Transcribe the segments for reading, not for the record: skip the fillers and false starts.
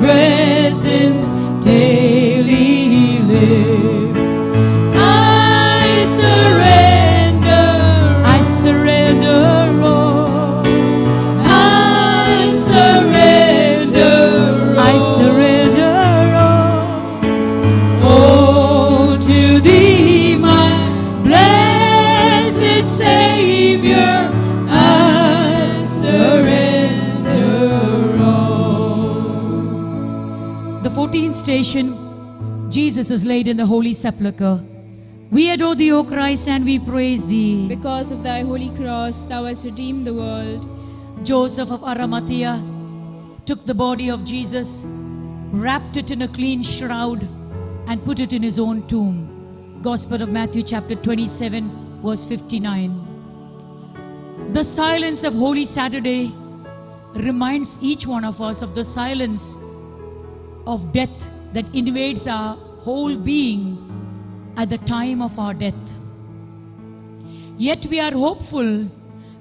presence daily live. I surrender all. I surrender all. Oh, to Thee, my blessed Savior, I surrender all. The 14th station, Jesus is laid in the Holy Sepulchre. We adore Thee, O Christ, and we praise Thee. Because of Thy holy cross, Thou hast redeemed the world. Joseph of Arimathea took the body of Jesus, wrapped it in a clean shroud, and put it in his own tomb. Gospel of Matthew chapter 27, verse 59. The silence of Holy Saturday reminds each one of us of the silence of death that invades our whole being at the time of our death. Yet we are hopeful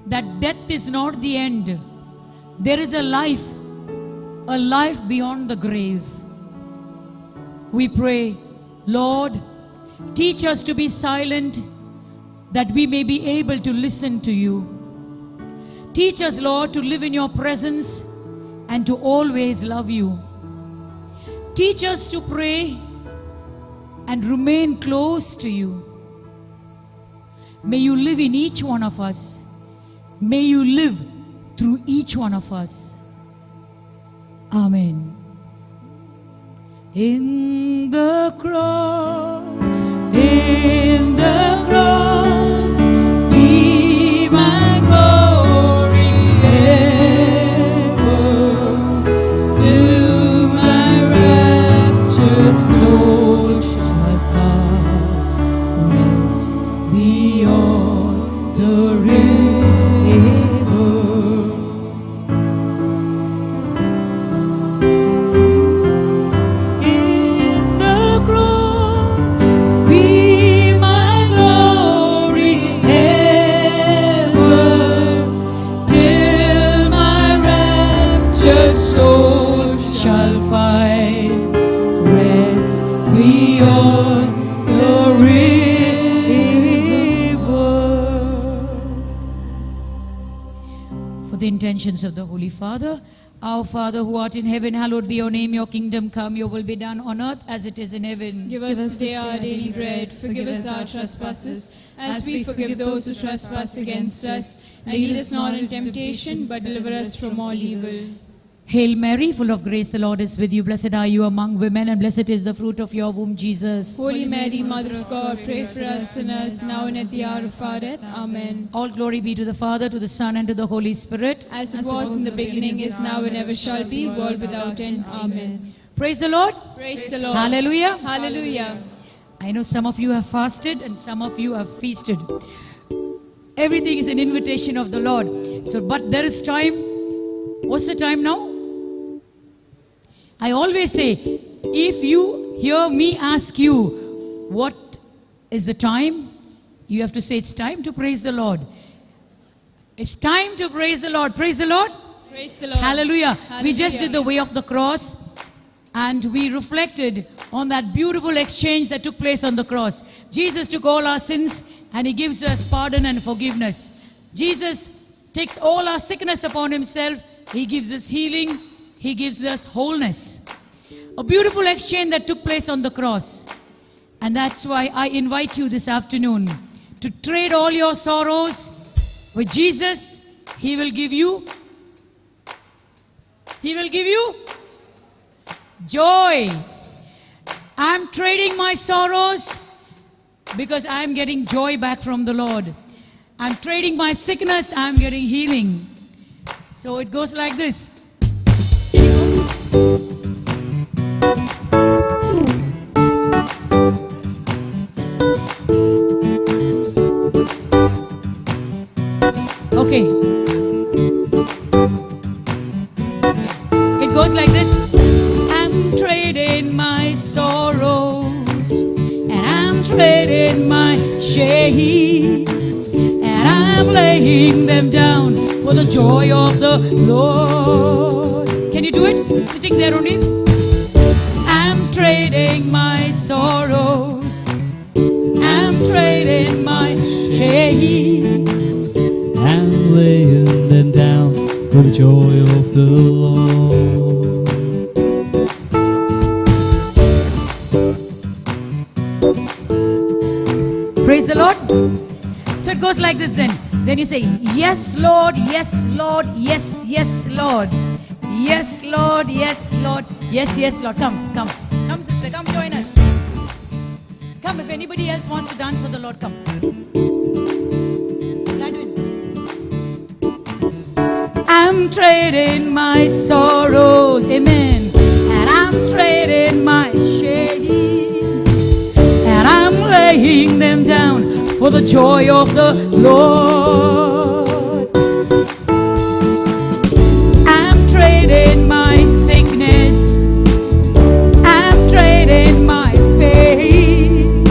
that death is not the end. There is a life beyond the grave. We pray, Lord, teach us to be silent that we may be able to listen to You. Teach us, Lord, to live in Your presence and to always love You. Teach us to pray and remain close to You. May You live in each one of us. May You live through each one of us. Amen. In the cross, be my glory ever. To my raptured soul shall find rest beyond the river. Soul shall find rest beyond the river. For the intentions of the Holy Father, our Father who art in heaven, hallowed be Your name. Your kingdom come, Your will be done on earth as it is in heaven. Give us today our daily bread. Forgive us our trespasses, as we forgive those who trespass against us. And lead us not into temptation, but deliver us from all evil. Hail Mary, full of grace, the Lord is with You. Blessed are you among women, and blessed is the fruit of Your womb, Jesus. Holy Mary, Mother of God, pray for us sinners, now and at the hour of our death. Amen. All glory be to the Father, to the Son, and to the Holy Spirit. As it was in the beginning, is now, and ever shall be, world without end. Amen. Praise the Lord. Praise the Lord. Hallelujah. Hallelujah. I know some of you have fasted and some of you have feasted. Everything is an invitation of the Lord. So, but there is time. What's the time now? I always say, if you hear me ask you, what is the time? You have to say, it's time to praise the Lord. It's time to praise the Lord. Praise the Lord. Praise the Lord. Hallelujah. Hallelujah. We just did the way of the cross, and we reflected on that beautiful exchange that took place on the cross. Jesus took all our sins and He gives us pardon and forgiveness. Jesus takes all our sickness upon Himself. He gives us healing. He gives us wholeness. A beautiful exchange that took place on the cross. And that's why I invite you this afternoon to trade all your sorrows with Jesus. He will give you joy. I'm trading my sorrows because I'm getting joy back from the Lord. I'm trading my sickness, I'm getting healing. So it goes like this. Okay. It goes like this. I'm trading my sorrows, and I'm trading my shame, and I'm laying them down for the joy of the Lord. Can you do it? Sitting there only. trading my sorrows. I'm trading my shame. I'm laying them down for the joy of the Lord. Praise the Lord. So it goes like this then. Then you say, yes, Lord, yes, Lord, yes, yes, Lord. Yes, Lord, yes, Lord, yes, yes, Lord. Come, come. Come, sister, come join us. Come, if anybody else wants to dance for the Lord, come. I'm trading my sorrows, amen. And I'm trading my shame. And I'm laying them down for the joy of the Lord. I'm trading my sickness. I'm trading my pain.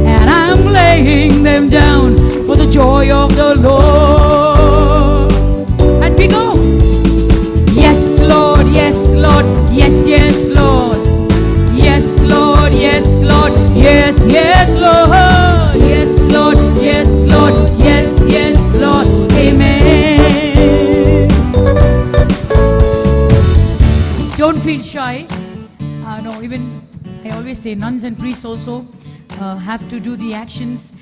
And I'm laying them down for the joy of the Lord. And we go. Yes, Lord, yes, Lord, yes, yes, Lord. Yes, Lord, yes, Lord, yes, yes, Lord. Yes, Lord, yes, Lord, yes, yes, Lord. Amen. Don't feel shy. No, even I always say nuns and priests also have to do the actions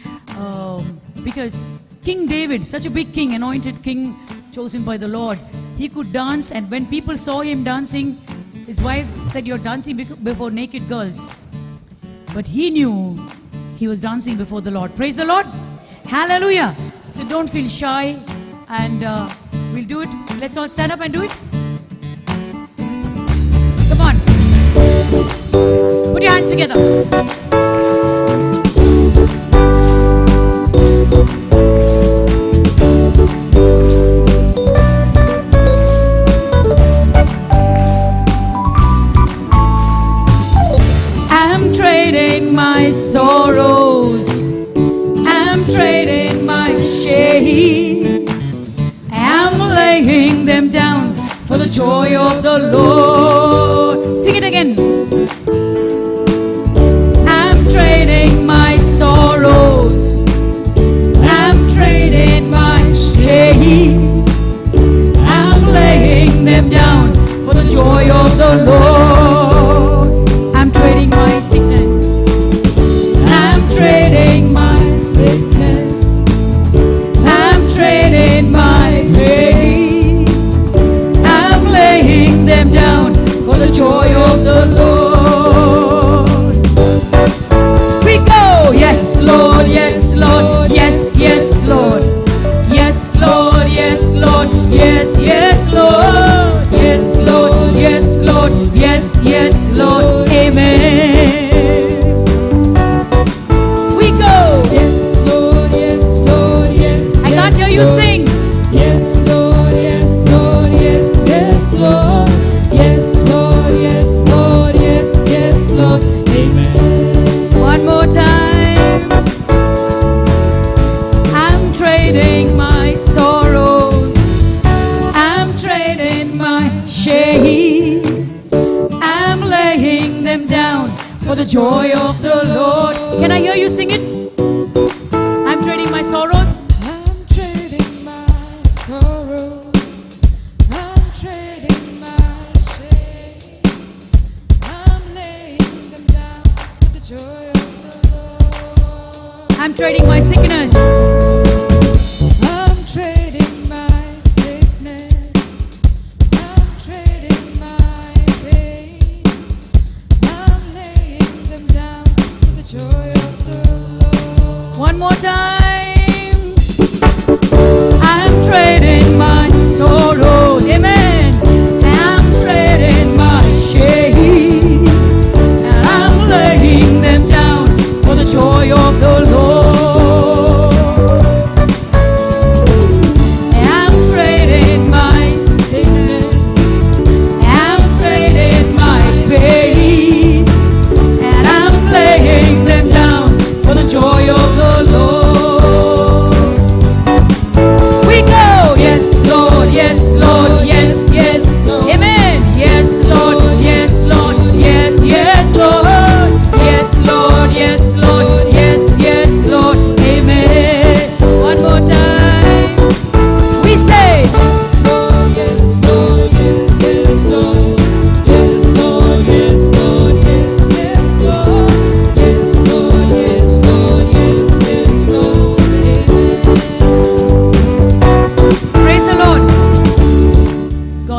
because King David, such a big king, anointed king, chosen by the Lord, he could dance, and when people saw him dancing, his wife said, "You're dancing before naked girls." But he knew he was dancing before the Lord. Praise the Lord. Hallelujah. So don't feel shy, and we'll do it. Let's all stand up and do it. Come on. Put your hands together. I'm trading my sorrows. I'm trading my shame. I'm laying them down for the joy of the Lord. Sing it again. I'm trading my sorrows. I'm trading my shame. I'm laying them down for the joy of the Lord. I'm trading my sickness. I'm trading my sickness. I'm trading my pain. I'm laying them down for the joy of the Lord. We go. Yes, Lord, yes, Lord, yes, yes, Lord. Yes, Lord, yes, Lord, yes, yes, Lord. Yes, Lord, yes, Lord, yes, yes, Lord. Amen. We go. Yes, Lord, yes, Lord, yes. I can't hear you sing. Yes, Lord, yes, Lord, yes, yes, Lord. Yes, Lord, yes, Lord, yes, yes, Lord. Amen. One more time. I'm trading my sorrows. I'm trading my shame. I'm laying them down for the joy of the Lord. Can I hear you sing it? I'm trading my sorrows. I'm trading my sorrows. I'm trading my shame. I'm laying them down for the joy of the Lord. I'm trading my sickness. I'm trading my sickness. I'm trading my pain. I'm laying them down for the joy of the Lord. One more time. I'm trading my sorrows. Amen. I'm trading my shame. And I'm laying them down for the joy of the Lord.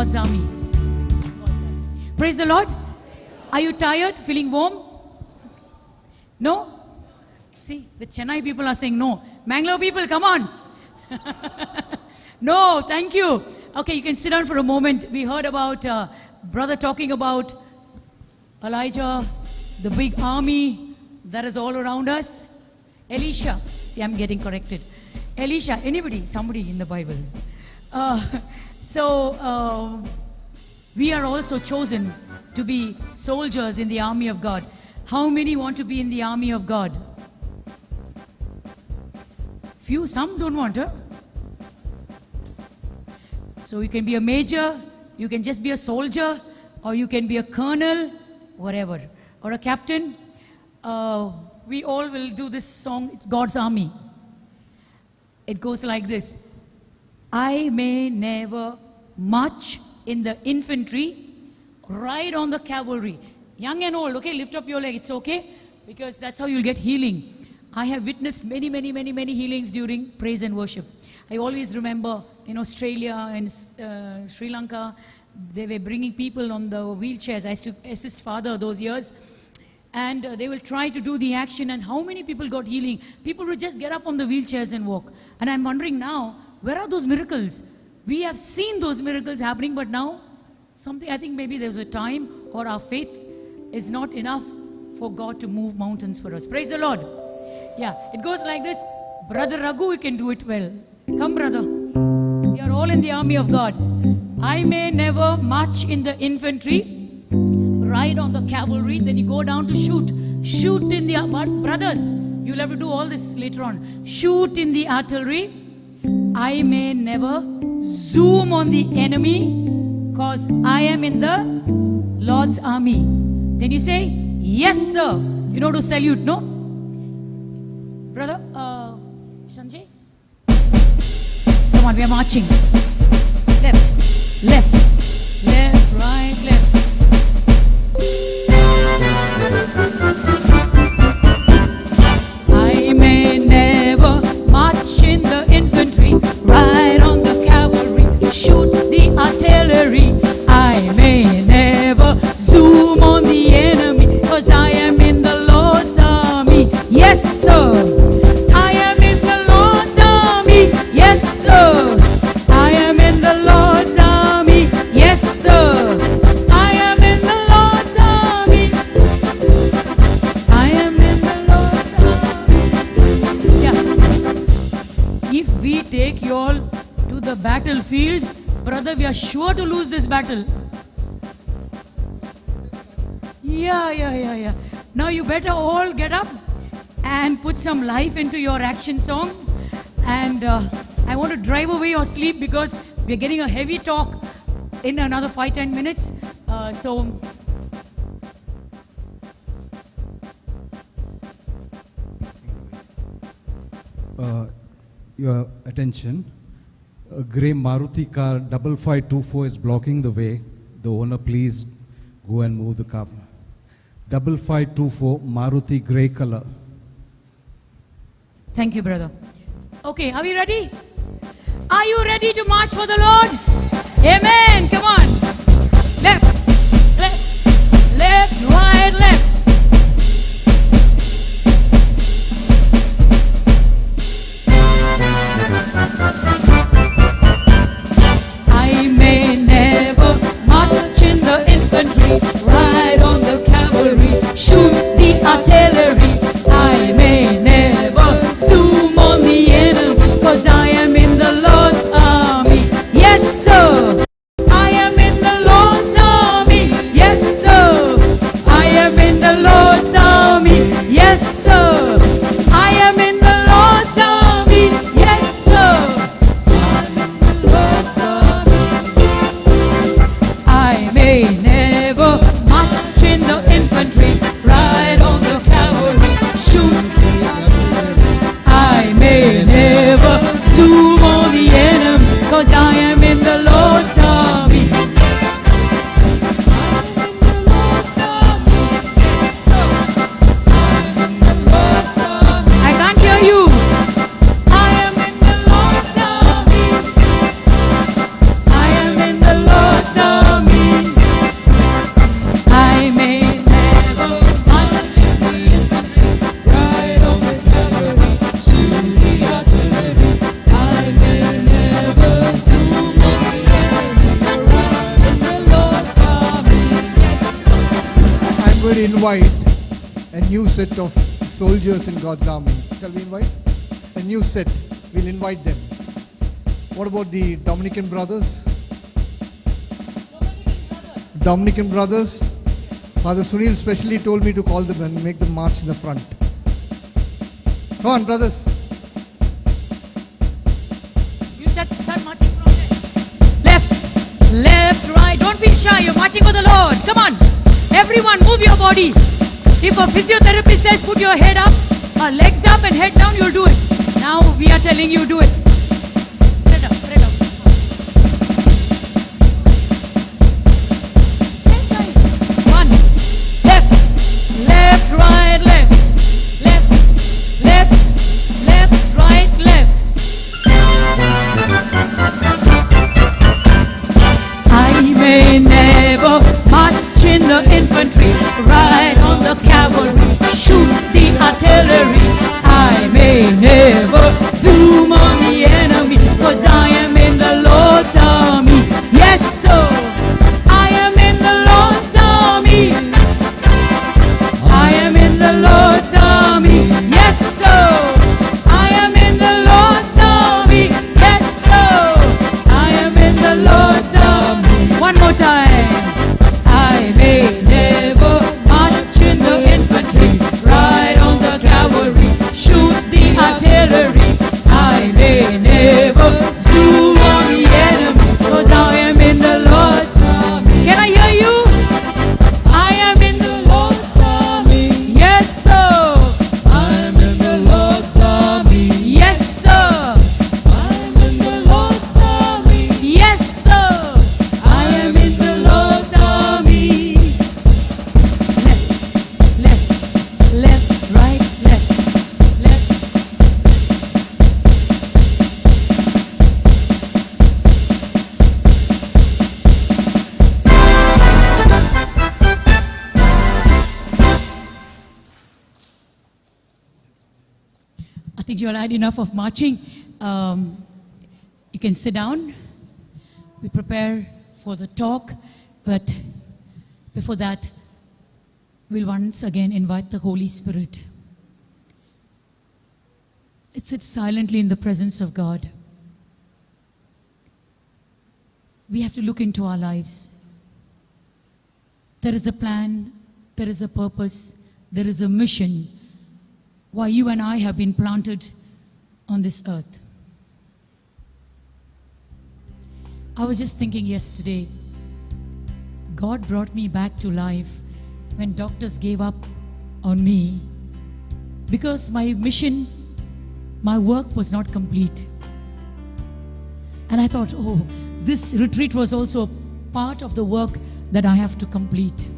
God's army. Praise the Lord. Are you tired? Feeling warm? No? See, the Chennai people are saying no. Mangalore people, come on. No, thank you. Okay, you can sit down for a moment. We heard about brother talking about Elijah, the big army that is all around us. Elisha. See, I'm getting corrected. Elisha. Anybody? Somebody in the Bible. We are also chosen to be soldiers in the army of God. How many want to be in the army of God? Few, some don't want, huh? So you can be a major, you can just be a soldier, or you can be a colonel, whatever, or a captain. We all will do this song, it's God's army. It goes like this. I may never march in the infantry, ride on the cavalry. Young and old, okay, lift up your leg, it's okay, because that's how you'll get healing. I have witnessed many healings during praise and worship. I always remember in Australia and Sri Lanka, they were bringing people on the wheelchairs. I used to assist Father those years. And they will try to do the action, and how many people got healing? People would just get up from the wheelchairs and walk. And I'm wondering now, where are those miracles? We have seen those miracles happening, but now, I think maybe there's a time, or our faith is not enough for God to move mountains for us. Praise the Lord. Yeah, it goes like this. Brother Raghu, you can do it well. Come, brother. We are all in the army of God. I may never march in the infantry, ride on the cavalry, then you go down to shoot. Shoot in the, but brothers, you'll have to do all this later on. Shoot in the artillery. I may never zoom on the enemy, cause I am in the Lord's army. Then you say, yes sir. You know to salute, no? Brother, Sanjay? Come on, we are marching. Left, left, left, right, left. I may never march in the infantry, ride on the cavalry, shoot the artillery. I may never zoom on the enemy, cause I am in the Lord's army. Yes sir. I am in the Lord's army. Yes sir. I am in the Lord's army. Yes sir. I am in the Lord's army. I am in the Lord's army. Yeah. If we take you all to the battlefield, brother, we are sure to lose this battle. Yeah. Now you better all get up and put some life into your action song. And I want to drive away your sleep because we're getting a heavy talk in another 5-10 minutes. Your attention. A grey Maruti car 5524 is blocking the way. The owner, please go and move the car. 5524 Maruti grey color. Thank you, brother. Okay, are we ready? Are you ready to march for the Lord? Amen. Come on. Left, left, left, right, left. I may never march in the infantry, ride on the cavalry, shoot the artillery. I may never zoom on the enemy, cause I am in the Lord's army. Yes sir. we invite a new set of soldiers in God's army? Shall we invite a new set? We'll invite them. What about the Dominican brothers? Dominican brothers. Father Sunil specially told me to call them and make them march in the front. Come on, brothers. You start marching from there. Left, right. Don't feel shy. You're marching for the Lord. Come on. Everyone, move your body. If a physiotherapist says put your head up, legs up and head down, you'll do it. Now we are telling you do it. Spread out, spread out. One. Left, right, left. Left, right, left. I may never march in the infantry, ride on the cavalry, shoot the artillery. I may never zoom on the enemy, 'cause I am in the Lord's army. Yes, sir, I am in the Lord's army. I am in the Lord's army. Yes, sir, I am in the Lord's army. Yes, sir, I am in the Lord's army. One more time. I may never march in the infantry, ride on the cavalry, shoot the artillery. I may never zoom on the enemy, 'cause I am in the Lord's army. Can I hear you? I am in the Lord's army. Yes, sir. I am in the Lord's army. Yes, sir. I am in the Lord's army. Yes, sir. I am in the Lord's army. Left, right, left. I think you all had enough of marching. You can sit down. We prepare for the talk, but before that, we'll once again invite the Holy Spirit. Let's sit silently in the presence of God. We have to look into our lives. There is a plan, there is a purpose, there is a mission why you and I have been planted on this earth. I was just thinking yesterday, God brought me back to life when doctors gave up on me because my mission, my work was not complete. And I thought, oh, this retreat was also part of the work that I have to complete.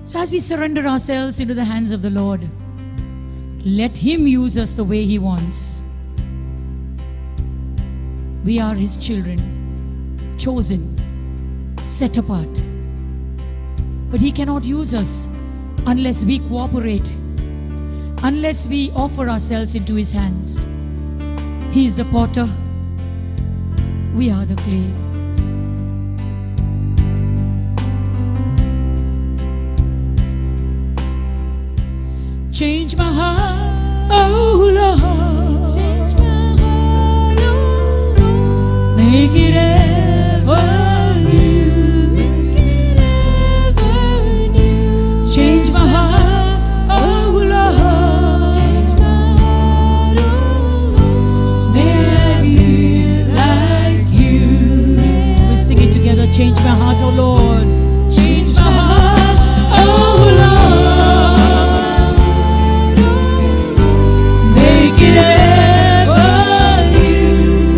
So as we surrender ourselves into the hands of the Lord, let Him use us the way He wants. We are His children, chosen, set apart. But He cannot use us unless we cooperate, unless we offer ourselves into His hands. He is the potter, we are the clay. Change my heart, oh Lord. Change my heart, oh Lord. Make it ever new. Make it ever new. Change my heart, oh Lord. Change my heart, oh Lord. May I be like you. We sing it together. Change my heart, oh Lord. Change my heart, oh Lord. Make it ever new.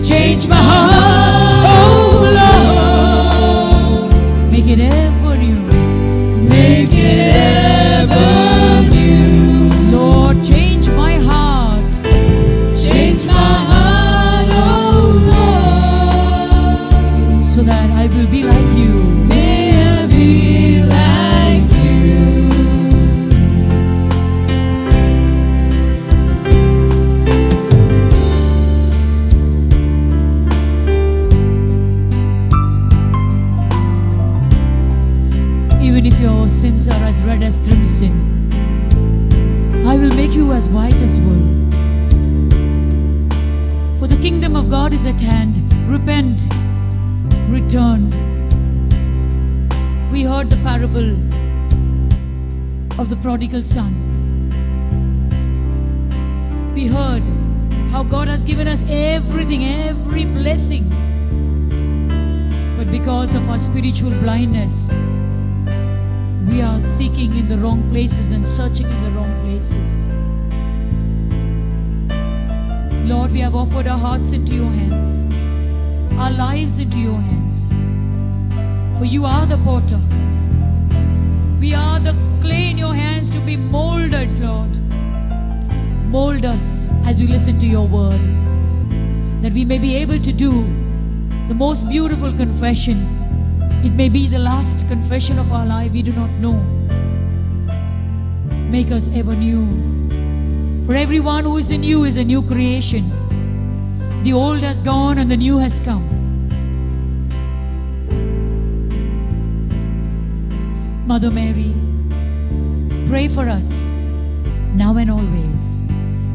Change my heart, oh Lord. Make it ever new. Make it ever new. Lord, change my heart. Change my heart, oh Lord. So that I will be like you. May I be like you. Even if your sins are as red as crimson, I will make you as white as wool. For the kingdom of God is at hand. Repent, return. We heard the parable of the prodigal son. We heard how God has given us everything, every blessing. But because of our spiritual blindness, we are seeking in the wrong places and searching in the wrong places. Lord, we have offered our hearts into your hands, our lives into your hands. For you are the potter. We are the clay in your hands to be molded, Lord. Mold us as we listen to your word, that we may be able to do the most beautiful confession. It may be the last confession of our life, we do not know. Make us ever new. For everyone who is in you is a new creation. The old has gone and the new has come. Mother Mary, pray for us now and always.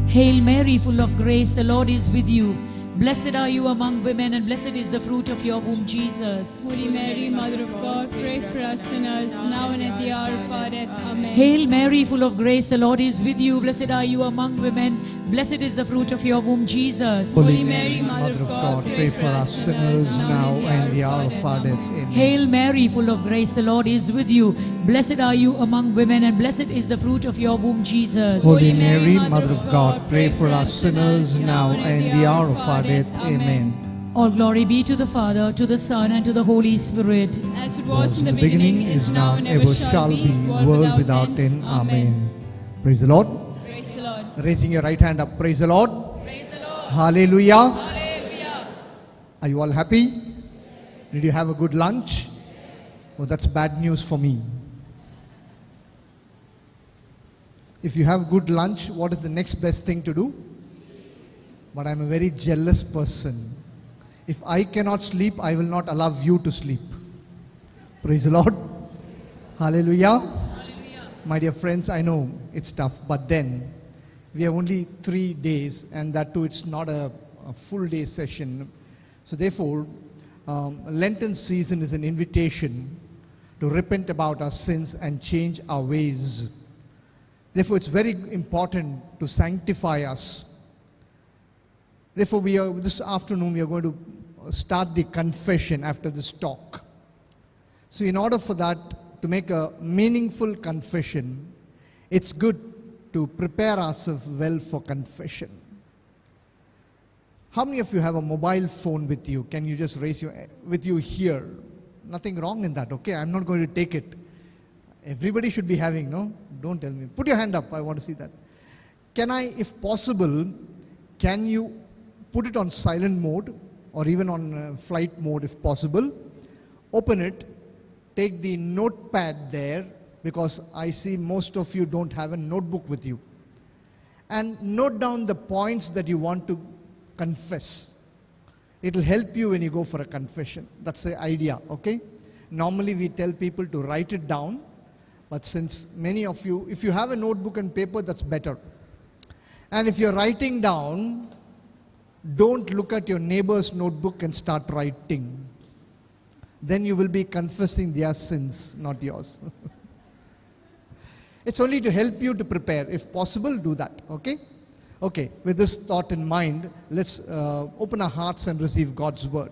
Hail Mary, full of grace, the Lord is with you. Blessed are you among women, and blessed is the fruit of your womb, Jesus. Holy Mary, Mother of God, pray for us sinners, now and at the hour of our death. Amen. Hail Mary, full of grace, the Lord is with you. Blessed are you among women. Blessed is the fruit of your womb, Jesus. Holy Mary, Mother of God, pray for us sinners now and the hour of our death. Amen. Hail Mary, full of grace, the Lord is with you. Blessed are you among women, and blessed is the fruit of your womb, Jesus. Holy Mary, Mother of God, pray for us sinners now and the hour of our death. Amen. All glory be to the Father, to the Son, and to the Holy Spirit. As it was in the beginning, is now, and ever shall be, world without end. Amen. Praise the Lord. Praise the Lord. Raising your right hand up. Praise the Lord. Praise the Lord. Hallelujah. Hallelujah. Are you all happy? Did you have a good lunch? Oh, that's bad news for me. If you have good lunch, what is the next best thing to do? But I'm a very jealous person. If I cannot sleep, I will not allow you to sleep. Praise the Lord. Hallelujah. Hallelujah. My dear friends, I know it's tough, but then we have only 3 days, and that too, it's not a full day session. So therefore, Lenten season is an invitation to repent about our sins and change our ways. Therefore, it's very important to sanctify us. Therefore, this afternoon we are going to start the confession after this talk. So in order for that, to make a meaningful confession, it's good to prepare ourselves well for confession. How many of you have a mobile phone with you? Can you just raise your with you here? Nothing wrong in that, okay? I'm not going to take it. Everybody should be having, no? Don't tell me. Put your hand up, I want to see that. Can I, if possible, can you put it on silent mode or even on flight mode if possible? Open it, take the notepad there, because I see most of you don't have a notebook with you. And note down the points that you want to confess. It will help you when you go for a confession. That's the idea, okay? Normally we tell people to write it down, but since many of you, if you have a notebook and paper, that's better. And if you're writing down, don't look at your neighbor's notebook and start writing. Then you will be confessing their sins, not yours. It's only to help you to prepare. If possible, do that, okay? Okay, with this thought in mind, let's open our hearts and receive God's word.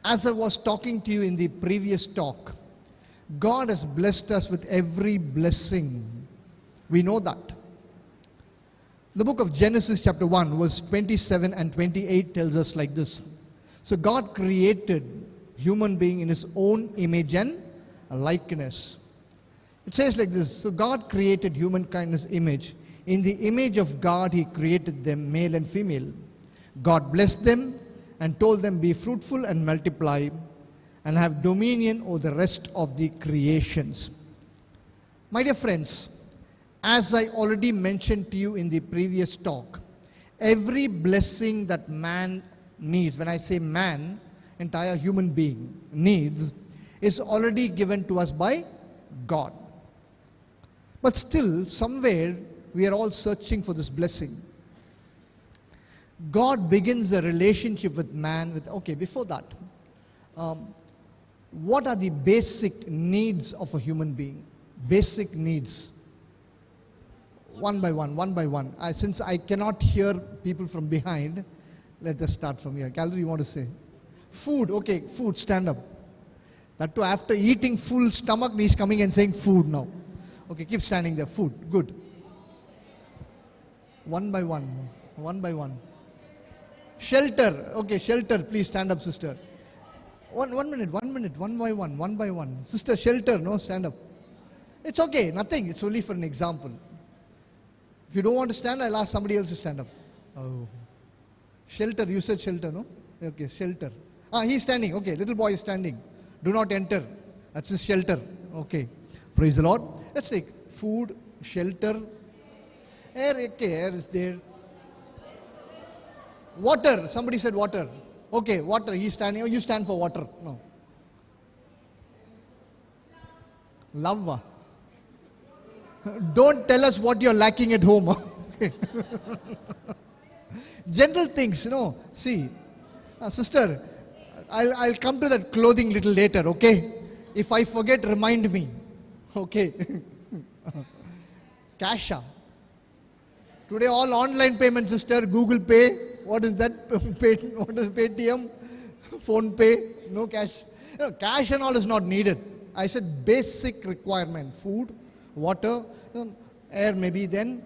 As I was talking to you in the previous talk, God has blessed us with every blessing. We know that. The book of Genesis chapter 1 verse 27 and 28 tells us like this. So God created human being in his own image and likeness. It says like this. So God created humankind in his image. In the image of God he created them, male and female. God blessed them and told them, be fruitful and multiply and have dominion over the rest of the creations. My dear friends, as I already mentioned to you in the previous talk, every blessing that man needs, when I say man, entire human being needs, is already given to us by God. But still, somewhere, we are all searching for this blessing. God begins a relationship with man with, okay, before that, what are the basic needs of a human being? Basic needs. One by one. Since I cannot hear people from behind, let us start from here. Calvary, you want to say? Food, okay, food, stand up. That too, after eating full stomach, he's coming and saying food now. Okay, keep standing there. Food, good. One by one. Shelter, okay, shelter, please stand up, sister. One minute, one by one. Sister, shelter, no, stand up. It's okay, nothing, it's only for an example. If you don't want to stand, I'll ask somebody else to stand up. Oh. Shelter, you said shelter, no? Okay, shelter. He's standing, okay, little boy is standing. Do not enter. That's his shelter. Okay, praise the Lord. Let's take food, shelter. Air, okay, air is there. Water, somebody said water. Okay, water, he's standing. Oh, you stand for water. No. Love. Don't tell us what you're lacking at home. General things, See, sister, I'll come to that clothing little later, okay? If I forget, remind me. Okay. Cash. Today all online payment, sister, Google Pay. What is that? What is Paytm? Phone Pay? No cash. Cash and all is not needed. I said basic requirement. Food, water, air maybe then.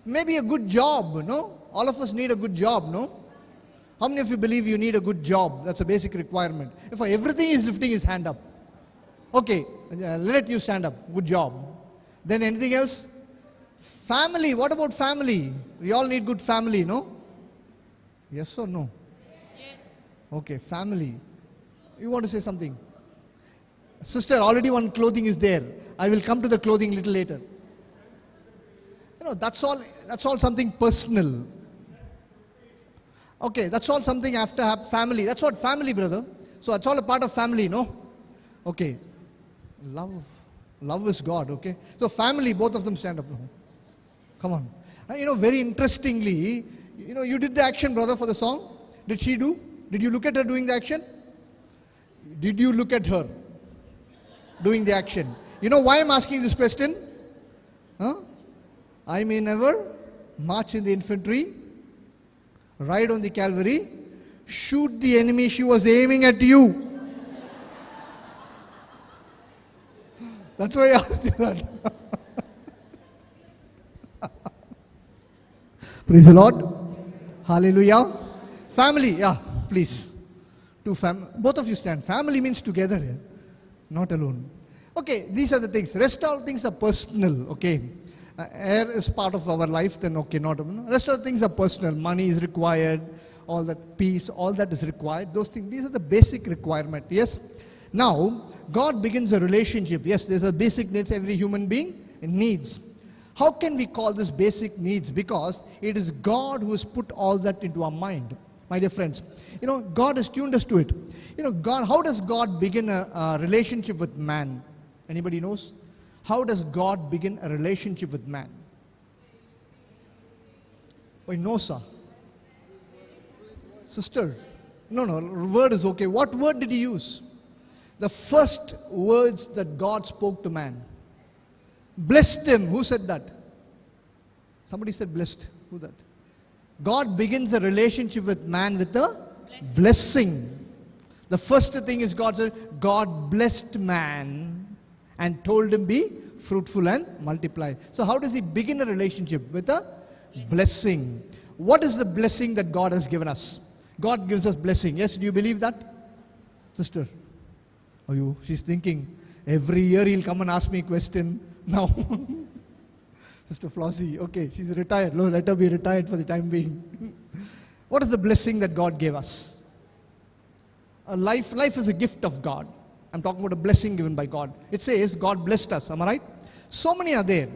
Maybe a good job, no? All of us need a good job, no? How many of you believe you need a good job? That's a basic requirement. If everything is lifting his hand up. Okay, let you stand up. Good job. Then anything else? Family. What about family? We all need good family, no? Yes or no? Yes. Okay, family. You want to say something? Sister, already one clothing is there. I will come to the clothing little later. That's all something personal. Okay, that's all something after have family. That's what family, brother. So that's all a part of family, no? Okay. Love. Love is God, okay? So family, both of them stand up now. Come on. Very interestingly, you did the action, brother, for the song. Did she do? Did you look at her doing the action? Did you look at her doing the action? You know why I'm asking this question? I may never march in the infantry, ride on the cavalry, shoot the enemy, she was aiming at you. That's why I asked you that. Praise the Lord. Hallelujah. Family, yeah, please. Both of you stand. Family means together, yeah? Not alone. Okay, these are the things. Rest all things are personal, okay? Air is part of our life, then okay, not. Rest of the things are personal. Money is required, all that, peace, all that is required. Those things, these are the basic requirement, yes? Now, God begins a relationship. Yes, there's a basic needs every human being needs. How can we call this basic needs? Because it is God who has put all that into our mind. My dear friends, God has tuned us to it. How does God begin a relationship with man? Anybody knows? How does God begin a relationship with man? By Nosa. Sister. No, word is okay. What word did he use? The first words that God spoke to man. Blessed him. Who said that? Somebody said blessed. Who that? God begins a relationship with man with a blessing. The first thing is God said, God blessed man and told him be fruitful and multiply. So how does he begin a relationship? With a Blessing. What is the blessing that God has given us? God gives us blessing. Yes, do you believe that? Sister, she's thinking, every year he'll come and ask me a question. Now, Sister Flossie, okay, she's retired. No, let her be retired for the time being. What is the blessing that God gave us? Life is a gift of God. I'm talking about a blessing given by God. It says God blessed us. Am I right? So many are there.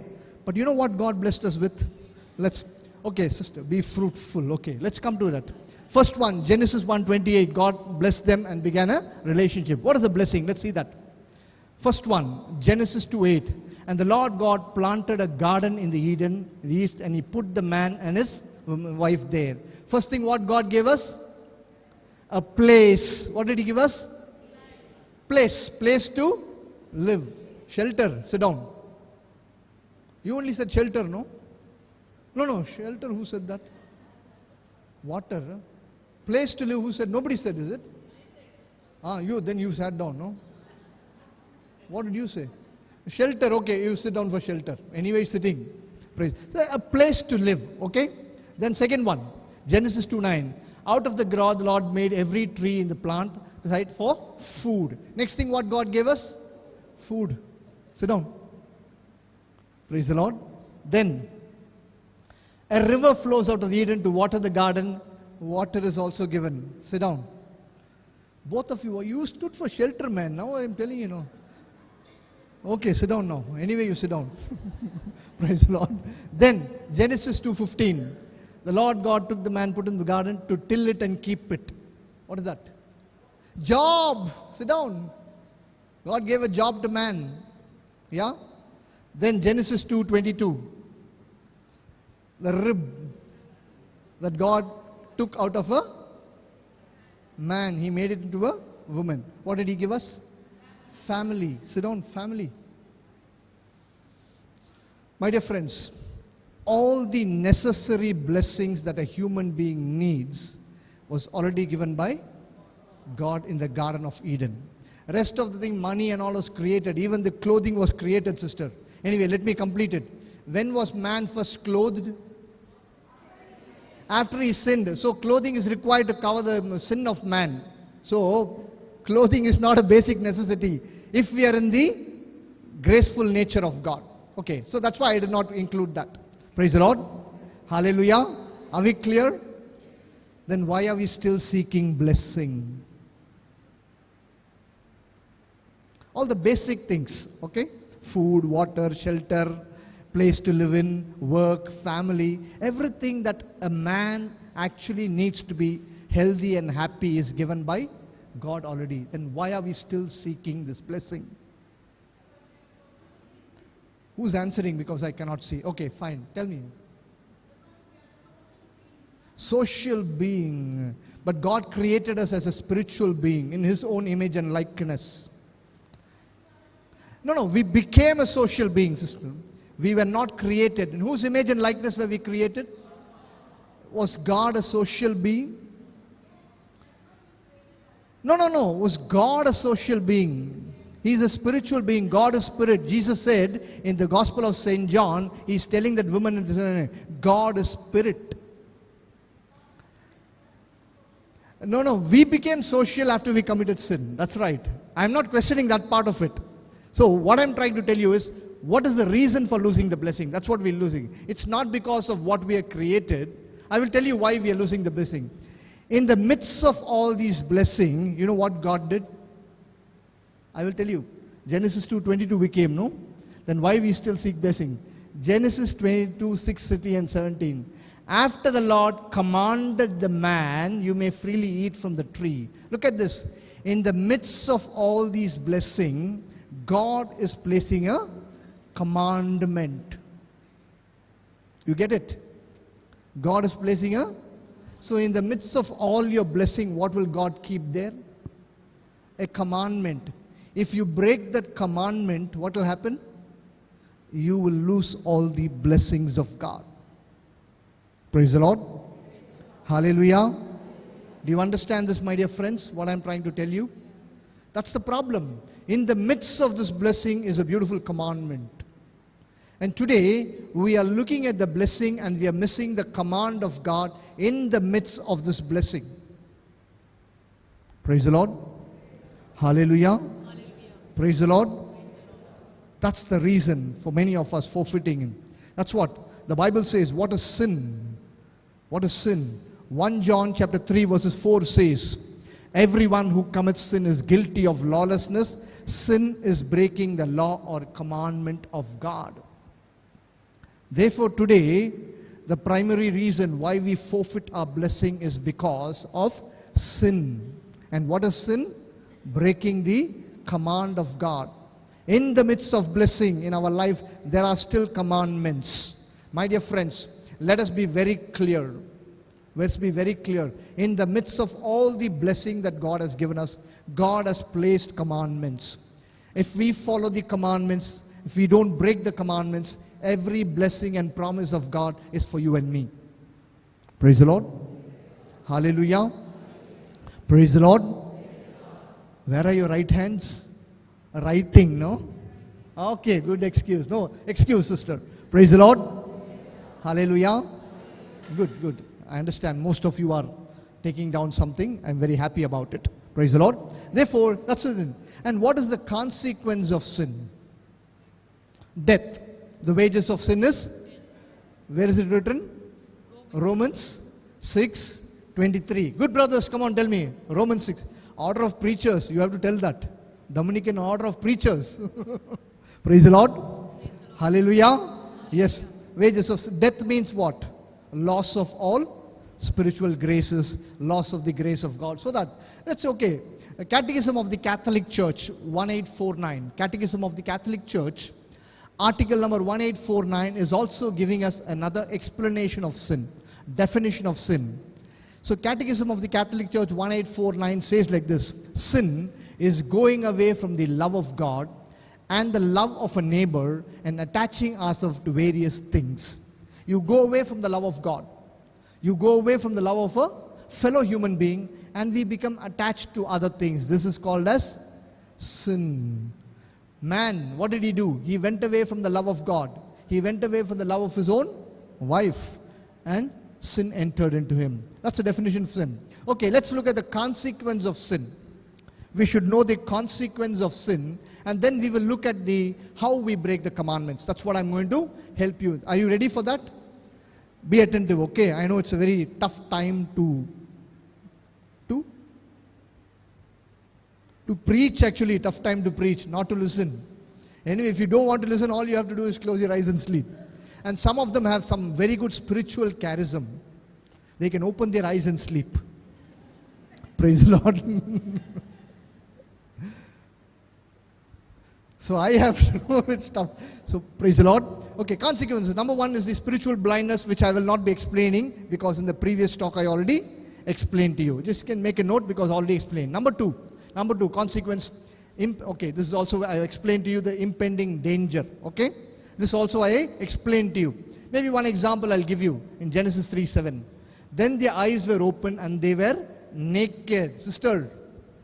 But you know what God blessed us with? Okay, sister, be fruitful. Okay, let's come to that. First one, Genesis 1:28. God blessed them and began a relationship. What is the blessing? Let's see that. First one, Genesis 2:8. And the Lord God planted a garden in the Eden, the east, and he put the man and his wife there. First thing what God gave us? A place. What did he give us? Place to live. Shelter. Sit down. You only said shelter, no? No, shelter. Who said that? Water. Place to live. Who said? Nobody said, is it? Then you sat down, no? What did you say? Shelter. Okay, you sit down for shelter. Anyway, sitting. Praise. So, a place to live. Okay. Then second one, Genesis 2:9. Out of the ground, the Lord made every tree in the plant, right, for food. Next thing what God gave us? Food. Sit down. Praise the Lord. Then, a river flows out of Eden to water the garden. Water is also given. Sit down. Both of you stood for shelter, man. Now I'm telling you, no. Okay, sit down now. Anyway, you sit down. Praise the Lord. Then, Genesis 2:15. The Lord God took the man, put in the garden to till it and keep it. What is that? Job. Sit down. God gave a job to man. Yeah? Then Genesis 2:22. The rib that God took out of a man, he made it into a woman. What did he give us? Family. Sit down, family. My dear friends, all the necessary blessings that a human being needs was already given by God in the Garden of Eden. Rest of the thing, money and all was created. Even the clothing was created, sister. Anyway, let me complete it. When was man first clothed? After he sinned. So clothing is required to cover the sin of man. So clothing is not a basic necessity if we are in the graceful nature of God. Okay, so that's why I did not include that. Praise the Lord. Hallelujah. Are we clear? Then why are we still seeking blessing? All the basic things, okay? Food, water, shelter, place to live in, work, family, everything that a man actually needs to be healthy and happy is given by God already. Then why are we still seeking this blessing? Who's answering? Because I cannot see. Okay, fine. Tell me. Social being. But God created us as a spiritual being in His own image and likeness. No, we became a social being, sister. We were not created. In whose image and likeness were we created? Was God a social being? No. Was God a social being? He is a spiritual being. God is spirit. Jesus said in the Gospel of St. John, He's telling that woman, God is spirit. No. We became social after we committed sin. That's right. I'm not questioning that part of it. So what I'm trying to tell you is, what is the reason for losing the blessing? That's what we're losing. It's not because of what we are created. I will tell you why we are losing the blessing. In the midst of all these blessings, you know what God did? I will tell you. Genesis 2:22 we came, no? Then why we still seek blessing? Genesis 22:6-17. After the Lord commanded the man, you may freely eat from the tree. Look at this. In the midst of all these blessings, God is placing a commandment. You get it? God is placing a... So in the midst of all your blessing, what will God keep there? A commandment. If you break that commandment, what will happen? You will lose all the blessings of God. Praise the Lord. Hallelujah. Do you understand this, my dear friends, what I'm trying to tell you? That's the problem. In the midst of this blessing is a beautiful commandment. And today we are looking at the blessing and we are missing the command of God in the midst of this blessing. Praise the Lord. Hallelujah. Praise the Lord. That's the reason for many of us forfeiting Him. That's what the Bible says. What is sin? What is sin? 1 John chapter 3 verses 4 says, everyone who commits sin is guilty of lawlessness. Sin is breaking the law or commandment of God. Therefore today, the primary reason why we forfeit our blessing is because of sin. And what is sin? Breaking the command of God. In the midst of blessing in our life, there are still commandments. My dear friends, let us be very clear. Let's be very clear. In the midst of all the blessing that God has given us, God has placed commandments. If we follow the commandments, if we don't break the commandments, every blessing and promise of God is for you and me. Praise the Lord. Hallelujah. Praise the Lord. Where are your right hands? Writing, no? Okay, good excuse. No, excuse, sister. Praise the Lord. Hallelujah. Good, good. I understand most of you are taking down something. I'm very happy about it. Praise the Lord. Therefore, that's it. And what is the consequence of sin? Death. The wages of sin is? Where is it written? Romans 6:23. Good brothers, come on, tell me. Romans 6. Order of preachers, you have to tell that. Dominican order of preachers. Praise the Lord. Hallelujah. Yes. Wages of sin. Death means what? Loss of all spiritual graces, loss of the grace of God. So that's okay. Catechism of the Catholic Church 1849. Catechism of the Catholic Church, article number 1849 is also giving us another explanation of sin, definition of sin. So Catechism of the Catholic Church 1849 says like this: sin is going away from the love of God and the love of a neighbor and attaching ourselves to various things. You go away from the love of God. You go away from the love of a fellow human being and we become attached to other things. This is called as sin. Man, what did he do? He went away from the love of God. He went away from the love of his own wife and sin entered into him. That's the definition of sin. Okay, let's look at the consequence of sin. We should know the consequence of sin and then we will look at how we break the commandments. That's what I'm going to help you. Are you ready for that? Be attentive, okay? I know it's a very tough time to preach, actually, tough time to preach, not to listen. Anyway, if you don't want to listen, all you have to do is close your eyes and sleep. And some of them have some very good spiritual charism. They can open their eyes and sleep. Praise the Lord. So I have to know it's tough. So praise the Lord. Okay, consequences. Number one is the spiritual blindness, which I will not be explaining because in the previous talk I already explained to you. Just can make a note because I already explained. Number two, consequence. Okay, this is also I explained to you the impending danger. Okay, this also I explained to you. Maybe one example I'll give you in Genesis 3:7. Then their eyes were open and they were naked. Sister,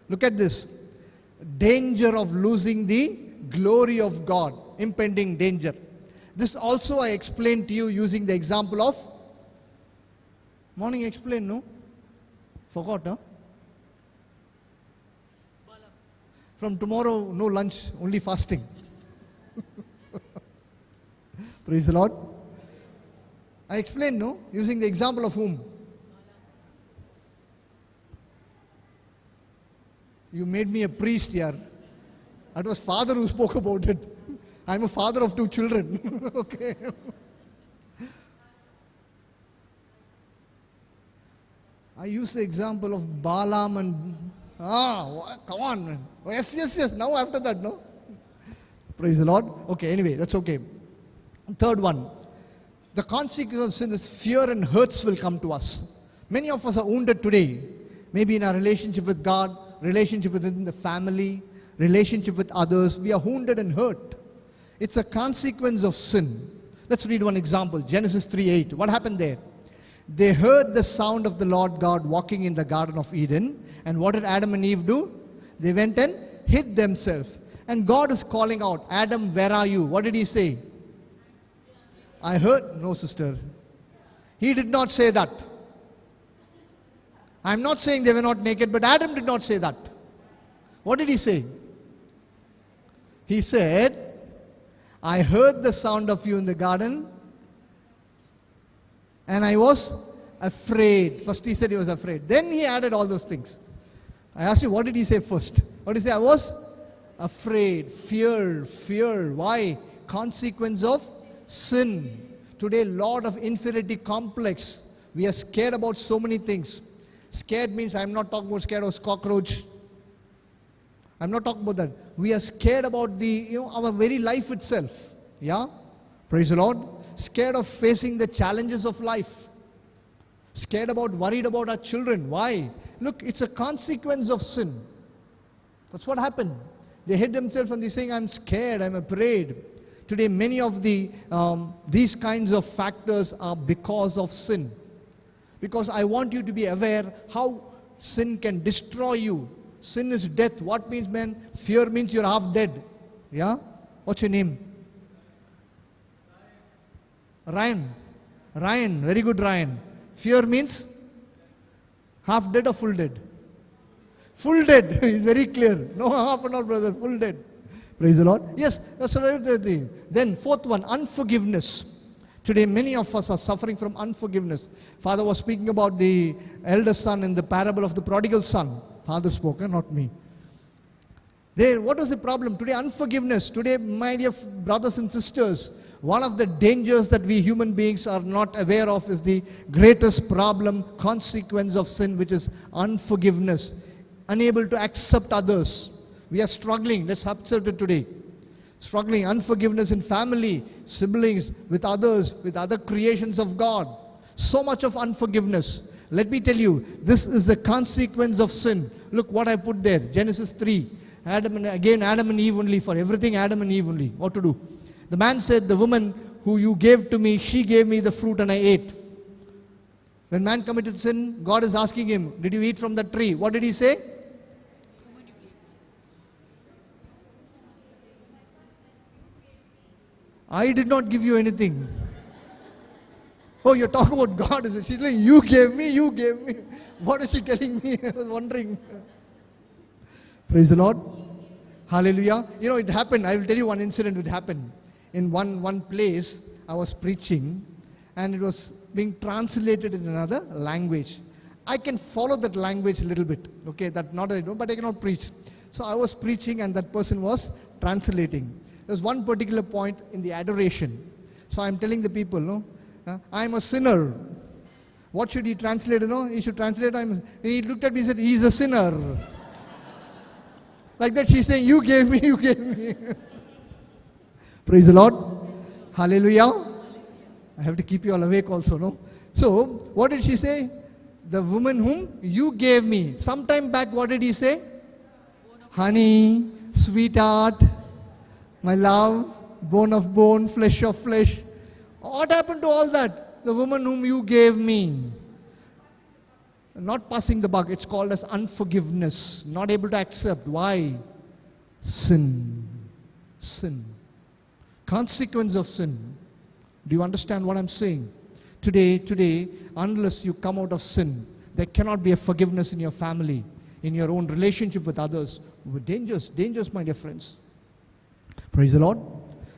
look at this. Danger of losing the glory of God, impending danger. This also I explained to you using the example of morning. Explain, no? Forgot, huh? From tomorrow, no lunch, only fasting. Praise the Lord. I explained, no? Using the example of whom? You made me a priest here. That was father who spoke about it. I'm a father of 2 children. Okay. I use the example of Balaam and come on. Yes. Now after that, no? Praise the Lord. Okay, anyway, that's okay. Third one. The consequence of sin is fear and hurts will come to us. Many of us are wounded today. Maybe in our relationship with God, relationship within the family, relationship with others. We are wounded and hurt. It's a consequence of sin. Let's read one example. Genesis 3:8. What happened there? They heard the sound of the Lord God walking in the Garden of Eden. And what did Adam and Eve do? They went and hid themselves. And God is calling out, Adam, where are you? What did he say? I heard, no sister. He did not say that. I'm not saying they were not naked, but Adam did not say that. What did he say? He said, I heard the sound of you in the garden and I was afraid. First he said he was afraid. Then he added all those things. I asked you, what did he say first? What did he say? I was afraid. Fear. Why? Consequence of sin. Today, lot of inferiority complex. We are scared about so many things. Scared means I'm not talking about scared of cockroach. I'm not talking about that. We are scared about our very life itself. Yeah? Praise the Lord. Scared of facing the challenges of life. Worried about our children. Why? Look, it's a consequence of sin. That's what happened. They hid themselves and they're saying, I'm scared, I'm afraid. Today, many of these kinds of factors are because of sin. Because I want you to be aware how sin can destroy you. Sin is death. What means, man? Fear means you're half dead. Yeah? What's your name? Ryan. Very good, Ryan. Fear means half dead or full dead? Full dead. He's very clear. No half and all, brother. Full dead. Praise the Lord. Yes, that's another thing. Then fourth one, unforgiveness. Today many of us are suffering from unforgiveness. Father was speaking about the elder son in the parable of the prodigal son. Father spoke, not me. What was the problem? Today unforgiveness. Today, my dear brothers and sisters, one of the dangers that we human beings are not aware of is the greatest problem, consequence of sin, which is unforgiveness. Unable to accept others. We are struggling. Let's accept it today. Struggling, unforgiveness in family, siblings, with others, with other creations of God. So much of unforgiveness. Let me tell you, this is the consequence of sin. Look what I put there. Genesis 3. Adam and Eve only. For everything, Adam and Eve only. What to do? The man said, the woman who you gave to me, she gave me the fruit and I ate. When man committed sin, God is asking him, did you eat from the tree? What did he say? I did not give you anything. Oh, you're talking about God, is it? She's like, you gave me. What is she telling me? I was wondering. Praise the Lord. Hallelujah. It happened. I will tell you one incident that happened. In one place, I was preaching and it was being translated in another language. I can follow that language a little bit. Okay, that not I know, but I cannot preach. So I was preaching and that person was translating. There's one particular point in the adoration. So I'm telling the people, I'm a sinner. What should he translate? He should translate, he looked at me and said, he's a sinner. Like that she's saying, you gave me. Praise the Lord. Hallelujah. I have to keep you all awake also, no? So, what did she say? The woman whom you gave me. Sometime back, what did he say? Honey, sweetheart, my love, bone of bone, flesh of flesh. What happened to all that? The woman whom you gave me. Not passing the buck. It's called as unforgiveness. Not able to accept. Why? Sin. Consequence of sin. Do you understand what I'm saying? Today, unless you come out of sin, there cannot be a forgiveness in your family, in your own relationship with others. Dangerous, my dear friends. Praise the Lord.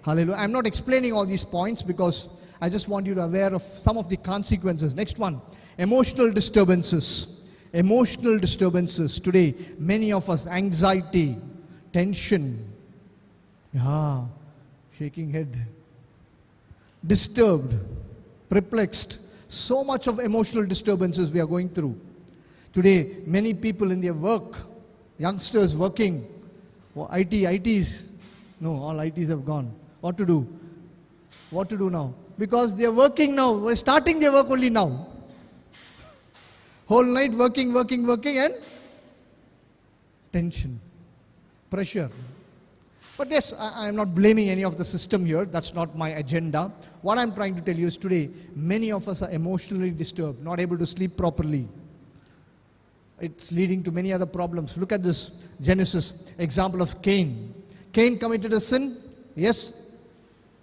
Hallelujah. I'm not explaining all these points because I just want you to be aware of some of the consequences. Next one, emotional disturbances. Emotional disturbances. Today, many of us, anxiety, tension, shaking head, disturbed, perplexed. So much of emotional disturbances we are going through. Today, many people in their work, youngsters working, ITs, no, all ITs have gone. What to do? What to do now? Because they are working now. We're starting their work only now. Whole night working and tension, pressure. But yes, I am not blaming any of the system here. That's not my agenda. What I'm trying to tell you is today, many of us are emotionally disturbed, not able to sleep properly. It's leading to many other problems. Look at this Genesis example of Cain. Cain committed a sin. Yes?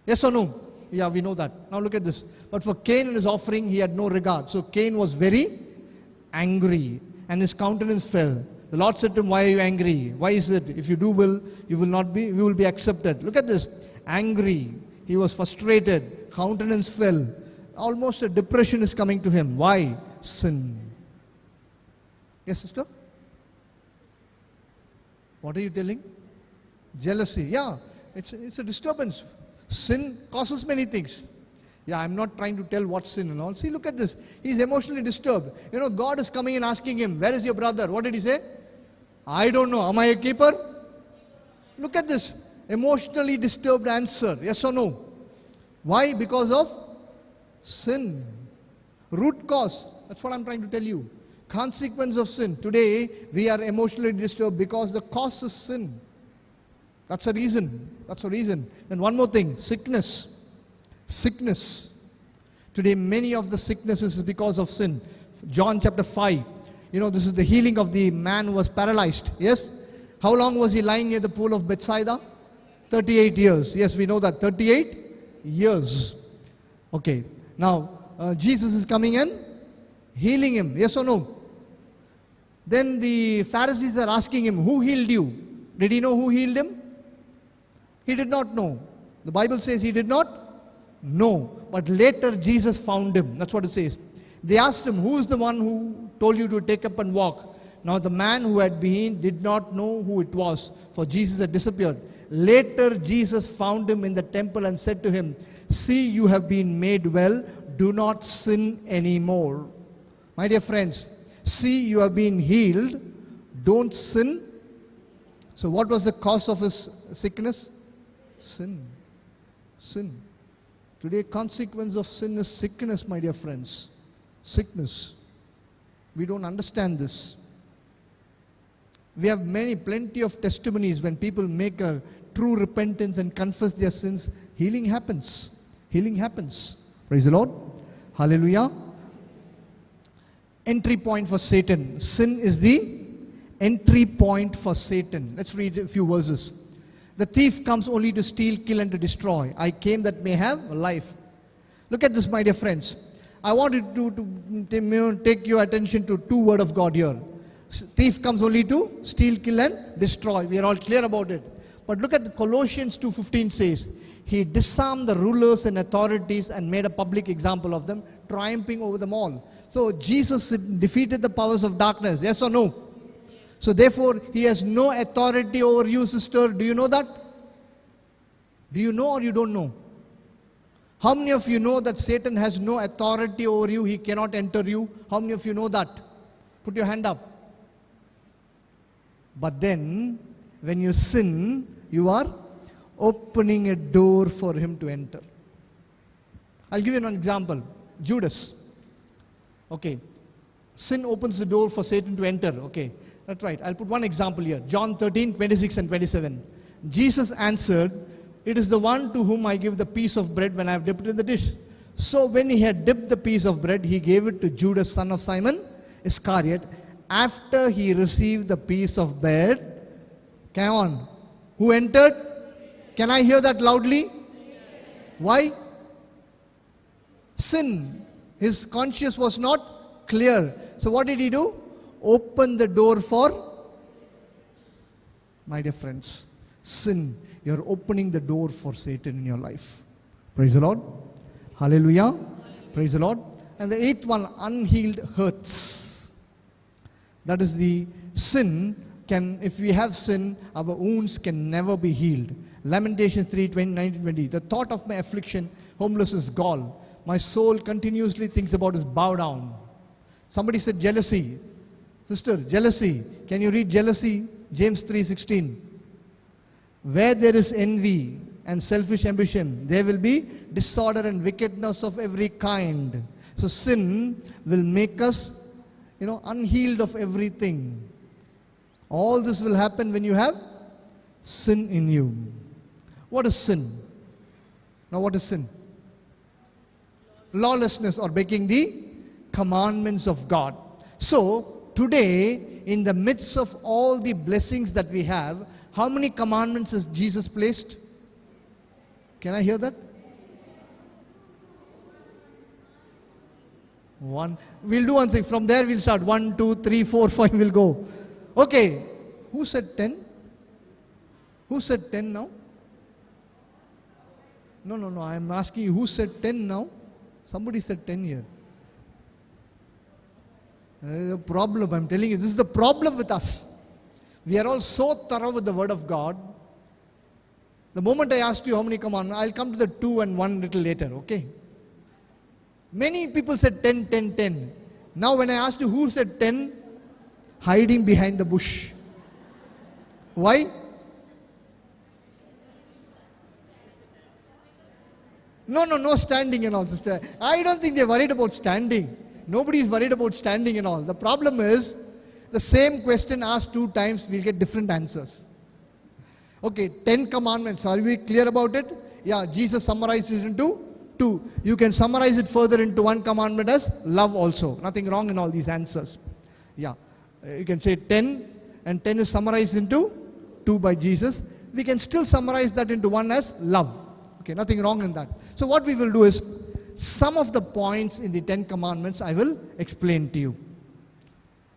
Yes or no? Yeah, we know that. Now look at this. But for Cain and his offering, he had no regard. So Cain was very angry and his countenance fell. The Lord said to him, why are you angry? Why is it? If you do will, you will be accepted. Look at this. Angry. He was frustrated. Countenance fell. Almost a depression is coming to him. Why? Sin. Yes, sister? What are you telling? Jealousy. Yeah, it's a disturbance. Sin causes many things. Yeah, I'm not trying to tell what sin and all. See, look at this. He's emotionally disturbed. You know, God is coming and asking him, where is your brother? What did he say? I don't know. Am I a keeper? Look at this. Emotionally disturbed answer. Yes or no? Why? Because of sin. Root cause. That's what I'm trying to tell you. Consequence of sin. Today, we are emotionally disturbed because the cause is sin. That's a reason. That's a reason. And one more thing. Sickness. Sickness. Today, many of the sicknesses is because of sin. John chapter 5. You know, this is the healing of the man who was paralyzed. Yes? How long was he lying near the pool of Bethsaida? 38 years. Yes, we know that. 38 years. Okay. Now, Jesus is coming and healing him. Yes or no? Then the Pharisees are asking him, who healed you? Did he know who healed him? He did not know. The Bible says he did not know. But later Jesus found him. That's what it says. They asked him, who is the one who told you to take up and walk? Now the man who had been did not know who it was, for Jesus had disappeared. Later Jesus found him in the temple and said to him, see, you have been made well. Do not sin anymore. My dear friends, see, you have been healed. Don't sin. So what was the cause of his sickness? Sin. Sin. Today, consequence of sin is sickness, my dear friends. Sickness. We don't understand this. We have plenty of testimonies when people make a true repentance and confess their sins. Healing happens. Healing happens. Praise the Lord. Hallelujah. Entry point for Satan. Sin is the entry point for Satan. Let's read a few verses. The thief comes only to steal, kill and to destroy. I came that may have life. Look at this, my dear friends. I wanted to take your attention to two words of God here. Thief comes only to steal, kill and destroy. We are all clear about it. But look at Colossians 2:15 says, he disarmed the rulers and authorities and made a public example of them, triumphing over them all. So Jesus defeated the powers of darkness. Yes or no? So therefore, he has no authority over you, sister. Do you know that? Do you know or you don't know? How many of you know that Satan has no authority over you? He cannot enter you. How many of you know that? Put your hand up. But then, when you sin, you are opening a door for him to enter. I'll give you an example. Judas. Okay. Sin opens the door for Satan to enter. Okay. That's right. I'll put one example here. John 13:26 and 27. Jesus answered, it is the one to whom I give the piece of bread when I have dipped it in the dish. So when he had dipped the piece of bread, he gave it to Judas, son of Simon Iscariot. After he received the piece of bread, come on, who entered? Can I hear that loudly? Why? Sin. His conscience was not clear. So what did he do? Open the door for, my dear friends, sin. You're opening the door for Satan in your life. Praise the Lord. Hallelujah. Praise the Lord. And the eighth one, unhealed hurts. That is the sin. If we have sin, our wounds can never be healed. Lamentation 3:19-20. The thought of my affliction, homelessness, gall. My soul continuously thinks about is bow down. Somebody said jealousy. Sister, jealousy. Can you read jealousy? James 3:16. Where there is envy and selfish ambition, there will be disorder and wickedness of every kind. So sin will make us, unhealed of everything. All this will happen when you have sin in you. What is sin? Now what is sin? Lawlessness, or breaking the commandments of God. So today, in the midst of all the blessings that we have, how many commandments has Jesus placed? Can I hear that? 1. We'll do one thing. From there we'll start. 1, 2, 3, 4, 5 we'll go. Okay. Who said 10? Who said 10 now? No. I'm asking you, who said 10 now? Somebody said 10 here. There's a problem. I'm telling you, this is the problem with us. We are all so thorough with the word of God. The moment I asked you how many commandments, I'll come to the 2 and 1 little later, okay? Many people said 10, 10, 10. Now when I asked you who said 10, hiding behind the bush. Why? No standing and all, sister. I don't think they're worried about standing. Nobody is worried about standing and all. The problem is, the same question asked 2 times, we'll get different answers. Okay, 10 commandments. Are we clear about it? Yeah, Jesus summarizes it into 2. You can summarize it further into 1 commandment as love also. Nothing wrong in all these answers. Yeah, you can say 10, and 10 is summarized into 2 by Jesus. We can still summarize that into 1 as love. Okay, nothing wrong in that. So what we will do is, some of the points in the 10 commandments I will explain to you.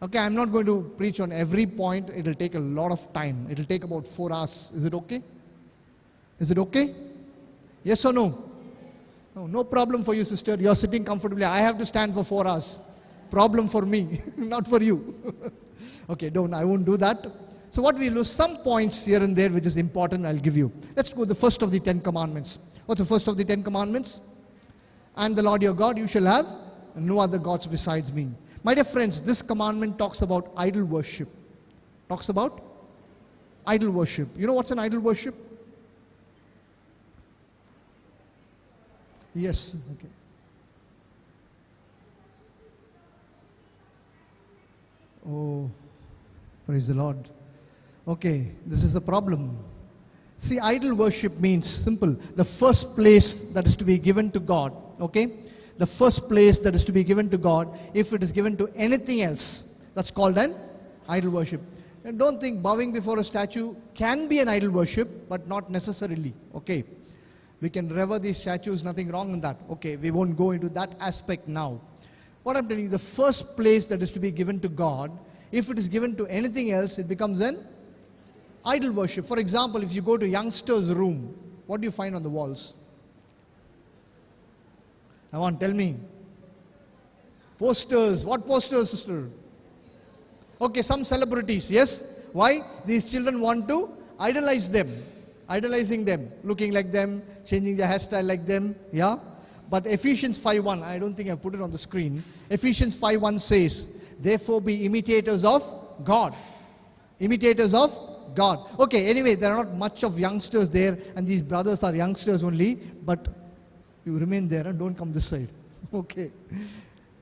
Okay, I'm not going to preach on every point. It will take a lot of time. It will take about 4 hours. Is it okay? Is it okay? Yes or no? No problem for you, sister. You are sitting comfortably. I have to stand for 4 hours. Problem for me, not for you. Okay, I won't do that. So what we'll do, some points here and there which is important, I'll give you. Let's go the first of the 10 commandments. What's the first of the 10 commandments? I am the Lord your God, you shall have no other gods besides me. My dear friends, this commandment talks about idol worship. Talks about idol worship. You know what's an idol worship? Yes, okay. Oh, praise the Lord. Okay, this is the problem. See, idol worship means simple. The first place that is to be given to God, okay? The first place that is to be given to God, if it is given to anything else, that's called an idol worship. And don't think bowing before a statue can be an idol worship, but not necessarily, okay? We can revere these statues, nothing wrong in that. Okay, we won't go into that aspect now. What I'm telling you, the first place that is to be given to God, if it is given to anything else, it becomes an idol worship. For example, if you go to youngsters' room, what do you find on the walls? Come on, tell me. Posters. What posters, sister? Okay, some celebrities, yes? Why? These children want to idolize them. Idolizing them, looking like them, changing their hairstyle like them, yeah? But Ephesians 5:1, I don't think I put it on the screen. Ephesians 5:1 says, therefore be imitators of God. Imitators of God. Okay, anyway, there are not much of youngsters there, and these brothers are youngsters only, but you remain there and don't come this side. Okay.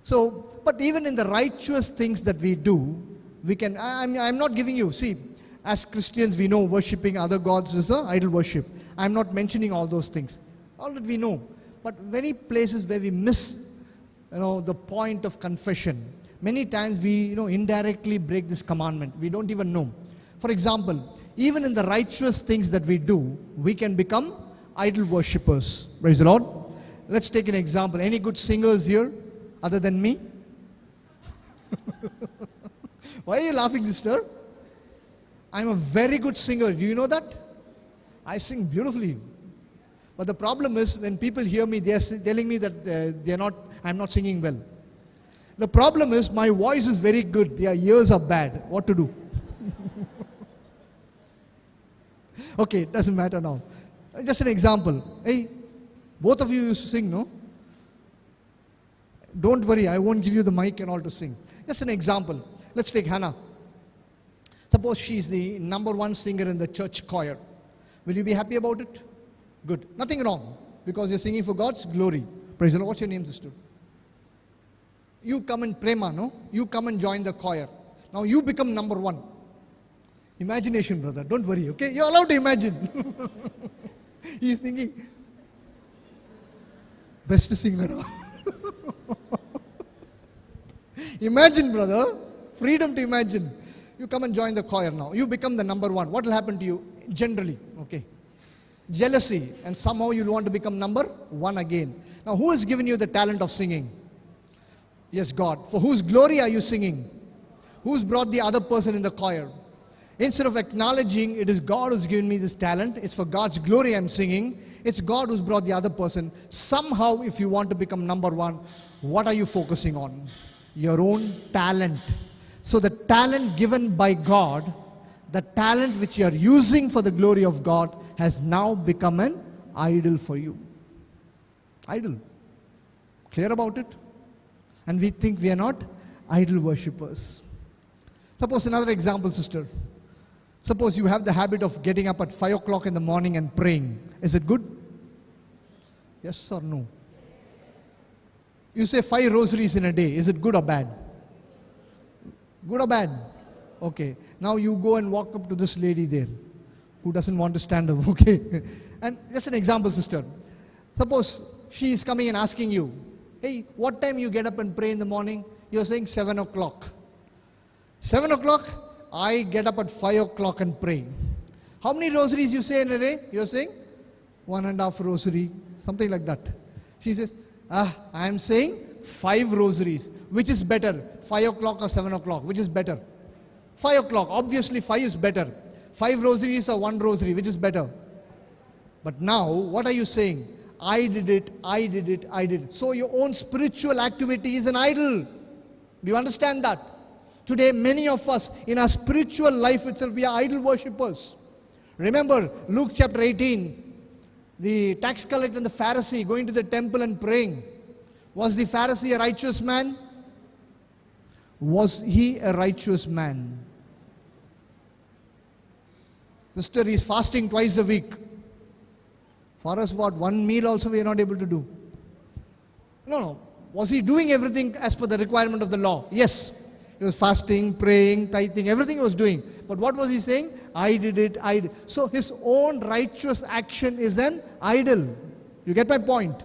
So, but even in the righteous things that we do, we can, I'm not giving you, see, as Christians we know worshipping other gods is an idol worship. I'm not mentioning all those things. All that we know. But many places where we miss, the point of confession. Many times we, indirectly break this commandment. We don't even know. For example, even in the righteous things that we do, we can become idol worshippers. Praise the Lord. Let's take an example. Any good singers here other than me? Why are you laughing, sister? I'm a very good singer. Do you know that? I sing beautifully. But the problem is when people hear me, they are telling me that I'm not singing well. The problem is my voice is very good. Their ears are bad. What to do? Okay, it doesn't matter now. Just an example. Hey, both of you used to sing, no? Don't worry, I won't give you the mic and all to sing. Just an example. Let's take Hannah. Suppose she's the #1 singer in the church choir. Will you be happy about it? Good. Nothing wrong, because you're singing for God's glory. Praise the Lord. What's your name, sister? You come and prema, no? You come and join the choir. Now you become #1. Imagination, brother. Don't worry, okay? You're allowed to imagine. He's thinking, best singer. Imagine, brother. Freedom to imagine. You come and join the choir now. You become the #1. What will happen to you? Generally, okay? Jealousy. And somehow you'll want to become #1 again. Now, who has given you the talent of singing? Yes, God. For whose glory are you singing? Who's brought the other person in the choir? Instead of acknowledging it is God who's given me this talent, it's for God's glory I'm singing, it's God who's brought the other person. Somehow, if you want to become number one, what are you focusing on? Your own talent. So the talent given by God, the talent which you are using for the glory of God, has now become an idol for you. Idol. Clear about it? And we think we are not idol worshippers. Suppose another example, sister. Suppose you have the habit of getting up at 5 o'clock in the morning and praying. Is it good? Yes or no? You say 5 rosaries in a day. Is it good or bad? Good or bad? Okay. Now you go and walk up to this lady there who doesn't want to stand up. Okay. And just an example, sister. Suppose she is coming and asking you, hey, what time you get up and pray in the morning? You're saying 7 o'clock. 7 o'clock, I get up at 5 o'clock and pray. How many rosaries you say in a day? You're saying 1.5 rosary, something like that. She says, I am saying 5 rosaries. Which is better, 5 o'clock or 7 o'clock? Which is better? 5 o'clock. Obviously 5 is better. 5 rosaries or 1 rosary, which is better? But now, what are you saying? I did it, I did it, I did it. So your own spiritual activity is an idol. Do you understand that? Today, many of us, in our spiritual life itself, we are idol worshippers. Remember, Luke chapter 18, the tax collector and the Pharisee going to the temple and praying. Was the Pharisee a righteous man? Was he a righteous man? Sister, he is fasting twice a week. For us, what? One meal also we are not able to do. No. Was he doing everything as per the requirement of the law? Yes. He was fasting, praying, tithing, everything he was doing. But what was he saying? I did it, I did. So his own righteous action is an idol. You get my point?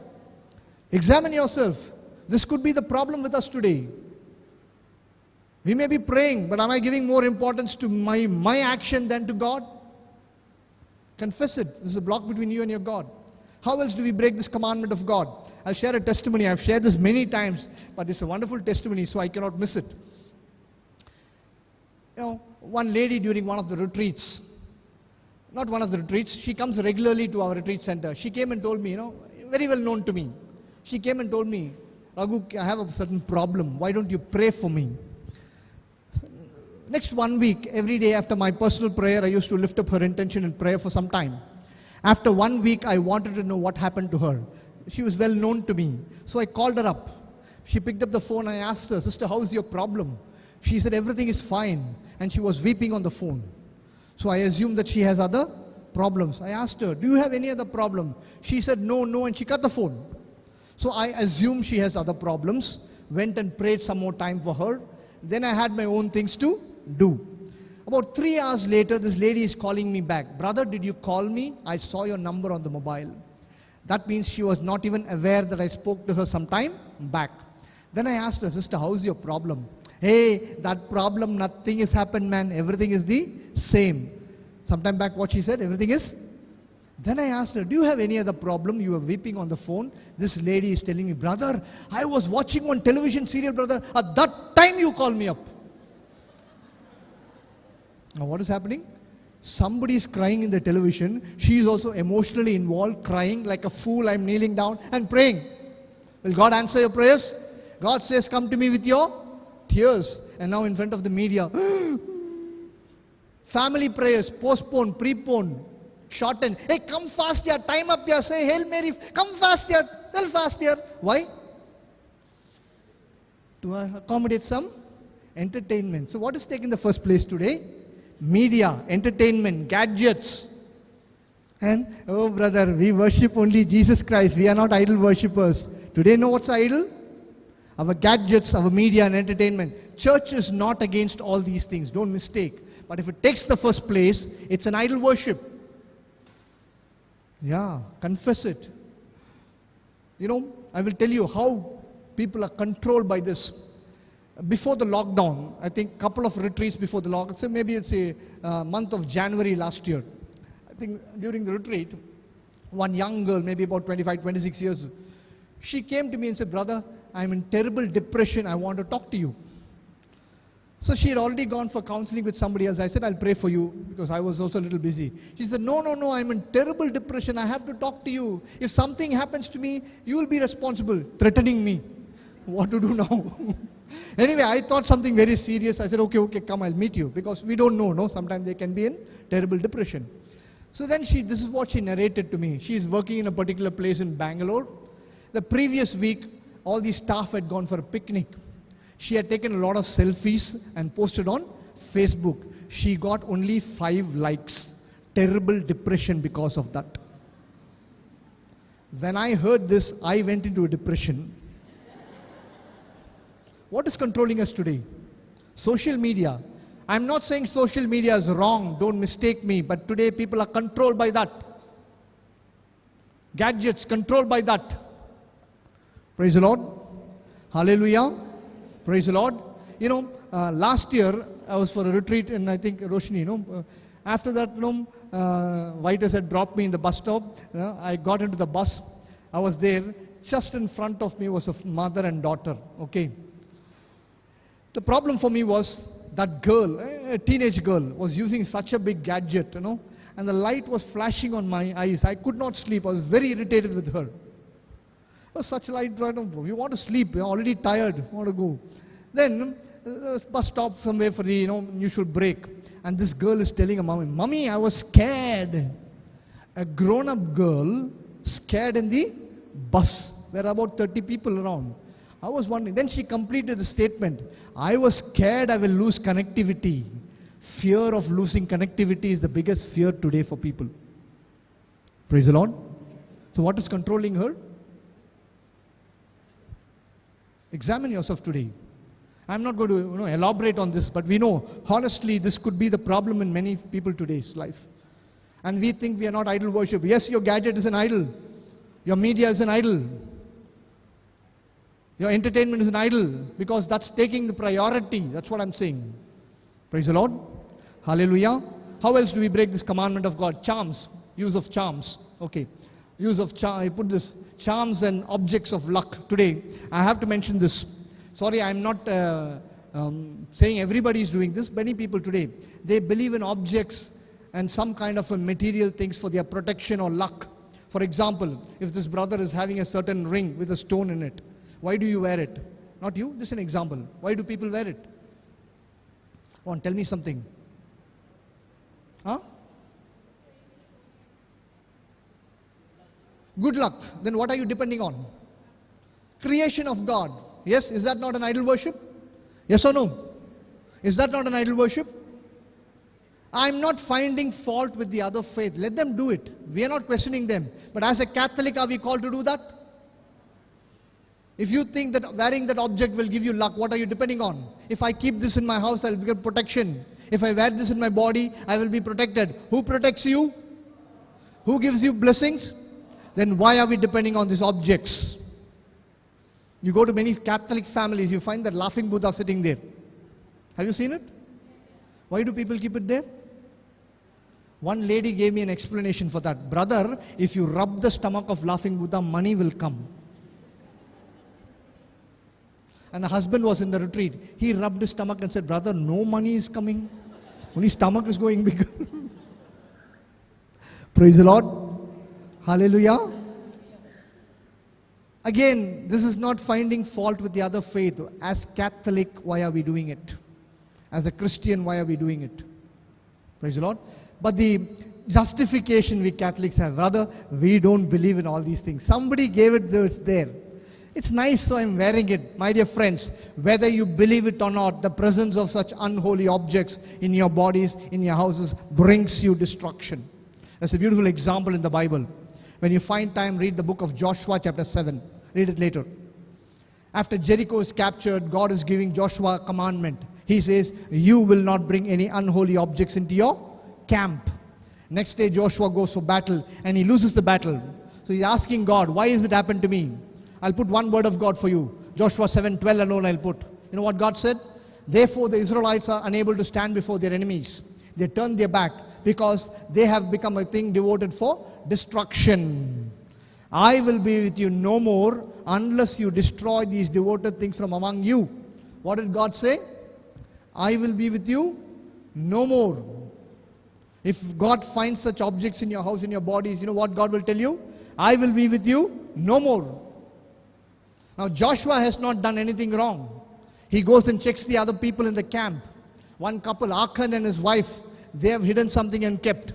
Examine yourself. This could be the problem with us today. We may be praying, but am I giving more importance to my action than to God? Confess it. This is a block between you and your God. How else do we break this commandment of God? I'll share a testimony. I've shared this many times, but it's a wonderful testimony, so I cannot miss it. You know, one lady during one of the retreats, not one of the retreats, she comes regularly to our retreat center. She came and told me, very well known to me. She came and told me, Raghu, I have a certain problem. Why don't you pray for me? Next 1 week, every day after my personal prayer, I used to lift up her intention in prayer for some time. After 1 week, I wanted to know what happened to her. She was well known to me. So I called her up. She picked up the phone. I asked her, sister, how is your problem? She said, everything is fine. And she was weeping on the phone. So I assumed that she has other problems. I asked her, do you have any other problem? She said, no, and she cut the phone. So I assumed she has other problems. Went and prayed some more time for her. Then I had my own things to do. About 3 hours later, this lady is calling me back. Brother, did you call me? I saw your number on the mobile. That means she was not even aware that I spoke to her some time back. Then I asked her, sister, how's your problem? Hey, that problem, nothing has happened, man. Everything is the same. Sometime back, what she said, everything is. Then I asked her, do you have any other problem? You were weeping on the phone. This lady is telling me, brother, I was watching one television serial, brother. At that time, you called me up. Now, what is happening? Somebody is crying in the television. She is also emotionally involved, crying like a fool. I'm kneeling down and praying. Will God answer your prayers? God says, come to me with your tears. And now in front of the media, family prayers, postpone, prepone, shorten. Hey, come fast here, time up here, say Hail Mary, come fast here, tell fast here. Why? To accommodate some entertainment. So what is taking the first place today? Media, entertainment, gadgets. And, oh brother, we worship only Jesus Christ. We are not idol worshippers. Today, know what's idol? Our gadgets, our media and entertainment. Church is not against all these things. Don't mistake. But if it takes the first place, it's an idol worship. Yeah, confess it. I will tell you how people are controlled by this. Before the lockdown, I think a couple of retreats before the lockdown, so maybe it's a month of January last year. I think during the retreat, one young girl, maybe about 25, 26 years, she came to me and said, brother, I'm in terrible depression. I want to talk to you. So she had already gone for counseling with somebody else. I said, I'll pray for you because I was also a little busy. She said, no, I'm in terrible depression. I have to talk to you. If something happens to me, you will be responsible. Threatening me. What to do now? Anyway, I thought something very serious. I said, okay, come, I'll meet you. Because we don't know, no? Sometimes they can be in terrible depression. So then this is what she narrated to me. She is working in a particular place in Bangalore. The previous week, all the staff had gone for a picnic. She had taken a lot of selfies and posted on Facebook. She got only 5 likes. Terrible depression because of that. When I heard this, I went into a depression. What is controlling us today? Social media. I'm not saying social media is wrong, don't mistake me, but today people are controlled by that. Gadgets controlled by that. Praise the Lord. Hallelujah. Praise the Lord. Last year I was for a retreat in, I think, Roshni. After that, Vitus had dropped me in the bus stop. I got into the bus. I was there. Just in front of me was a mother and daughter. Okay. The problem for me was that girl, a teenage girl, was using such a big gadget, and the light was flashing on my eyes. I could not sleep. I was very irritated with her. Such light, we want to sleep, we're already tired, we want to go. Then, bus stop somewhere for the usual break. And this girl is telling her mommy, I was scared. A grown-up girl scared in the bus. There are about 30 people around. I was wondering. Then she completed the statement. I was scared I will lose connectivity. Fear of losing connectivity is the biggest fear today for people. Praise the Lord. So what is controlling her? Examine yourself today. I'm not going to elaborate on this, but we know, honestly, this could be the problem in many people today's life. And we think we are not idol worship. Yes, your gadget is an idol. Your media is an idol. Your entertainment is an idol because that's taking the priority. That's what I'm saying. Praise the Lord. Hallelujah. How else do we break this commandment of God? Charms. Use of charms. Okay. Use of charms. I put this charms and objects of luck. Today, I have to mention this. Sorry, I'm not saying everybody is doing this. Many people today, they believe in objects and some kind of a material things for their protection or luck. For example, if this brother is having a certain ring with a stone in it, why do you wear it? Not you, this is an example. Why do people wear it? Go on, tell me something. Huh? Good luck. Then what are you depending on? Creation of God. Yes, is that not an idol worship? Yes or no? Is that not an idol worship? I'm not finding fault with the other faith. Let them do it. We are not questioning them. But as a Catholic, are we called to do that? If you think that wearing that object will give you luck, what are you depending on? If I keep this in my house, I will get protection. If I wear this in my body, I will be protected. Who protects you? Who gives you blessings? Then why are we depending on these objects? You go to many Catholic families, you find that laughing Buddha sitting there. Have you seen it? Why do people keep it there? One lady gave me an explanation for that. Brother, if you rub the stomach of laughing Buddha, money will come. And the husband was in the retreat. He rubbed his stomach and said, brother, no money is coming. Only stomach is going bigger. Praise the Lord. Hallelujah. Again, this is not finding fault with the other faith. As Catholic, why are we doing it? As a Christian, why are we doing it? Praise the Lord. But the justification we Catholics have, brother, we don't believe in all these things. Somebody gave it, so it's there. It's nice, so I'm wearing it. My dear friends, whether you believe it or not, the presence of such unholy objects in your bodies, in your houses, brings you destruction. There's a beautiful example in the Bible. When you find time, read the book of Joshua chapter 7. Read it later. After Jericho is captured, God is giving Joshua a commandment. He says, you will not bring any unholy objects into your camp. Next day, Joshua goes for battle and he loses the battle. So he's asking God, why has it happened to me? I'll put one word of God for you. Joshua 7:12 alone I'll put. You know what God said? Therefore the Israelites are unable to stand before their enemies. They turn their back because they have become a thing devoted for destruction. I will be with you no more unless you destroy these devoted things from among you. What did God say? I will be with you no more. If God finds such objects in your house, in your bodies, you know what God will tell you? I will be with you no more. Now Joshua has not done anything wrong. He goes and checks the other people in the camp. One couple, Achan and his wife, they have hidden something and kept.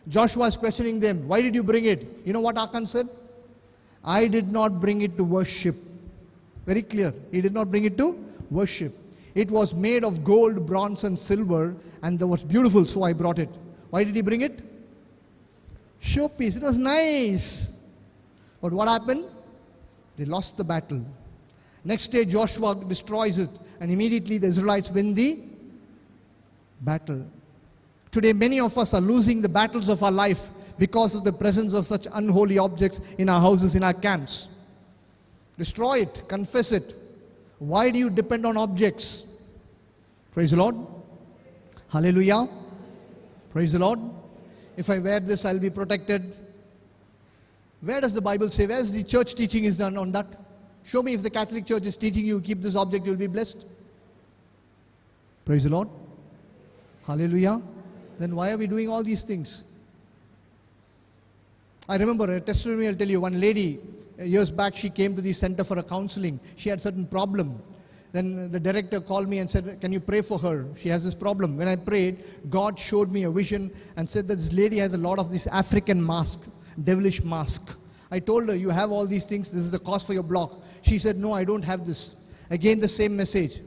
Joshua is questioning them. Why did you bring it? You know what Achan said? I did not bring it to worship. Very clear. He did not bring it to worship. It was made of gold, bronze and silver, and it was beautiful, so I brought it. Why did he bring it? Showpiece. It was nice. But what happened? They lost the battle. Next day Joshua destroys it, and immediately the Israelites win the battle. Today many of us are losing the battles of our life because of the presence of such unholy objects in our houses, in our camps. Destroy it, confess it. Why do you depend on objects? Praise the Lord. Hallelujah. Praise the Lord. If I wear this, I'll be protected. Where does the Bible say? Where's the church teaching is done on that? Show me if the Catholic Church is teaching you, keep this object, you'll be blessed. Praise the Lord. Hallelujah. Then why are we doing all these things? I remember a testimony, I'll tell you. One lady, years back, she came to the center for a counseling. She had certain problem. Then the director called me and said, can you pray for her? She has this problem. When I prayed, God showed me a vision and said that this lady has a lot of this African mask, devilish mask. I told her, you have all these things, this is the cause for your block. She said, no, I don't have this. Again the same message.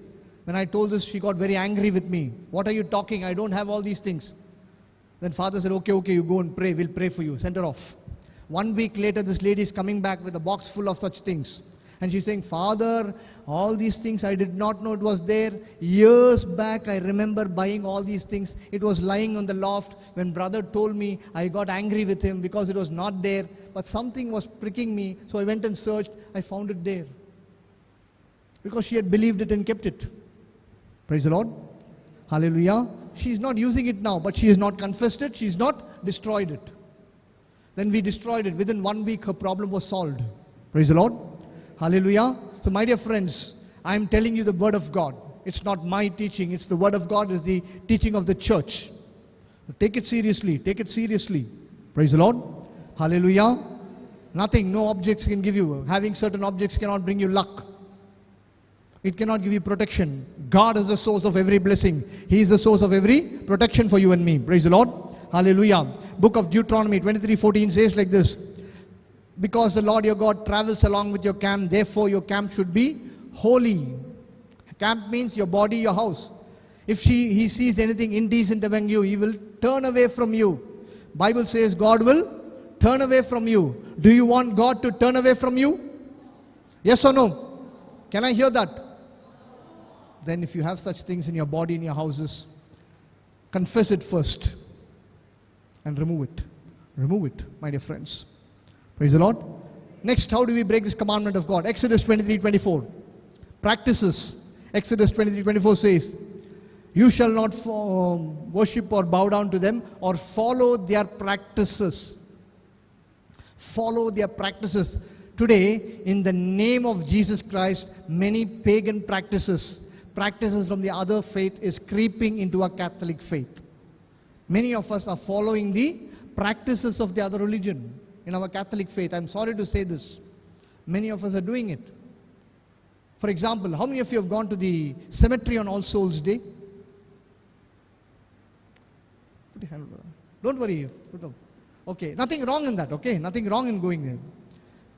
When I told this, she got very angry with me. What are you talking? I don't have all these things. Then father said, okay, you go and pray. We'll pray for you. Send her off. 1 week later, this lady is coming back with a box full of such things. And she's saying, Father, all these things, I did not know it was there. Years back, I remember buying all these things. It was lying on the loft. When brother told me, I got angry with him because it was not there. But something was pricking me. So I went and searched. I found it there. Because she had believed it and kept it. Praise the Lord. Hallelujah. She's not using it now, but she has not confessed it. She's not destroyed it. Then we destroyed it. Within 1 week, her problem was solved. Praise the Lord. Hallelujah. So my dear friends, I am telling you the word of God. It's not my teaching. It's the word of God. It's the teaching of the church. Take it seriously. Take it seriously. Praise the Lord. Hallelujah. Nothing, no objects can give you. Having certain objects cannot bring you luck. It cannot give you protection. God is the source of every blessing. He is the source of every protection for you and me. Praise the Lord. Hallelujah. Book of Deuteronomy 23:14 says like this. Because the Lord your God travels along with your camp, therefore your camp should be holy. Camp means your body, your house. If he sees anything indecent among you, he will turn away from you. Bible says God will turn away from you. Do you want God to turn away from you? Yes or no? Can I hear that? Then if you have such things in your body, in your houses, confess it first and remove it. Remove it, my dear friends. Praise the Lord. Next, how do we break this commandment of God? Exodus 23:24. Practices. Exodus 23:24 says, you shall not worship or bow down to them or follow their practices. Follow their practices. Today, in the name of Jesus Christ, many pagan practices from the other faith is creeping into our Catholic faith. Many of us are following the practices of the other religion in our Catholic faith. I'm sorry to say this. Many of us are doing it. For example, how many of you have gone to the cemetery on All Souls Day? Put your hand over. Don't worry. Okay, nothing wrong in that, okay? Nothing wrong in going there.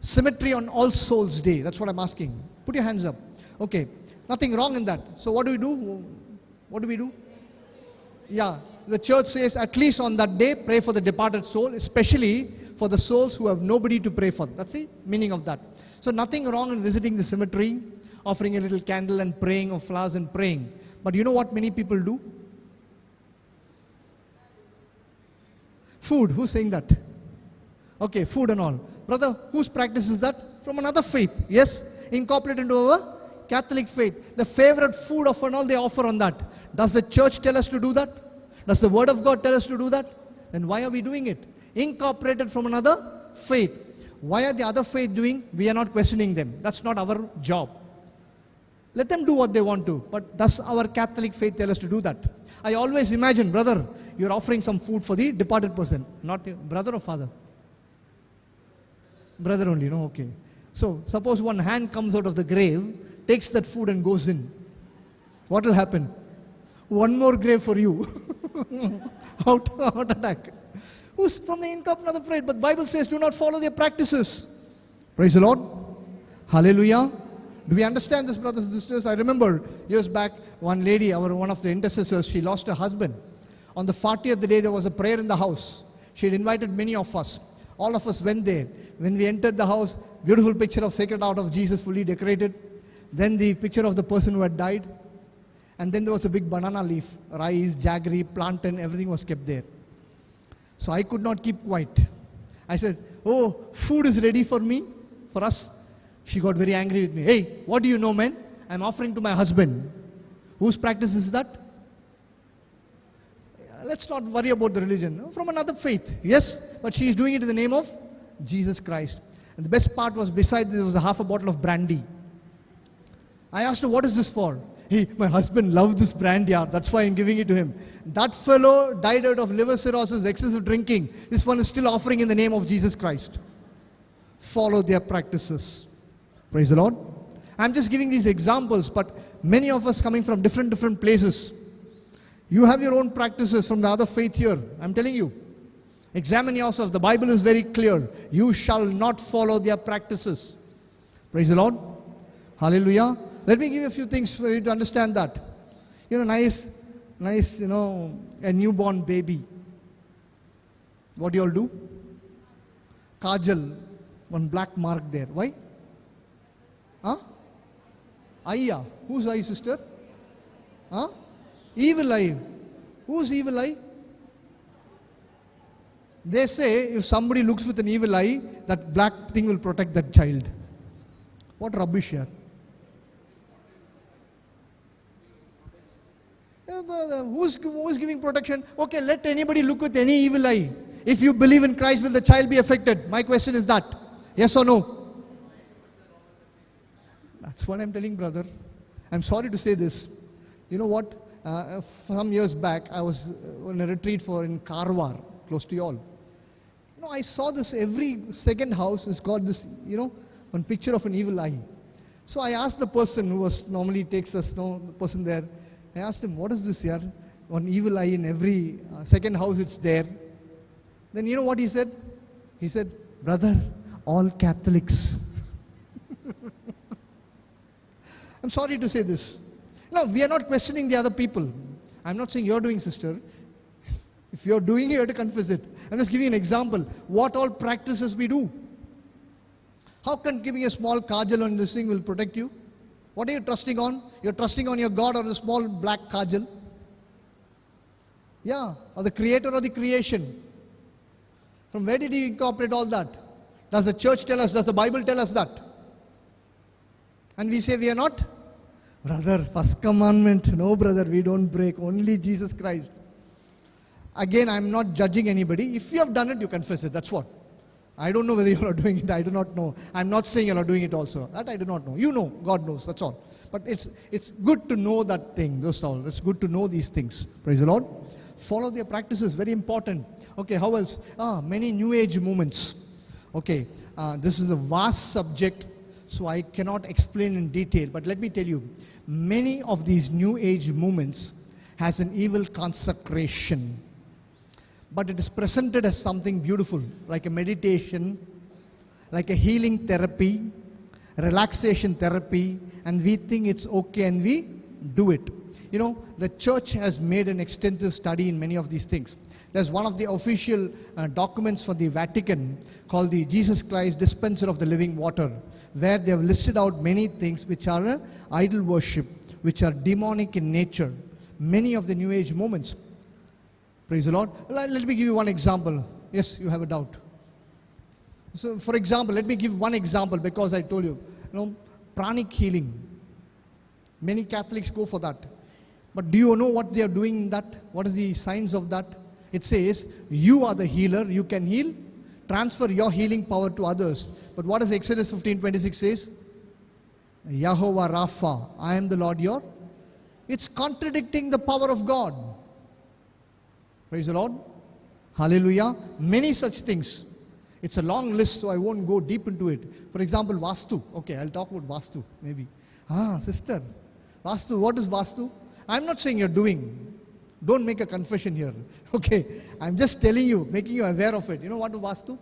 Cemetery on All Souls Day, that's what I'm asking. Put your hands up. Okay, nothing wrong in that. So what do we do? What do we do? Yeah, the church says at least on that day, pray for the departed soul, especially for the souls who have nobody to pray for. That's the meaning of that. So nothing wrong in visiting the cemetery, offering a little candle and praying, or flowers and praying. But you know what many people do? Food. Who's saying that? Okay, food and all. Brother, whose practice is that? From another faith. Yes? Incorporated into our Catholic faith. The favorite food of and all they offer on that. Does the church tell us to do that? Does the word of God tell us to do that? Then why are we doing it? Incorporated from another faith. Why are the other faith doing? We are not questioning them. That's not our job. Let them do what they want to. But does our Catholic faith tell us to do that? I always imagine, brother, you're offering some food for the departed person. Not your brother or father? Brother only, no? Okay. So, suppose one hand comes out of the grave, takes that food and goes in. What will happen? One more grave for you. Heart attack. Who's from the income, not afraid. But Bible says, do not follow their practices. Praise the Lord. Hallelujah. Do we understand this, brothers and sisters? I remember years back, one lady, one of the intercessors, she lost her husband. On the 40th day, there was a prayer in the house. She had invited many of us. All of us went there. When we entered the house, beautiful picture of Sacred Heart of Jesus fully decorated. Then the picture of the person who had died. And then there was a big banana leaf, rice, jaggery, plantain, everything was kept there. So I could not keep quiet. I said, oh, food is ready for me, for us. She got very angry with me. Hey, what do you know, man? I'm offering to my husband. Whose practice is that? Let's not worry about the religion. From another faith, yes, but she is doing it in the name of Jesus Christ. And the best part was, beside there was a half a bottle of brandy. I asked her, what is this for? Hey, my husband loved this brandy, that's why I'm giving it to him. That fellow died out of liver cirrhosis, excessive drinking. This one is still offering in the name of Jesus Christ. Follow their practices. Praise the Lord. I'm just giving these examples, but many of us coming from different places. You have your own practices from the other faith here. I'm telling you. Examine yourself. The Bible is very clear. You shall not follow their practices. Praise the Lord. Hallelujah. Let me give you a few things for you to understand that. Nice, a newborn baby. What do you all do? Kajal. One black mark there. Why? Huh? Aya. Who's eye, sister? Huh? Evil eye. Who's evil eye? They say if somebody looks with an evil eye, that black thing will protect that child. What rubbish here. Who's giving protection? Okay, let anybody look with any evil eye. If you believe in Christ, will the child be affected? My question is that. Yes or no? That's what I'm telling, brother. I'm sorry to say this. You know what? Some years back, I was on a retreat in Karwar, close to you all. I saw this, every second house has got this, one picture of an evil eye. So I asked the person who normally takes us, the person there, I asked him, what is this here? One evil eye in every second house, it's there. Then you know what he said? He said, brother, all Catholics. I'm sorry to say this. No, we are not questioning the other people. I'm not saying you're doing, sister. If you're doing it, you have to confess it. I'm just giving an example. What all practices we do. How can giving a small kajal on this thing will protect you? What are you trusting on? You're trusting on your God or a small black kajal? Yeah, or the creator or the creation. From where did he incorporate all that? Does the church tell us? Does the Bible tell us that? And we say we are not? Brother, first commandment. No, brother, we don't break. Only Jesus Christ. Again, I'm not judging anybody. If you have done it, you confess it. That's what. I don't know whether you are doing it. I do not know. I'm not saying you are doing it also. That I do not know. You know. God knows. That's all. But it's good to know that thing. That's all. It's good to know these things. Praise the Lord. Follow their practices. Very important. Okay, how else? Many New Age movements. Okay, this is a vast subject, so I cannot explain in detail. But let me tell you, many of these New Age movements has an evil consecration. But it is presented as something beautiful, like a meditation, like a healing therapy, relaxation therapy, and we think it's okay and we do it. The church has made an extensive study in many of these things. There's one of the official documents for the Vatican called the Jesus Christ Dispenser of the Living Water, where they have listed out many things which are idol worship, which are demonic in nature. Many of the New Age movements. Praise the Lord. Let me give you one example. Yes, you have a doubt. So, for example, let me give one example because I told you, pranic healing. Many Catholics go for that. But do you know what they are doing in that? What is the signs of that? It says, you are the healer, you can heal transfer your healing power to others. But what does Exodus 15:26 says? Yahovah Rapha, I am the Lord your. It's contradicting the power of God. Praise the Lord. Hallelujah. Many such things. It's a long list, so I won't go deep into it. For example, Vastu. Okay, I'll talk about Vastu, maybe. Sister. Vastu, what is Vastu? I'm not saying you're doing. Don't make a confession here. Okay, I'm just telling you, making you aware of it. You know what is Vastu?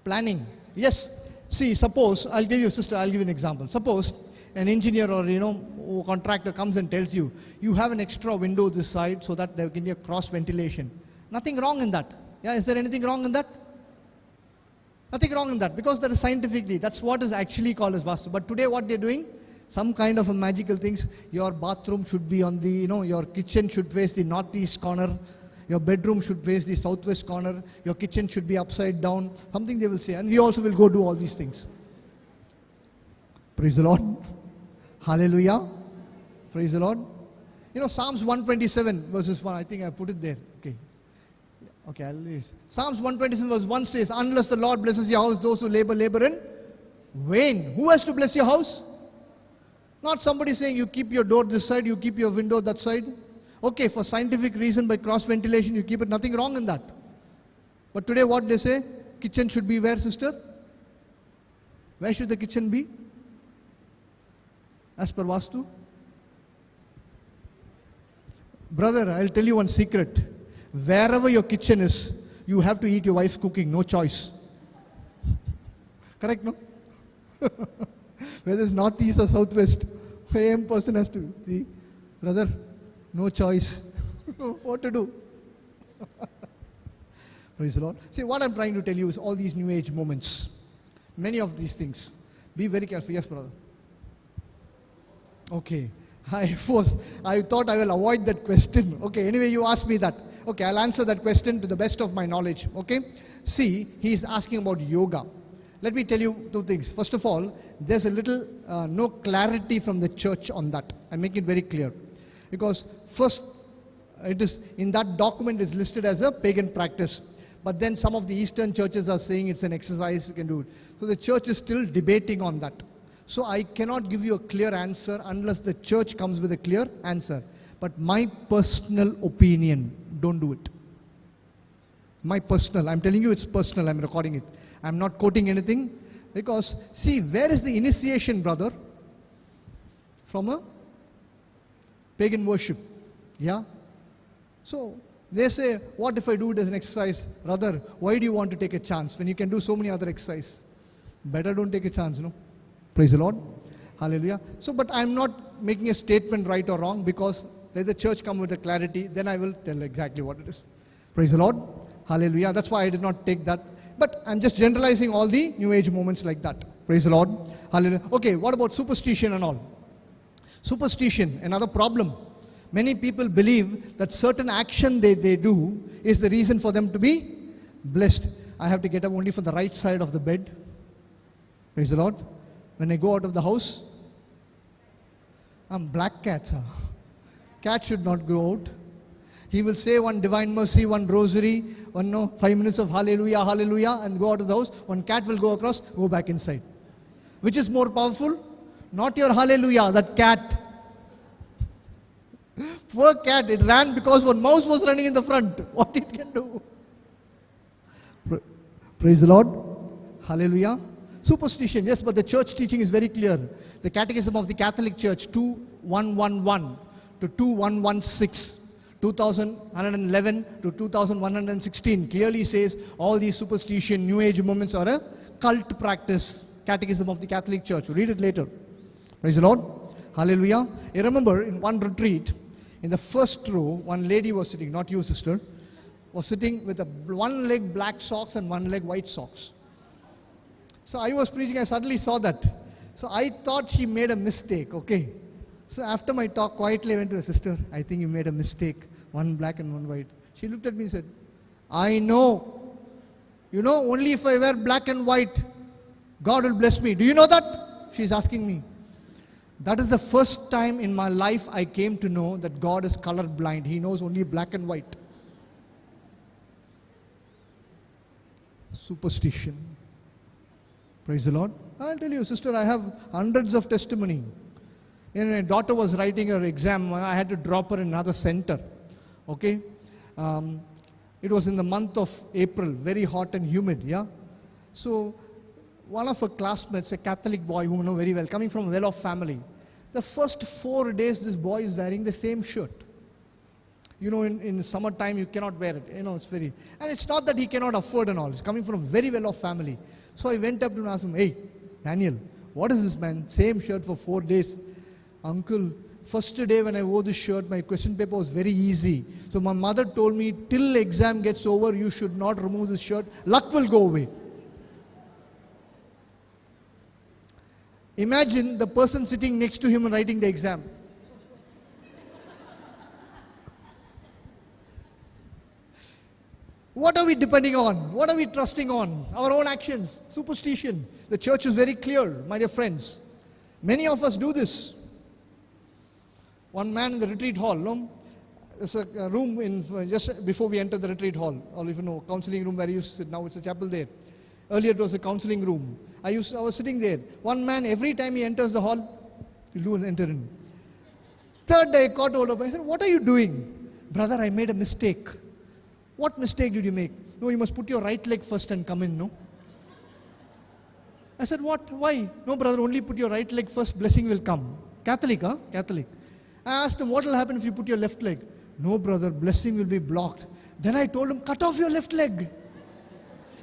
Planning. Yes. See, suppose, I'll give you an example. Suppose an engineer or contractor comes and tells you, you have an extra window this side so that there can be a cross ventilation. Nothing wrong in that. Yeah, is there anything wrong in that? Nothing wrong in that, because that is scientifically, that's what is actually called as Vastu. But today what they're doing, some kind of a magical things, your bathroom should be on the, your kitchen should face the northeast corner, your bedroom should face the southwest corner, your kitchen should be upside down, something they will say. And we also will go do all these things. Praise the Lord. Hallelujah. Praise the Lord. Psalms 127 verses 1, I think I put it there. Okay, I'll read. Psalms 127 verse 1 says, unless the Lord blesses your house, those who labor in vain. Who has to bless your house? Not somebody saying you keep your door this side, you keep your window that side. Okay, for scientific reason, by cross ventilation, you keep it. Nothing wrong in that. But today what they say, kitchen should be where, sister? Where should the kitchen be? As per Vastu? Brother, I'll tell you one secret. Wherever your kitchen is, you have to eat your wife's cooking, no choice. Correct, no? Whether it's northeast or southwest, same person has to. See, brother, no choice. What to do? Praise the Lord. See, what I'm trying to tell you is all these New Age moments, many of these things. Be very careful. Yes, brother. Okay. I thought I will avoid that question. Okay, anyway, you asked me that. Okay, I'll answer that question to the best of my knowledge. Okay, see, he is asking about yoga. Let me tell you two things. First of all, there's a little no clarity from the church on that. I make it very clear. Because first, it is in that document is listed as a pagan practice. But then some of the Eastern churches are saying it's an exercise, you can do it. So the church is still debating on that. So I cannot give you a clear answer unless the church comes with a clear answer. But my personal opinion, don't do it. My personal, I'm telling you it's personal, I'm recording it. I'm not quoting anything. Because, see, where is the initiation, brother? From a pagan worship. Yeah? So, they say, what if I do it as an exercise? Brother, why do you want to take a chance when you can do so many other exercises? Better don't take a chance, no? Praise the Lord. Hallelujah. So, but I'm not making a statement right or wrong, because let the church come with the clarity, then I will tell exactly what it is. Praise the Lord. Hallelujah. That's why I did not take that. But I'm just generalizing all the New Age movements like that. Praise the Lord. Hallelujah. Okay, what about superstition and all? Superstition, another problem. Many people believe that certain action they do is the reason for them to be blessed. I have to get up only for the right side of the bed. Praise the Lord. When I go out of the house, I'm black cat. Cat should not go out. He will say one divine mercy, one rosary, 5 minutes of hallelujah, hallelujah, and go out of the house. One cat will go across, go back inside. Which is more powerful? Not your hallelujah, that cat. Poor cat, it ran because one mouse was running in the front. What it can do? Praise the Lord. Hallelujah. Superstition, yes, but the church teaching is very clear. The Catechism of the Catholic Church, 2111 to 2116, 2111 to 2116, clearly says all these superstition, New Age movements are a cult practice. Catechism of the Catholic Church. Read it later. Praise the Lord. Hallelujah. I remember in one retreat, in the first row, one lady was sitting, not you, sister, was sitting with one leg black socks and one leg white socks. So I was preaching, I suddenly saw that. So I thought she made a mistake, okay. So after my talk, quietly I went to the sister, I think you made a mistake, one black and one white. She looked at me and said, I know. You know, only if I wear black and white, God will bless me. Do you know that? She's asking me. That is the first time in my life I came to know that God is color blind. He knows only black and white. Superstition. Praise the Lord. I'll tell you, sister, I have hundreds of testimony. When my daughter was writing her exam, I had to drop her in another center. Okay? It was in the month of April, very hot and humid, yeah? So, one of her classmates, a Catholic boy whom I know very well, coming from a well-off family, the first 4 days this boy is wearing the same shirt. You know, in summertime you cannot wear it. You know, it's very... And it's not that he cannot afford and all. He's coming from a very well-off family. So I went up to him and asked him, hey, Daniel, what is this, man? Same shirt for 4 days. Uncle, first day when I wore this shirt, my question paper was very easy. So my mother told me, till exam gets over, you should not remove this shirt. Luck will go away. Imagine the person sitting next to him and writing the exam. What are we depending on? What are we trusting on? Our own actions, superstition. The church is very clear, my dear friends. Many of us do this. One man in the retreat hall, no? There's a room just before we enter the retreat hall, or if you know, counseling room where you used to sit. Now it's a chapel there. Earlier it was a counseling room. I was sitting there. One man, every time he enters the hall, he'll do an enter in. Third day I caught hold of him. I said, what are you doing? Brother, I made a mistake. What mistake did you make? No, you must put your right leg first and come in, no? I said, what? Why? No, brother, only put your right leg first, blessing will come. Catholic, huh? Catholic. I asked him, what will happen if you put your left leg? No, brother, blessing will be blocked. Then I told him, cut off your left leg.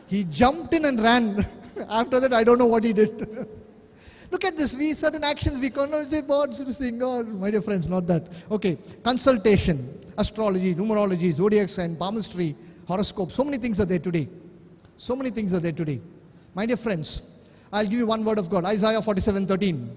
He jumped in and ran. After that, I don't know what he did. Look at this. Certain actions we cannot say, God, sing God. My dear friends, not that. Okay, consultation, astrology, numerology, zodiac sign, palmistry, horoscope. So many things are there today. So many things are there today. My dear friends, I'll give you one word of God. Isaiah 47:13.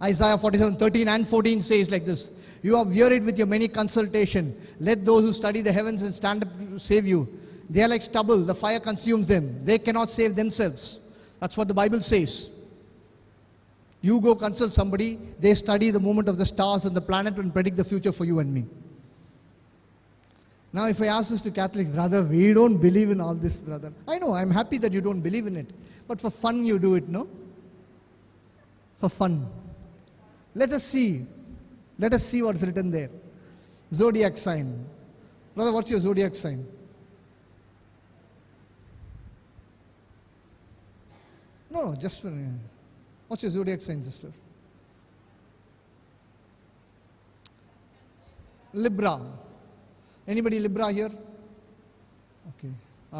Isaiah 47:13 and 14 says like this. You are wearied with your many consultation. Let those who study the heavens and stand up to save you. They are like stubble. The fire consumes them. They cannot save themselves. That's what the Bible says. You go consult somebody. They study the movement of the stars and the planet and predict the future for you and me. Now if I ask this to Catholics, brother, we don't believe in all this, brother. I know, I'm happy that you don't believe in it. But for fun you do it, no? For fun. Let us see. Let us see what's written there. Zodiac sign. Brother, what's your zodiac sign? No, just for... What's your zodiac sign, sister? Libra. Anybody Libra here? Okay.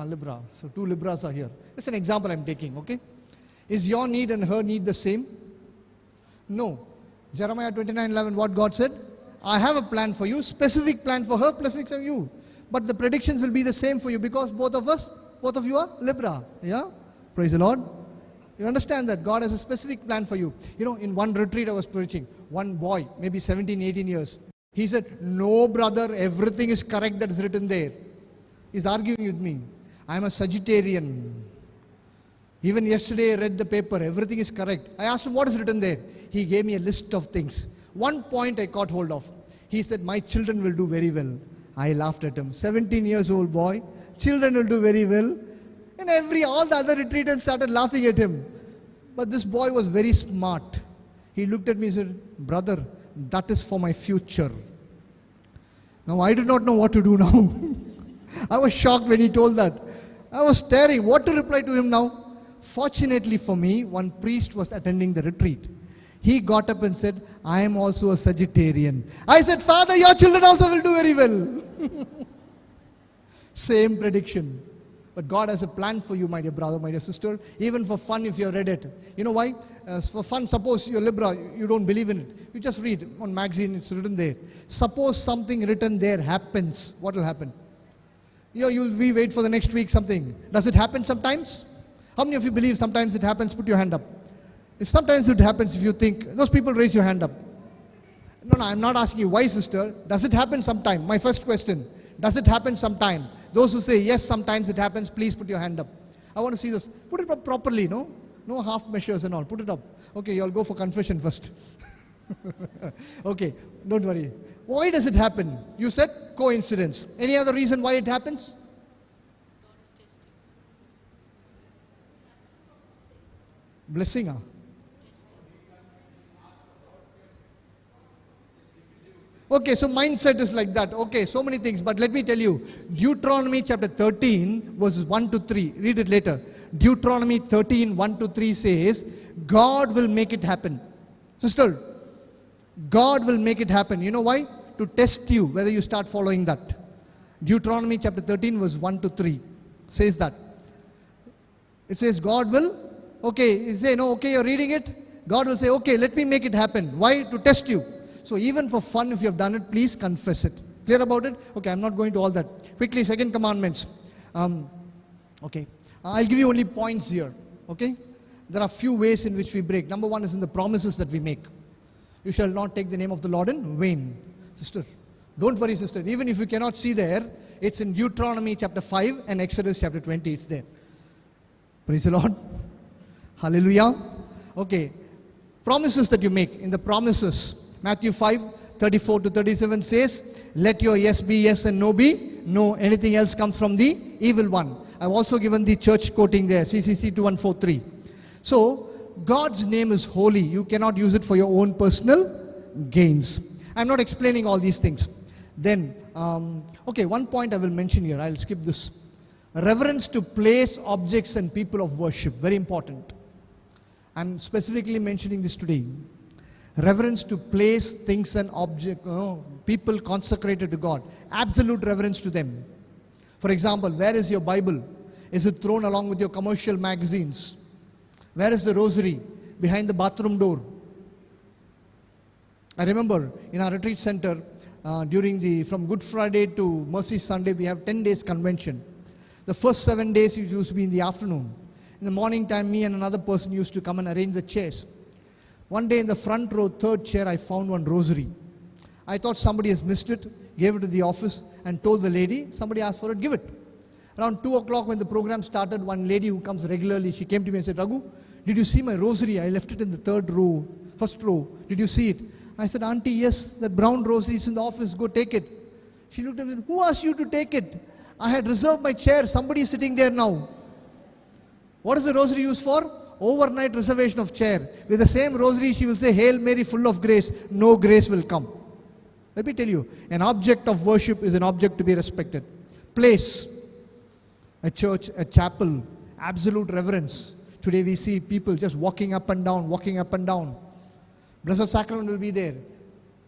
Libra. So 2 Libras are here. It's an example I'm taking, okay? Is your need and her need the same? No. Jeremiah 29:11, what God said? I have a plan for you, specific plan for her, specific for you. But the predictions will be the same for you because both of you are Libra. Yeah? Praise the Lord. You understand that God has a specific plan for you. You know, in one retreat I was preaching, one boy, maybe 17, 18 years. He said, no brother, everything is correct that is written there. He's arguing with me. I'm a Sagittarian. Even yesterday I read the paper, everything is correct. I asked him what is written there. He gave me a list of things. One point I caught hold of. He said, my children will do very well. I laughed at him. 17 years old boy, children will do very well. And all the other retreatants started laughing at him. But this boy was very smart. He looked at me and said, brother, that is for my future. Now I did not know what to do now. I was shocked when he told that. I was staring, what to reply to him now? Fortunately for me, one priest was attending the retreat. He got up and said, I am also a Sagittarian. I said, Father, your children also will do very well. Same prediction. But God has a plan for you, my dear brother, my dear sister, even for fun if you have read it. You know why? For fun, suppose you're Libra, you don't believe in it. You just read on magazine, it's written there. Suppose something written there happens, what will happen? We wait for the next week something. Does it happen sometimes? How many of you believe sometimes it happens? Put your hand up. If sometimes it happens, if you think, those people raise your hand up. No, I'm not asking you why, sister. Does it happen sometime? My first question. Does it happen sometime? Those who say, yes, sometimes it happens, please put your hand up. I want to see this. Put it up properly, no? No half measures and all. Put it up. Okay, you all go for confession first. Okay, don't worry. Why does it happen? You said coincidence. Any other reason why it happens? Blessing. Okay, so mindset is like that. Okay, so many things. But let me tell you, Deuteronomy chapter 13, verses 1 to 3. Read it later. Deuteronomy 13, 1 to 3 says, God will make it happen. Sister, God will make it happen. You know why? To test you, whether you start following that. Deuteronomy chapter 13, verse 1 to 3 says that. It says, God will, okay, you say, no, okay, you're reading it. God will say, okay, let me make it happen. Why? To test you. So even for fun, if you have done it, please confess it. Clear about it? Okay, I'm not going to all that. Quickly, second commandments. Okay, I'll give you only points here. Okay, there are few ways in which we break. Number one is in the promises that we make. You shall not take the name of the Lord in vain. Sister, don't worry, sister. Even if you cannot see there, it's in Deuteronomy chapter 5 and Exodus chapter 20. It's there. Praise the Lord. Hallelujah. Okay, promises that you make. In the promises, Matthew 5, 34 to 37 says, let your yes be yes and no be no. Anything else comes from the evil one. I've also given the church quoting there, CCC 2143. So, God's name is holy. You cannot use it for your own personal gains. I'm not explaining all these things. Then, okay, one point I will mention here. I'll skip this. Reverence to place, objects and people of worship. Very important. I'm specifically mentioning this today. Reverence to place, things and objects, people consecrated to God. Absolute reverence to them. For example, where is your Bible? Is it thrown along with your commercial magazines? Where is the rosary? Behind the bathroom door. I remember in our retreat center, from Good Friday to Mercy Sunday, we have 10 days convention. The first 7 days it used to be in the afternoon. In the morning time, me and another person used to come and arrange the chairs. One day in the front row, third chair, I found one rosary. I thought somebody has missed it, gave it to the office and told the lady, somebody asked for it, give it. Around 2 o'clock when the program started, one lady who comes regularly, she came to me and said, Raghu, did you see my rosary? I left it in the first row. Did you see it? I said, Auntie, yes, that brown rosary is in the office, go take it. She looked at me and said, who asked you to take it? I had reserved my chair, somebody is sitting there now. What is the rosary used for? Overnight reservation of chair. With the same rosary, she will say, Hail Mary, full of grace. No grace will come. Let me tell you, an object of worship is an object to be respected. Place, a church, a chapel, absolute reverence. Today we see people just walking up and down, walking up and down. Blessed Sacrament will be there.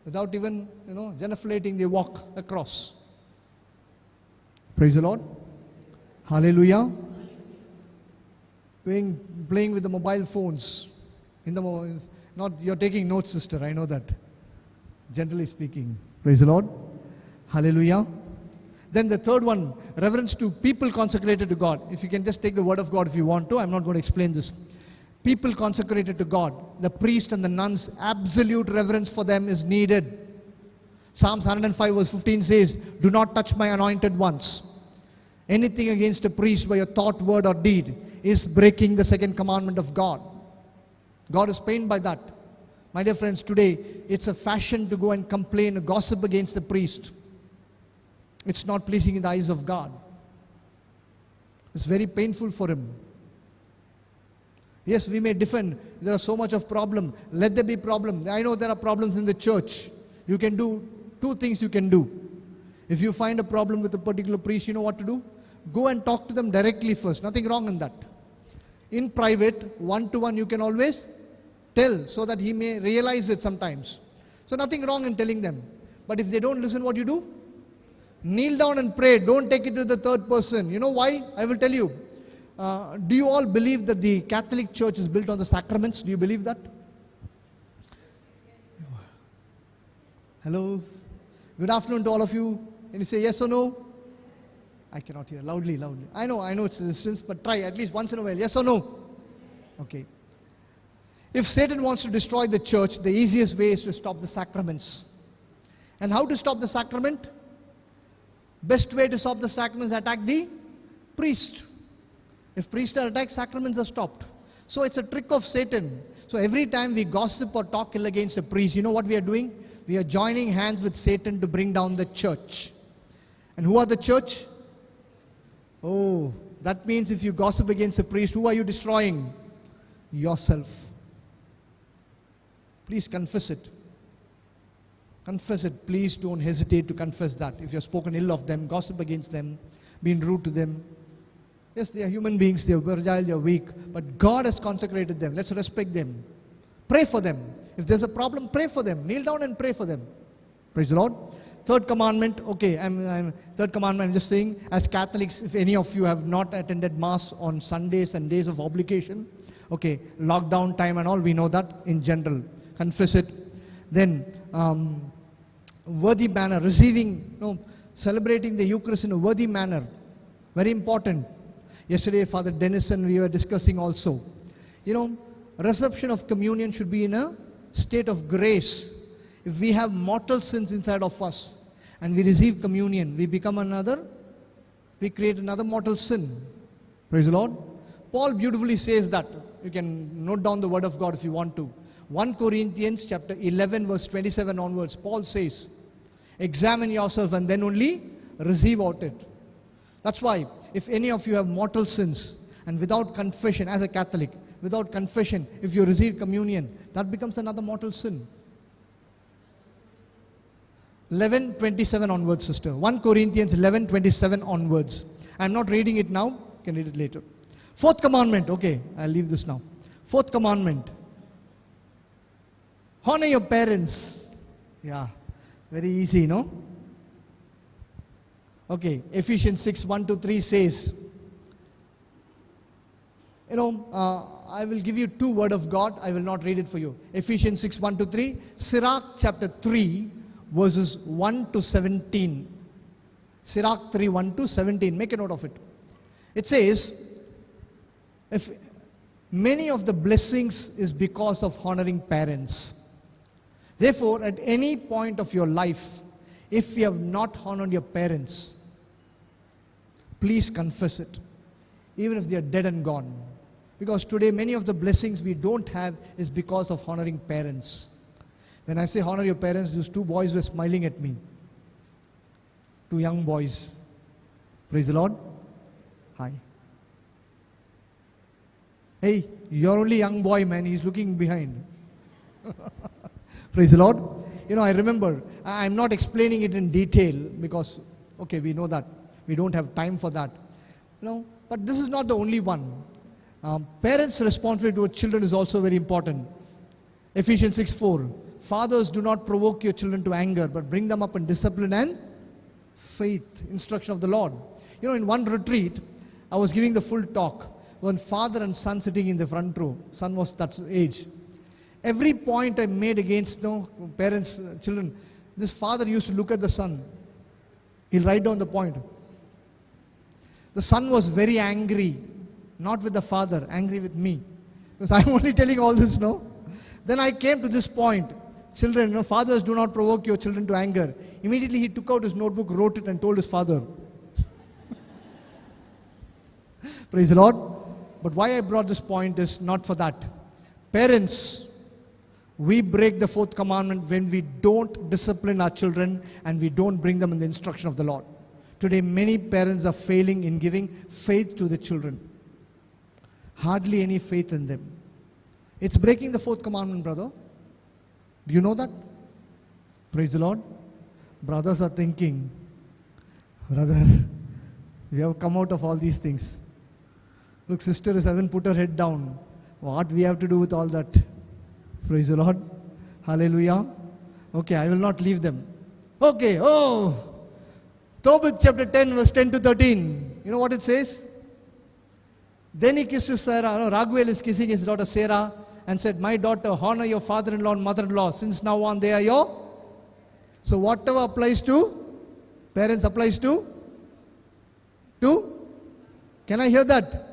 Without even, genuflecting, they walk across. Praise the Lord. Hallelujah. Playing with the mobile phones. You're taking notes, sister, I know that. Generally speaking. Praise the Lord. Hallelujah. Then the third one, reverence to people consecrated to God. If you can just take the word of God if you want to. I'm not going to explain this. People consecrated to God. The priest and the nuns, absolute reverence for them is needed. Psalms 105 verse 15 says, do not touch my anointed ones. Anything against a priest by your thought, word or deed is breaking the second commandment of God. God is pained by that. My dear friends, today it's a fashion to go and complain, gossip against the priest. It's not pleasing in the eyes of God. It's very painful for him. Yes, we may defend. There are so much of problem. Let there be problem. I know there are problems in the church. You can do two things you can do. If you find a problem with a particular priest, you know what to do? Go and talk to them directly first. Nothing wrong in that. In private, one-to-one, you can always tell so that he may realize it sometimes. So nothing wrong in telling them. But if they don't listen, what you do? Kneel down and pray. Don't take it to the third person. You know why? I will tell you. Do you all believe that the Catholic Church is built on the sacraments? Do you believe that? Hello. Good afternoon to all of you. Can you say yes or no? I cannot hear. Loudly. I know it's a distance, but try at least once in a while. Yes or no? Okay. If Satan wants to destroy the church, the easiest way is to stop the sacraments. And how to stop the sacrament? Best way to stop the sacraments is attack the priest. If priests are attacked, sacraments are stopped. So it's a trick of Satan. So every time we gossip or talk ill against a priest, you know what we are doing? We are joining hands with Satan to bring down the church. And who are the church? Oh, that means if you gossip against a priest, who are you destroying? yourself. Please confess it. Confess it. Please don't hesitate to confess that. If you have spoken ill of them, gossip against them, been rude to them. Yes, they are human beings, they are fragile, they are weak. But God has consecrated them. Let's respect them. Pray for them. If there's a problem, pray for them. Kneel down and pray for them. Praise the Lord. Third commandment. Okay, third commandment, I'm just saying, as Catholics, if any of you have not attended Mass on Sundays and days of obligation, okay, lockdown time and all, we know that in general. Confess it. Then, worthy manner, receiving, celebrating the Eucharist in a worthy manner. Very important. Yesterday, Father Denison, we were discussing also. Reception of communion should be in a state of grace. If we have mortal sins inside of us and we receive communion, we create another mortal sin. Praise the Lord. Paul beautifully says that. You can note down the word of God if you want to. 1 Corinthians chapter 11 verse 27 onwards, Paul says, examine yourself and then only receive out it. That's why, if any of you have mortal sins and without confession, as a Catholic, without confession, if you receive communion, that becomes another mortal sin. 11:27 onwards, sister. 1 Corinthians 11:27 onwards. I'm not reading it now. You can read it later. Fourth commandment. Okay, I'll leave this now. Fourth commandment. Honor your parents. Yeah, very easy, no? Okay, Ephesians 6:1-3 says, I will give you two word of God. I will not read it for you. Ephesians 6:1-3, Sirach chapter 3 verses 1-17. Sirach 3, 1-17. Make a note of it. It says, if many of the blessings is because of honoring parents. Therefore, at any point of your life, if you have not honored your parents, please confess it, even if they are dead and gone. Because today, many of the blessings we don't have is because of honoring parents. When I say honor your parents, those two boys were smiling at me. Two young boys. Praise the Lord. Hi. Hey, you're only young boy, man. He's looking behind. Praise the Lord. I remember, I'm not explaining it in detail because, okay, we know that. We don't have time for that. But this is not the only one. Parents' responsibility towards children is also very important. Ephesians 6:4. Fathers, do not provoke your children to anger, but bring them up in discipline and faith. Instruction of the Lord. In one retreat, I was giving the full talk. One father and son sitting in the front row. Son was that age. Every point I made against parents, children, this father used to look at the son. He'll write down the point. The son was very angry, not with the father, angry with me. Because I'm only telling all this, no? Then I came to this point. Children, fathers, do not provoke your children to anger. Immediately he took out his notebook, wrote it and told his father. Praise the Lord. But why I brought this point is not for that. Parents, we break the fourth commandment when we don't discipline our children and we don't bring them in the instruction of the Lord. Today, many parents are failing in giving faith to the children. Hardly any faith in them. It's breaking the fourth commandment, brother. Do you know that? Praise the Lord. Brothers are thinking, brother, we have come out of all these things. Look, sister hasn't put her head down. What we have to do with all that? Praise the Lord. Hallelujah. Okay, I will not leave them. Okay, Tobit chapter 10 verse 10-13. You know what it says? Then he kisses Sarah. Raghu is kissing his daughter Sarah and said, my daughter, honor your father-in-law and mother-in-law. Since now on they are your. So whatever applies to parents applies to? Can I hear that?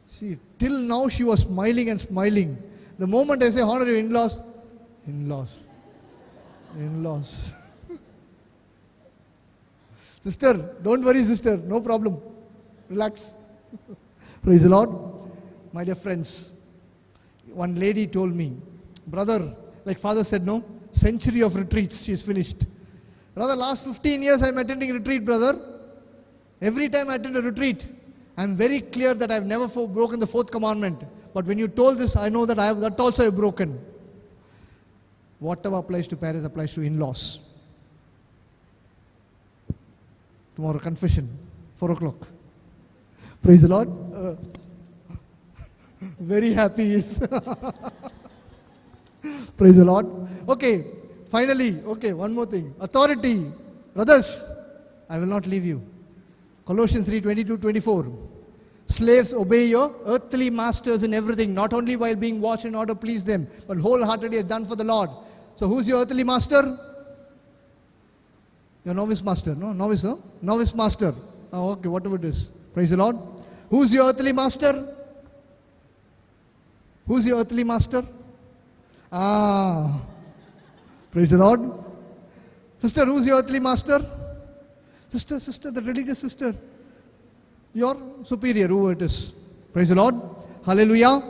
See, till now she was smiling and smiling. The moment I say honor your in-laws, in-laws. Sister, don't worry, sister, no problem. Relax. Praise the Lord. My dear friends, one lady told me, brother, like father said, no, century of retreats, she's finished. Brother, last 15 years I'm attending retreat, brother. Every time I attend a retreat, I'm very clear that I've never broken the fourth commandment. But when you told this, I know that I have that also have broken. Whatever applies to parents applies to in-laws. Tomorrow confession, 4 o'clock. Praise the Lord. Very happy is. Praise the Lord. Okay, finally, one more thing. Authority. Brothers, I will not leave you. Colossians 3:22-24. Slaves, obey your earthly masters in everything, not only while being watched in order to please them, but wholeheartedly as done for the Lord. So who's your earthly master? Your novice master, no? Novice, no? Novice master. Oh, okay, whatever it is. Praise the Lord. Who's your earthly master? Who's your earthly master? Praise the Lord. Sister, who's your earthly master? Sister, the religious sister. Your superior, whoever it is. Praise the Lord. Hallelujah.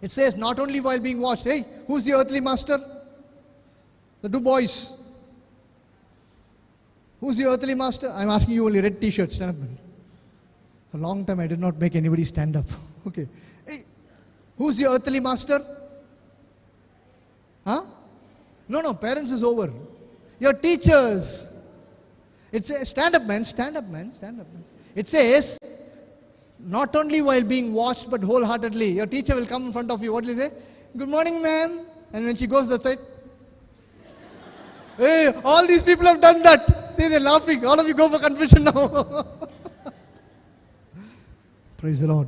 It says, not only while being watched. Hey, who's your earthly master? The two boys. Who's your earthly master? I'm asking you only red t-shirts. Stand up. For a long time I did not make anybody stand up. Okay. Hey, who's your earthly master? Huh? No, parents is over. Your teachers. It says, stand up man. It says, not only while being watched but wholeheartedly. Your teacher will come in front of you. What will he say? Good morning, ma'am. And when she goes outside, hey, all these people have done that. They're laughing. All of you go for confession now. Praise the Lord.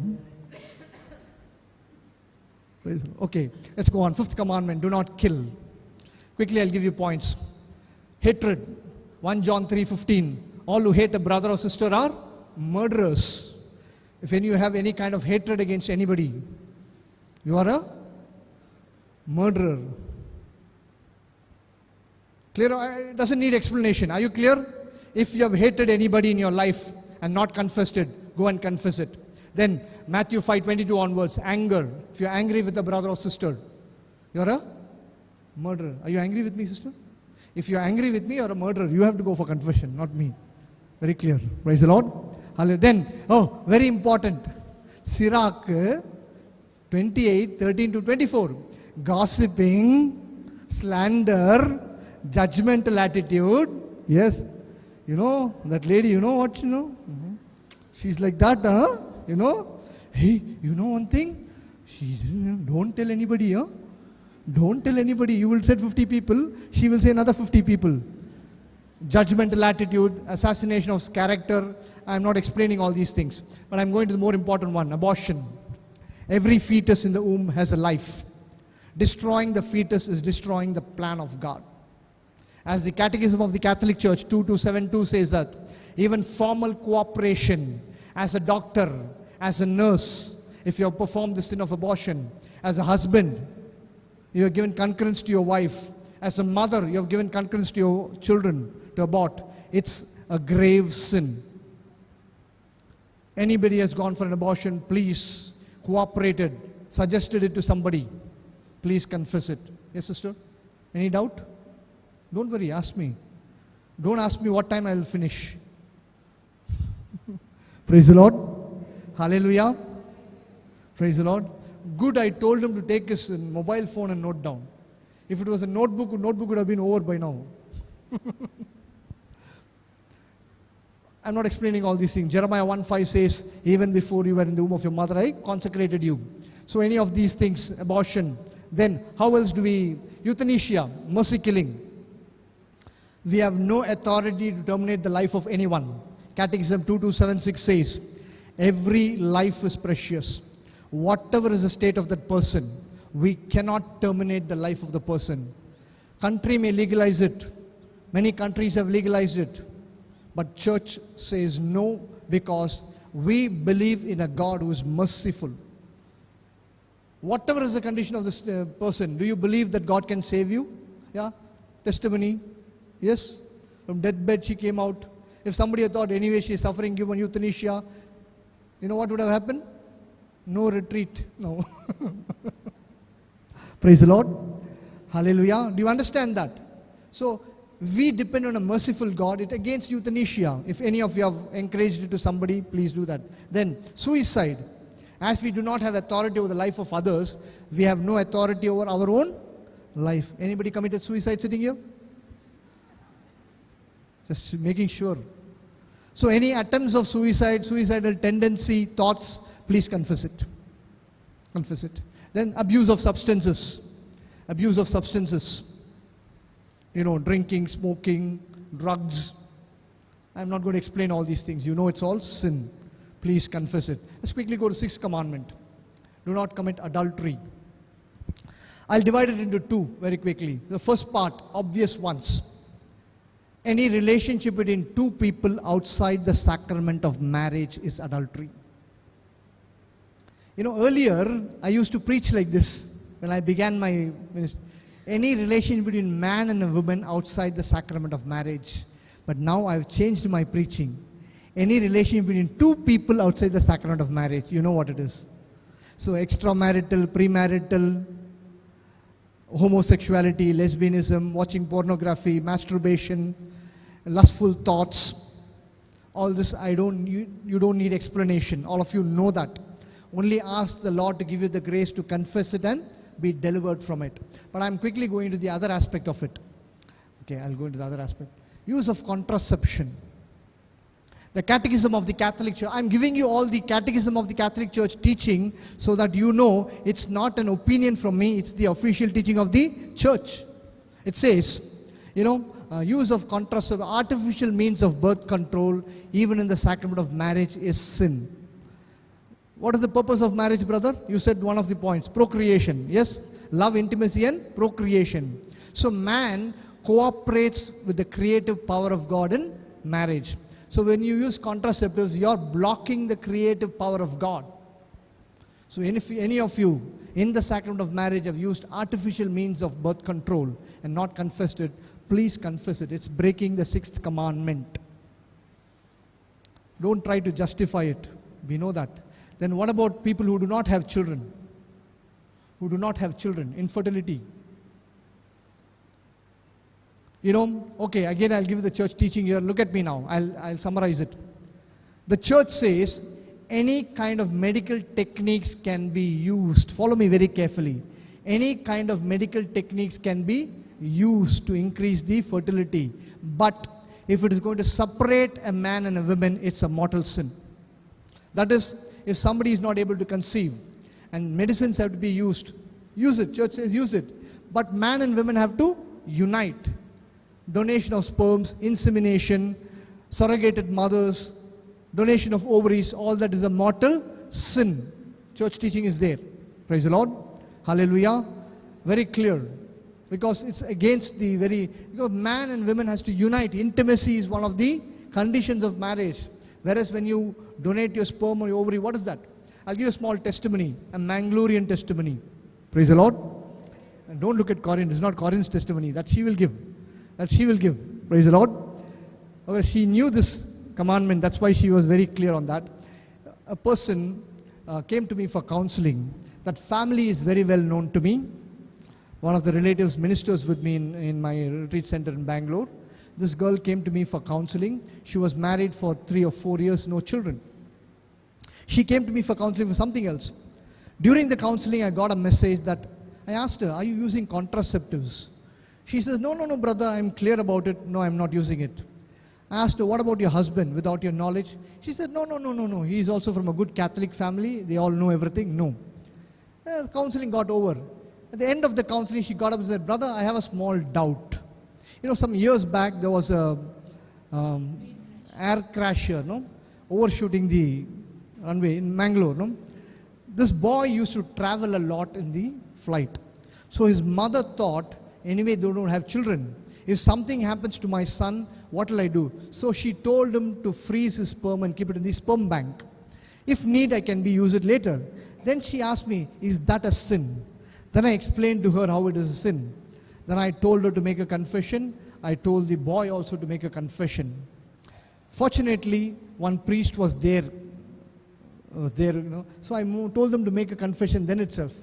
Praise the Lord. Okay, let's go on. 5th commandment, do not kill. Quickly, I'll give you points. Hatred. 1 John 3:15. All who hate a brother or sister are murderers. If you have any kind of hatred against anybody, you are a murderer. Clear? It doesn't need explanation. Are you clear? If you have hated anybody in your life and not confessed it, go and confess it. Then Matthew 5:22 onwards, anger. If you're angry with a brother or sister, you're a murderer. Are you angry with me, sister? If you're angry with me, you're a murderer. You have to go for confession, not me. Very clear. Praise the Lord. Then, very important. Sirach 28:13-24. Gossiping, slander, judgmental attitude. Yes. You know, that lady, you know what, She's like that, huh? Hey, you know one thing? Don't tell anybody, huh? Don't tell anybody. You will say 50 people. She will say another 50 people. Judgmental attitude, assassination of character. I'm not explaining all these things. But I'm going to the more important one, abortion. Every fetus in the womb has a life. Destroying the fetus is destroying the plan of God. As the Catechism of the Catholic Church 2272 says that, even formal cooperation as a doctor, as a nurse, if you have performed the sin of abortion, as a husband, you have given concurrence to your wife, as a mother, you have given concurrence to your children to abort. It's a grave sin. Anybody has gone for an abortion, please, cooperated, suggested it to somebody, please confess it. Yes, sister? Any doubt? Don't worry, ask me. Don't ask me what time I will finish. Praise the Lord. Hallelujah. Praise the Lord. Good, I told him to take his mobile phone and note down. If it was a notebook would have been over by now. I'm not explaining all these things. Jeremiah 1:5 says, even before you were in the womb of your mother, I consecrated you. So any of these things, abortion. Then how else do we, euthanasia, mercy killing. We have no authority to terminate the life of anyone. Catechism 2276 says, every life is precious. Whatever is the state of that person, we cannot terminate the life of the person. Country may legalize it. Many countries have legalized it. But church says no, because we believe in a God who is merciful. Whatever is the condition of this person, do you believe that God can save you? Yeah? Testimony. Yes? From deathbed she came out. If somebody had thought anyway she is suffering, given euthanasia, you know what would have happened? No retreat. No. Praise the Lord. Hallelujah. Do you understand that? So, we depend on a merciful God. It against euthanasia. If any of you have encouraged it to somebody, please do that. Then, suicide. As we do not have authority over the life of others, we have no authority over our own life. Anybody committed suicide sitting here? Just making sure. So any attempts of suicide, suicidal tendency, thoughts, please confess it. Confess it. Then abuse of substances. Abuse of substances. You know, drinking, smoking, drugs. I'm not going to explain all these things. You know it's all sin. Please confess it. Let's quickly go to 6th commandment. Do not commit adultery. I'll divide it into two very quickly. The first part, obvious ones. Any relationship between two people outside the sacrament of marriage is adultery. You know, earlier I used to preach like this when I began my ministry. Any relationship between man and a woman outside the sacrament of marriage. But now I've changed my preaching. Any relationship between two people outside the sacrament of marriage, you know what it is. So extramarital, premarital, homosexuality, lesbianism, watching pornography, masturbation, lustful thoughts, all this you don't need explanation. All of you know that. Only ask the Lord to give you the grace to confess it and be delivered from it. But I'm quickly going to the other aspect of it. Okay, I'll go into the other aspect. Use of contraception. The Catechism of the Catholic Church. I'm giving you all the Catechism of the Catholic Church teaching so that you know it's not an opinion from me, it's the official teaching of the Church. It says, you know, use of contraception, artificial means of birth control, even in the sacrament of marriage, is sin. What is the purpose of marriage, brother? You said one of the points, procreation. Yes? Love, intimacy and procreation. So man cooperates with the creative power of God in marriage. So when you use contraceptives, you're blocking the creative power of God. So if any of you in the sacrament of marriage have used artificial means of birth control and not confessed it, please confess it. It's breaking the 6th commandment. Don't try to justify it. We know that. Then what about people who do not have children? Who do not have children? Infertility. You know, okay, again I'll give you the church teaching here. Look at me now. I'll summarize it. The church says any kind of medical techniques can be used. Follow me very carefully. Any kind of medical techniques can be used to increase the fertility. But if it is going to separate a man and a woman, it's a mortal sin. That is, if somebody is not able to conceive and medicines have to be used, use it. Church says use it. But man and women have to unite. Donation of sperms, insemination, surrogated mothers, donation of ovaries, all that is a mortal sin. Church teaching is there. Praise the Lord. Hallelujah. Very clear. Because it's against the because man and women has to unite. Intimacy is one of the conditions of marriage. Whereas when you donate your sperm or your ovary, what is that? I'll give you a small testimony, a Mangalorian testimony. Praise the Lord. And don't look at Corinne. It's not Corinne's testimony. That she will give. That she will give. Praise the Lord. Okay, she knew this commandment. That's why she was very clear on that. A person came to me for counseling. That family is very well known to me. One of the relatives ministers with me in my retreat center in Bangalore. This girl came to me for counseling. She was married for 3 or 4 years, no children. She came to me for counseling for something else. During the counseling, I got a message that I asked her, are you using contraceptives? She says, no, brother, I'm clear about it. No, I'm not using it. I asked her, what about your husband without your knowledge? She said, no. He's also from a good Catholic family. They all know everything. No. Counseling got over. At the end of the counseling, she got up and said, brother, I have a small doubt. You know, some years back, there was a air crasher, overshooting the runway in Mangalore. This boy used to travel a lot in the flight. So his mother thought, anyway, they don't have children. If something happens to my son, what will I do? So she told him to freeze his sperm and keep it in the sperm bank. If need, I can use it later. Then she asked me, is that a sin? Then I explained to her how it is a sin. Then I told her to make a confession. I told the boy also to make a confession. Fortunately, one priest was there. So I told them to make a confession then itself.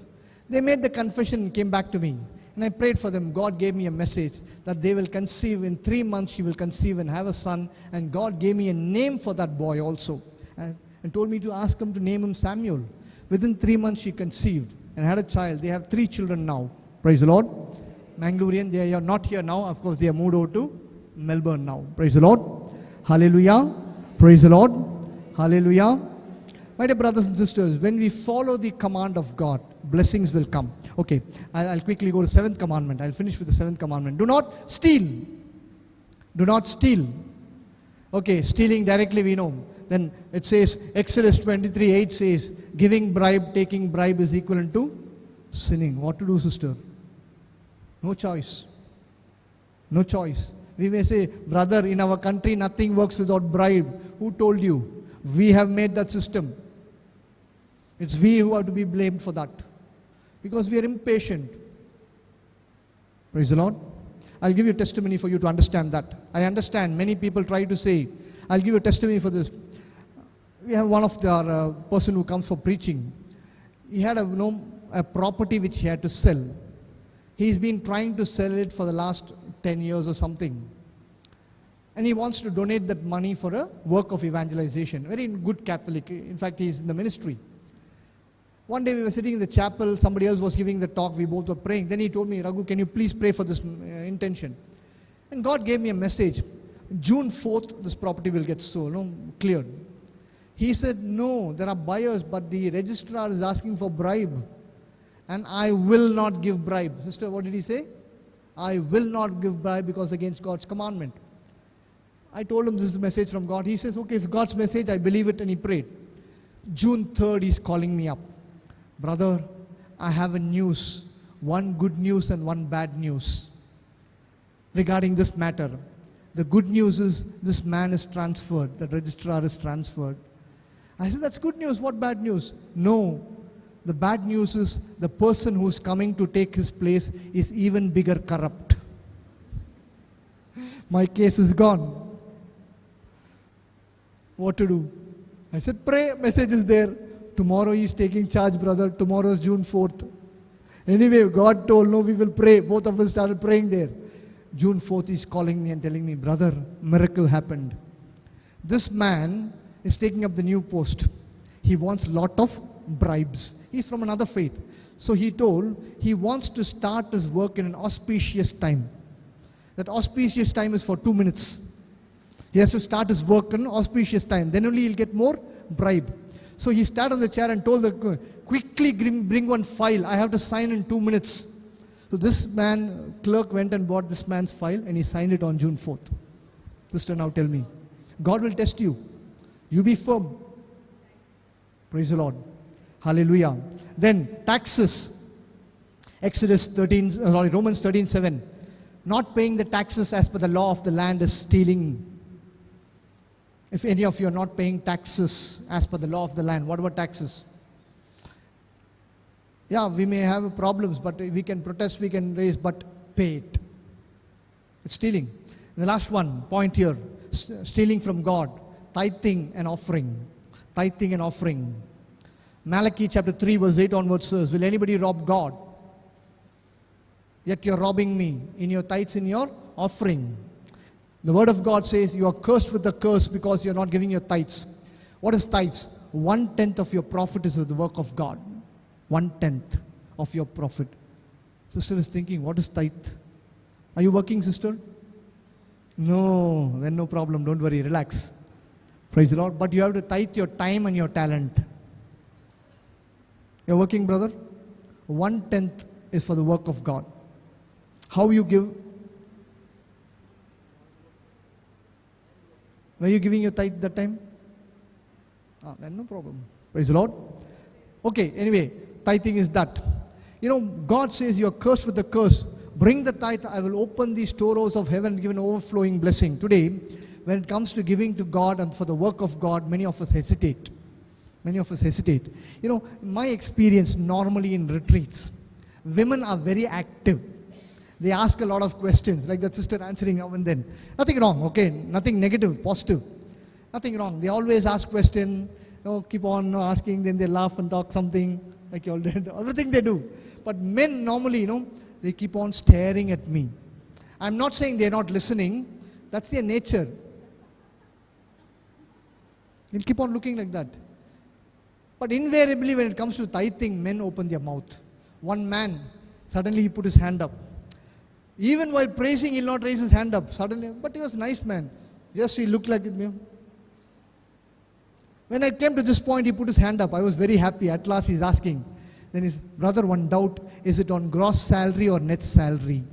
They made the confession and came back to me. And I prayed for them. God gave me a message that they will conceive. In 3 months she will conceive and have a son. And God gave me a name for that boy also. and told me to ask him to name him Samuel. Within 3 months she conceived and had a child. They have 3 children now. Praise the Lord. Mangalorian, they are not here now. Of course, they are moved over to Melbourne now. Praise the Lord. Hallelujah. Praise the Lord. Hallelujah. My dear brothers and sisters, when we follow the command of God, blessings will come. Okay, I'll quickly go to 7th commandment. I'll finish with the 7th commandment. Do not steal. Do not steal. Okay, stealing directly we know. Then it says, Exodus 23:8 says, giving bribe, taking bribe is equivalent to sinning. What to do, sister? No choice. No choice. We may say, brother, in our country nothing works without bribe. Who told you? We have made that system. It's we who have to be blamed for that. Because we are impatient. Praise the Lord. I'll give you a testimony for you to understand that. I understand many people try to say, I'll give you a testimony for this. We have one of the person who comes for preaching. He had a property which he had to sell. He's been trying to sell it for the last 10 years or something. And he wants to donate that money for a work of evangelization. Very good Catholic. In fact, he's in the ministry. One day we were sitting in the chapel. Somebody else was giving the talk. We both were praying. Then he told me, Raghu, can you please pray for this intention? And God gave me a message. June 4th, this property will get cleared. He said, no, there are buyers, but the registrar is asking for bribe. And I will not give bribe. Sister, what did he say? I will not give bribe because against God's commandment. I told him this is a message from God. He says, okay, if God's message, I believe it, and he prayed. June 3rd, he's calling me up. Brother, I have a news. One good news and one bad news regarding this matter. The good news is this man is transferred. The registrar is transferred. I said, that's good news. What bad news? No. The bad news is the person who's coming to take his place is even bigger corrupt. My case is gone. What to do? I said, pray, message is there. Tomorrow he is taking charge, brother. Tomorrow is June 4th. Anyway, God told, no, we will pray. Both of us started praying there. June 4th, he's calling me and telling me, brother, miracle happened. This man is taking up the new post. He wants a lot of bribes. He's from another faith. So he told, he wants to start his work in an auspicious time. That auspicious time is for 2 minutes. He has to start his work in auspicious time. Then only he'll get more bribe. So he started on the chair and told the quickly bring one file. I have to sign in 2 minutes. So this man, clerk went and bought this man's file and he signed it on June 4th. Sister, now tell me. God will test you. You be firm. Praise the Lord. Hallelujah. Then taxes. Romans 13:7. Not paying the taxes as per the law of the land is stealing. If any of you are not paying taxes as per the law of the land, what about taxes? Yeah, we may have problems, but we can protest, we can raise, but pay it. It's stealing. And the last one, point here, stealing from God, tithing and offering. Tithing and offering. Malachi chapter 3 verse 8 onwards says, will anybody rob God? Yet you're robbing me in your tithes, in your offering. The word of God says you are cursed with the curse because you're not giving your tithes. What is tithes? 1/10 of your profit is the work of God. 1/10 of your profit. Sister is thinking, what is tithe? Are you working, sister? No, then no problem. Don't worry, relax. Praise the Lord. But you have to tithe your time and your talent. You're working, brother? 1/10 is for the work of God. How you give? Were you giving your tithe that time? Then no problem. Praise the Lord. Okay, anyway, tithing is that. You know, God says you're cursed with the curse. Bring the tithe, I will open these storehouse of heaven and give an overflowing blessing. Today, when it comes to giving to God and for the work of God, many of us hesitate. Many of us hesitate. You know, my experience normally in retreats, women are very active. They ask a lot of questions, like that sister answering now and then. Nothing wrong, okay? Nothing negative, positive. Nothing wrong. They always ask questions, keep on asking, then they laugh and talk something, like you all did. Everything they do. But men normally, they keep on staring at me. I'm not saying they're not listening. That's their nature. They'll keep on looking like that. But invariably when it comes to tithing, men open their mouth. One man, suddenly he put his hand up. Even while praising, he'll not raise his hand up. Suddenly, but he was a nice man. Just he looked like me. When I came to this point, he put his hand up. I was very happy. At last he's asking. Then he's, brother, one doubt. Is it on gross salary or net salary?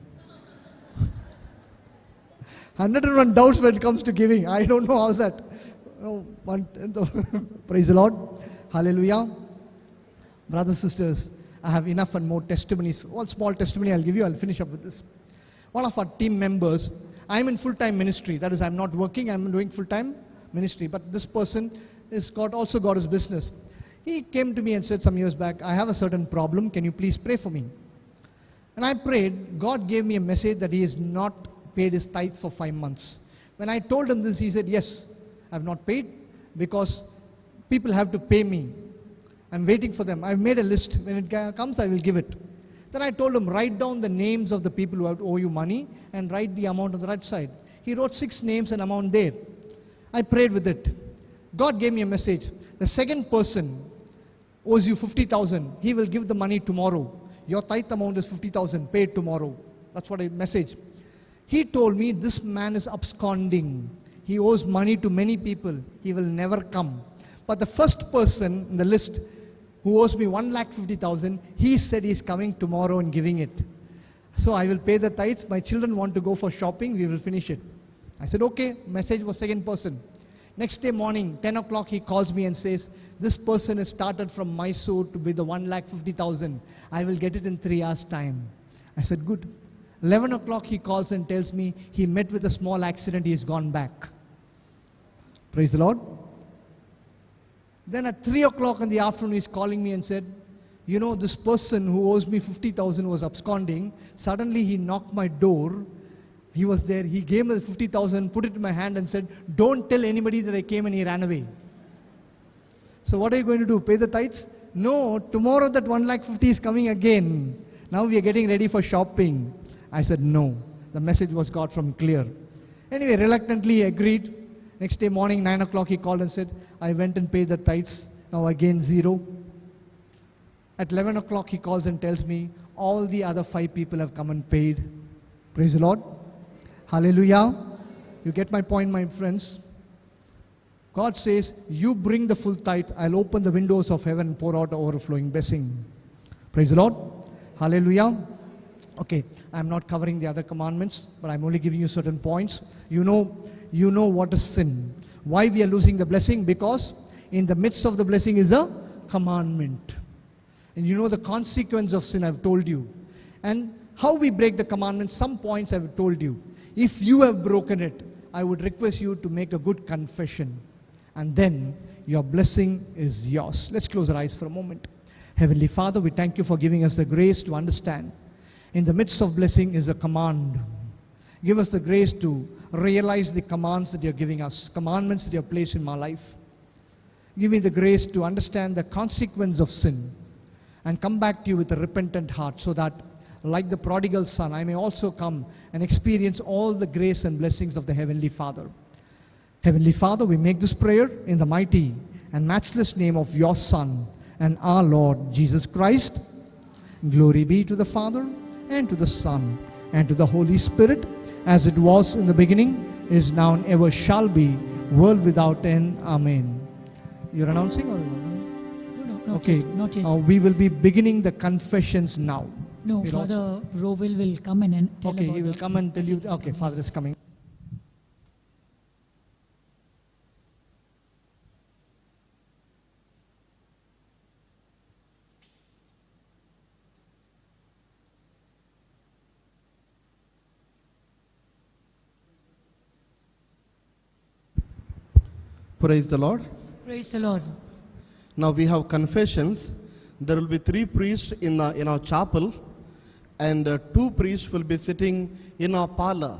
101 doubts when it comes to giving. I don't know all that. Oh, praise the Lord. Hallelujah. Brothers, sisters, I have enough and more testimonies. One small testimony I'll give you. I'll finish up with this. One of our team members, I'm in full-time ministry. That is, I'm not working. I'm doing full-time ministry. But this person has also got his business. He came to me and said some years back, I have a certain problem. Can you please pray for me? And I prayed. God gave me a message that he has not paid his tithe for 5 months. When I told him this, he said, yes, I've not paid because people have to pay me. I'm waiting for them. I've made a list. When it comes, I will give it. Then I told him, write down the names of the people who owe you money and write the amount on the right side. He wrote 6 names and amount there. I prayed with it. God gave me a message. The second person owes you 50,000. He will give the money tomorrow. Your tithe amount is 50,000. Pay it tomorrow. That's what I message. He told me this man is absconding. He owes money to many people. He will never come. But the first person in the list who owes me 1,50,000, he said he's coming tomorrow and giving it. So I will pay the tithes. My children want to go for shopping. We will finish it. I said, okay. Message was second person. Next day morning, 10 o'clock, he calls me and says, this person has started from Mysore to be the 1,50,000. I will get it in 3 hours' time. I said, good. 11 o'clock, he calls and tells me he met with a small accident. He has gone back. Praise the Lord. Then at 3 o'clock in the afternoon, he's calling me and said, you know, this person who owes me 50,000 was absconding. Suddenly, he knocked my door. He was there. He gave me the 50,000, put it in my hand and said, don't tell anybody that I came, and he ran away. So what are you going to do? Pay the tithes? No, tomorrow that 1,50,000 is coming again. Now we are getting ready for shopping. I said, no. The message was got from clear. Anyway, reluctantly he agreed. Next day morning, 9 o'clock, he called and said, I went and paid the tithes. Now again 0. At 11 o'clock, he calls and tells me, all the other 5 people have come and paid. Praise the Lord. Hallelujah. You get my point, my friends. God says, you bring the full tithe, I'll open the windows of heaven and pour out an overflowing blessing. Praise the Lord. Hallelujah. Okay, I'm not covering the other commandments, but I'm only giving you certain points. You know what is sin. Why we are losing the blessing? Because in the midst of the blessing is a commandment. And you know the consequence of sin, I've told you. And how we break the commandments, some points I've told you. If you have broken it, I would request you to make a good confession. And then your blessing is yours. Let's close our eyes for a moment. Heavenly Father, we thank you for giving us the grace to understand. In the midst of blessing is a command. Give us the grace to realize the commands that you're giving us, commandments that you have placed in my life. Give me the grace to understand the consequence of sin and come back to you with a repentant heart so that, like the prodigal son, I may also come and experience all the grace and blessings of the Heavenly Father. Heavenly Father, we make this prayer in the mighty and matchless name of your Son and our Lord Jesus Christ. Glory be to the Father and to the Son and to the Holy Spirit, as it was in the beginning, is now and ever shall be, world without end. Amen. You're announcing or? No, not okay. yet. Not yet. We will be beginning the confessions now. No, We'll Father Rovil will come in and tell Okay, about he will the- come and tell you. He's Okay, coming. Father is coming. Praise the Lord. Praise the Lord. Now we have confessions. There will be 3 priests in our chapel, and 2 priests will be sitting in our parlor,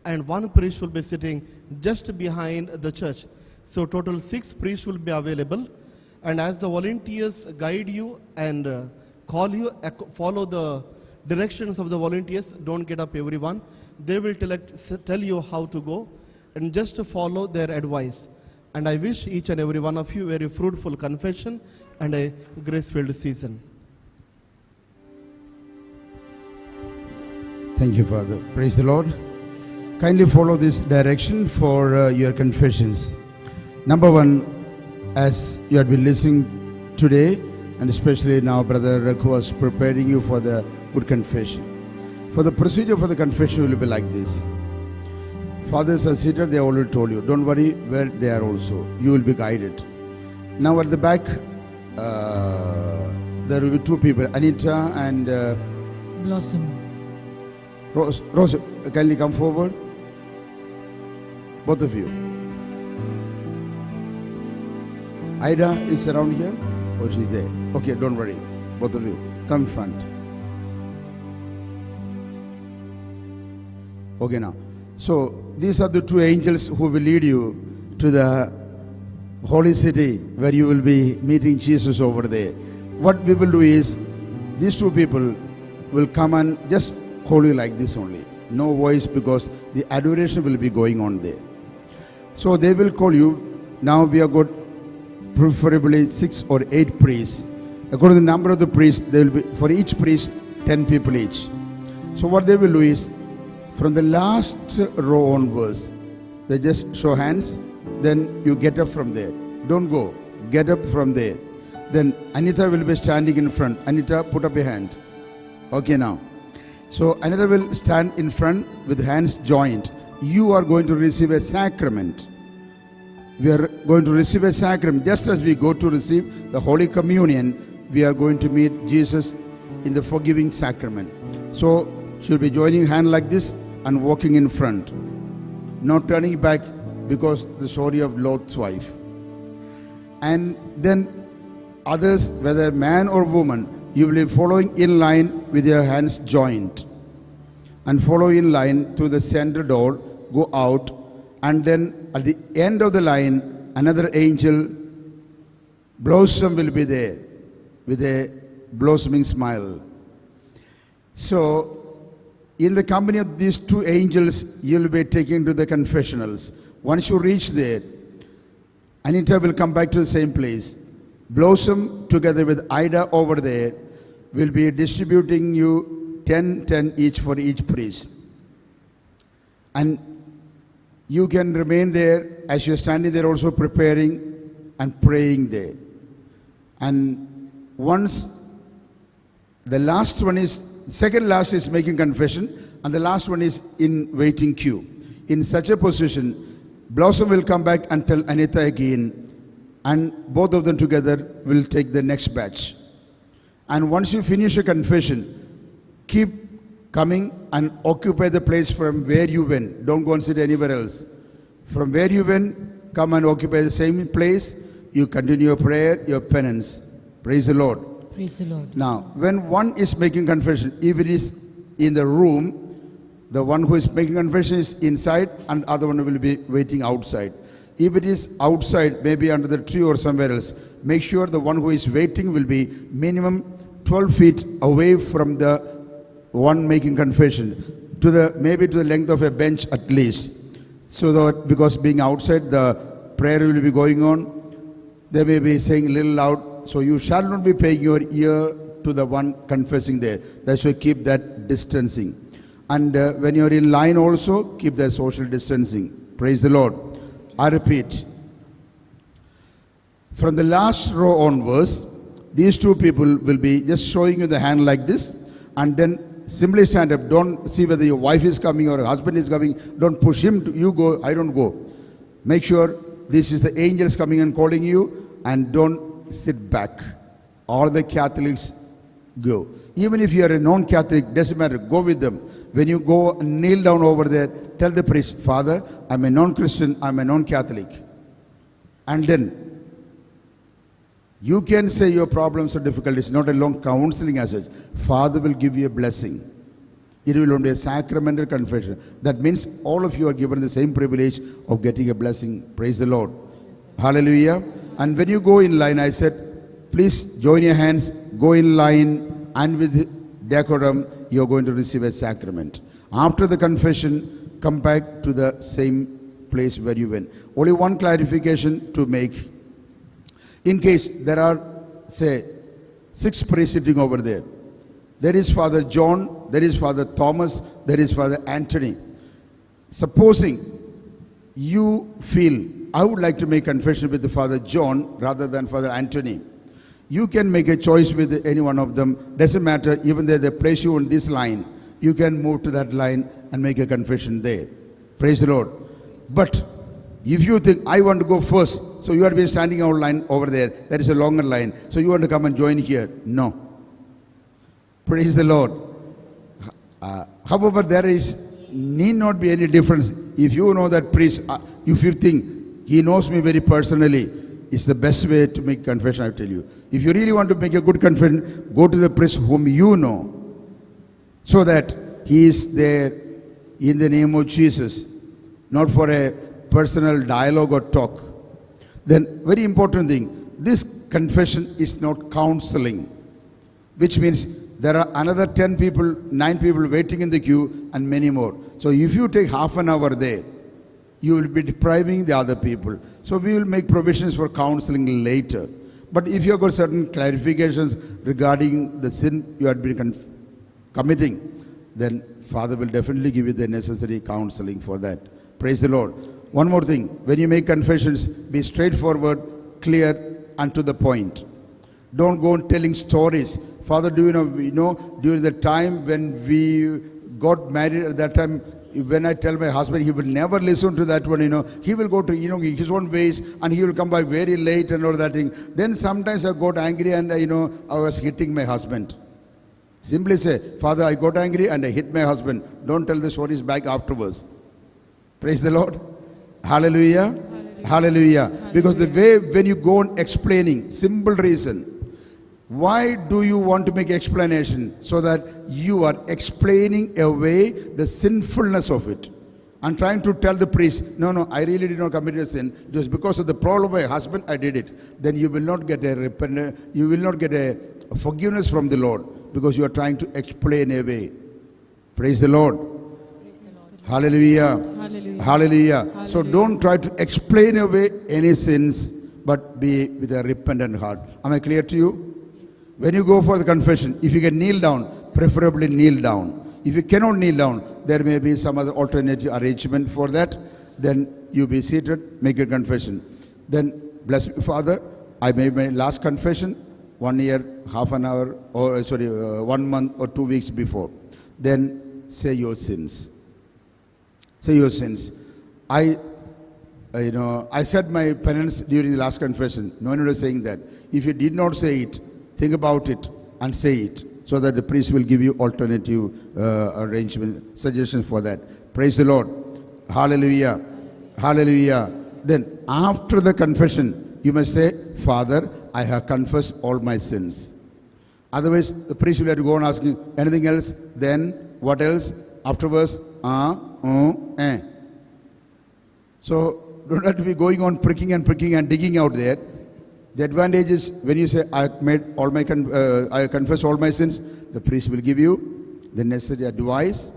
and 1 priest will be sitting just behind the church. So total 6 priests will be available, and as the volunteers guide you and call you, follow the directions of the volunteers. Don't get up everyone. They will tell you how to go, and just follow their advice. And I wish each and every one of you very fruitful confession and a grace-filled season. Thank you, Father. Praise the Lord. Kindly follow this direction for your confessions. Number one, as you have been listening today, and especially now Brother Raghu was preparing you for the good confession. For the procedure for the confession will be like this. Fathers are seated, they already told you. Don't worry where they are also. You will be guided. Now at the back, there will be two people, Anita and Blossom. Rose, kindly come forward. Both of you. Ida is around here or she's there? Okay, don't worry. Both of you. Come in front. Okay now. So these are the two angels who will lead you to the holy city where you will be meeting Jesus over there. What we will do is, these two people will come and just call you like this only. No voice, because the adoration will be going on there. So they will call you. Now we have got preferably 6 or 8 priests. According to the number of the priests, there will be, for each priest, 10 people each. So what they will do is, from the last row onwards, they just show hands, then you get up from there. Don't go. Get up from there. Then Anita will be standing in front. Anita, put up your hand. Okay now. So Anita will stand in front with hands joined. You are going to receive a sacrament. We are going to receive a sacrament. Just as we go to receive the Holy Communion, we are going to meet Jesus in the forgiving sacrament. So she'll be joining hand like this and walking in front. Not turning back, because the story of Lot's wife. And then others, whether man or woman, you will be following in line with your hands joined. And follow in line to the center door, go out, and then at the end of the line, another angel, Blossom, will be there with a blossoming smile. So, in the company of these two angels, you will be taken to the confessionals. Once you reach there, Anita will come back to the same place. Blossom, together with Ida over there, will be distributing you 10 each for each priest. And you can remain there as you're standing there, also preparing and praying there. And once the last one is, second last is making confession, and the last one is in waiting queue. In such a position, Blossom will come back and tell Anita again, and both of them together will take the next batch. And once you finish your confession, keep coming and occupy the place from where you went. Don't go and sit anywhere else. From where you went, come and occupy the same place. You continue your prayer, your penance. Praise the Lord. Praise the Lord. Now, when one is making confession, if it is in the room, the one who is making confession is inside and the other one will be waiting outside. If it is outside, maybe under the tree or somewhere else, make sure the one who is waiting will be minimum 12 feet away from the one making confession, to the maybe to the length of a bench at least. So that, because being outside, the prayer will be going on, they may be saying a little loud, so you shall not be paying your ear to the one confessing there. That's why keep that distancing. And when you're in line also, keep that social distancing. Praise the Lord. I repeat, from the last row onwards, these two people will be just showing you the hand like this, and then simply stand up. Don't see whether your wife is coming or your husband is coming. Don't push him to, you go, I don't go. Make sure this is the angels coming and calling you, and don't sit back. All the Catholics go. Even if you are a non-Catholic, doesn't matter, go with them. When you go and kneel down over there, tell the priest, Father, I'm a non-Christian, I'm a non-Catholic. And then you can say your problems or difficulties, not a long counseling as such. Father will give you a blessing. It will only be a sacramental confession. That means all of you are given the same privilege of getting a blessing. Praise the Lord. Hallelujah. And when you go in line, I said, please join your hands, go in line, and with decorum, you're going to receive a sacrament. After the confession, come back to the same place where you went. Only one clarification to make. In case there are, say, 6 priests sitting over there. There is Father John, there is Father Thomas, there is Father Anthony. Supposing you feel, I would like to make confession with the Father John rather than Father Anthony. You can make a choice with any one of them. Doesn't matter, even though they place you on this line, you can move to that line and make a confession there. Praise the Lord. But if you think, I want to go first, so you have been standing on line over there, there is a longer line, so you want to come and join here. No. Praise the Lord. However, there need not be any difference. If you know that priest, if you think he knows me very personally, it's the best way to make confession, I tell you. If you really want to make a good confession, go to the priest whom you know, so that he is there in the name of Jesus, not for a personal dialogue or talk. Then, very important thing, this confession is not counseling, which means there are another 10 people, 9 people waiting in the queue and many more. So if you take half an hour there, you will be depriving the other people. So we will make provisions for counseling later. But if you have got certain clarifications regarding the sin you had been committing, then Father will definitely give you the necessary counseling for that. Praise the Lord. One more thing, when you make confessions, be straightforward, clear, and to the point. Don't go on telling stories. Father, do you know, during the time when we got married, at that time, when I tell my husband, he will never listen to that one, he will go to, his own ways, and he will come by very late and all that thing. Then sometimes I got angry and, I was hitting my husband. Simply say, Father, I got angry and I hit my husband. Don't tell the stories back afterwards. Praise the Lord. Hallelujah. Hallelujah. Because the way when you go on explaining, simple reason. Why do you want to make explanation? So that you are explaining away the sinfulness of it. And trying to tell the priest, no, I really did not commit a sin. It was because of the problem of my husband, I did it. Then you will not get a repentance, you will not get a forgiveness from the Lord, because you are trying to explain away. Praise the Lord. Hallelujah. Hallelujah. Hallelujah. So don't try to explain away any sins, but be with a repentant heart. Am I clear to you? When you go for the confession, if you can kneel down, preferably kneel down. If you cannot kneel down, there may be some other alternative arrangement for that. Then you be seated, make your confession. Then, bless me, Father, I made my last confession 1 year, half an hour, or 1 month or 2 weeks before. Then say your sins. Say your sins. I said my penance during the last confession. No one was saying that. If you did not say it, think about it and say it, so that the priest will give you alternative arrangement, suggestions for that. Praise the Lord. Hallelujah. Hallelujah. Then after the confession, you must say, Father, I have confessed all my sins. Otherwise, the priest will have to go on asking, anything else? Then, what else? Afterwards, So, don't have to be going on pricking and digging out there. The advantage is when you say, I confess all my sins, the priest will give you the necessary advice,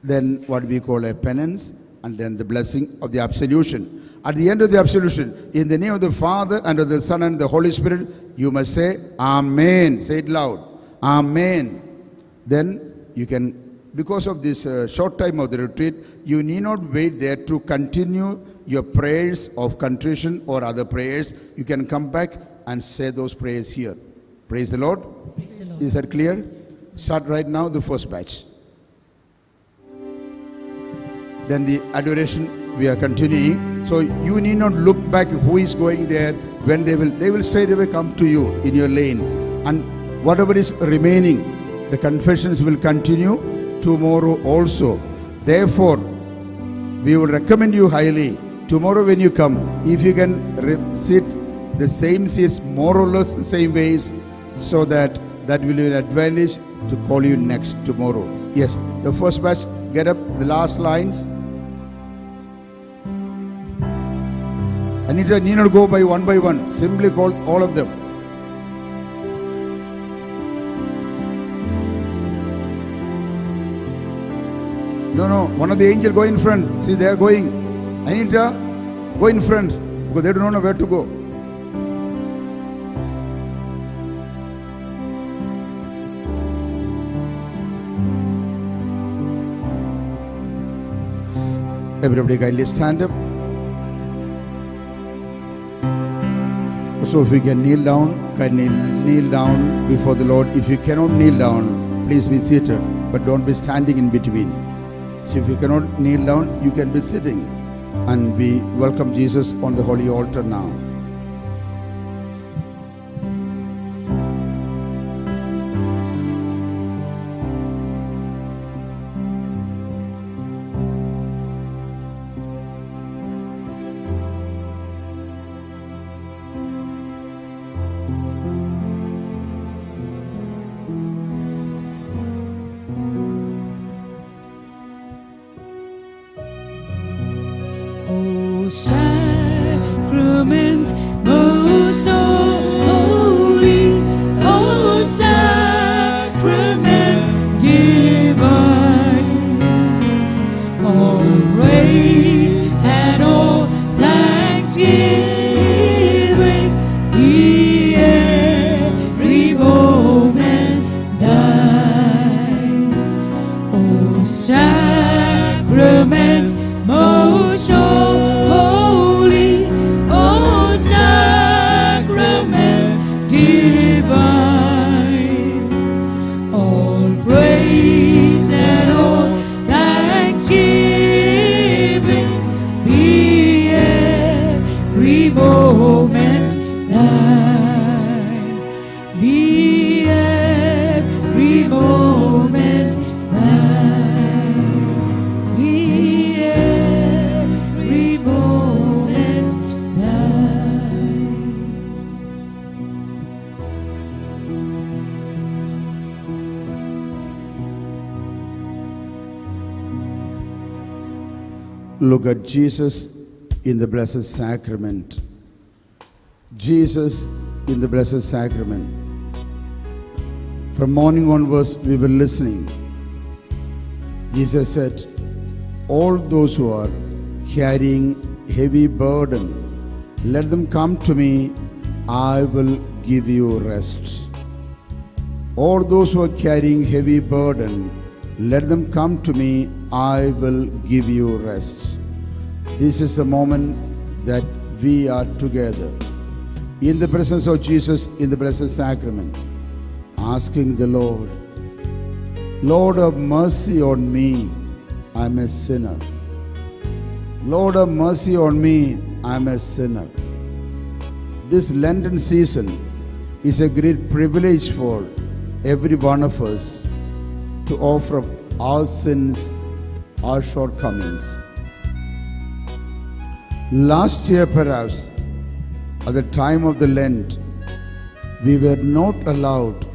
then what we call a penance, and then the blessing of the absolution. At the end of the absolution, in the name of the Father, and of the Son, and the Holy Spirit, you must say, Amen. Say it loud. Amen. Then you can, because of this short time of the retreat, you need not wait there to continue your prayers of contrition or other prayers. You can come back and say those prayers here. Praise the Lord. Praise the Lord. Is that clear? Start right now the first batch. Then the adoration we are continuing. So you need not look back who is going there. When they will straight away come to you in your lane. And whatever is remaining, the confessions will continue tomorrow also. Therefore, we will recommend you highly, tomorrow when you come, if you can sit the same seats, more or less the same ways, so that will be an advantage to call you next tomorrow. Yes, the first batch, get up the last lines. And you need not go by one, simply call all of them. No, one of the angels go in front. See, they are going. Anita, go in front because they don't know where to go. Everybody kindly stand up. So if you can kneel down, kindly kneel down before the Lord. If you cannot kneel down, please be seated, but don't be standing in between. So if you cannot kneel down, you can be sitting, and we welcome Jesus on the holy altar now. O sacrament most holy, O sacrament divine, all praise and all thanksgiving be every moment thine. O sacrament most holy, O sacrament divine, all praise and all thanksgiving be every moment thine, be every moment thine, be every moment thine. Look at Jesus in the Blessed Sacrament. Jesus in the Blessed Sacrament. From morning onwards, we were listening. Jesus said, all those who are carrying heavy burden, let them come to me, I will give you rest. All those who are carrying heavy burden, let them come to me, I will give you rest. This is the moment that we are together in the presence of Jesus in the Blessed Sacrament, asking the Lord, Lord, have mercy on me, I am a sinner. Lord, have mercy on me, I am a sinner. This Lenten season is a great privilege for every one of us to offer up our sins, our shortcomings. Last year, perhaps, at the time of the Lent, we were not allowed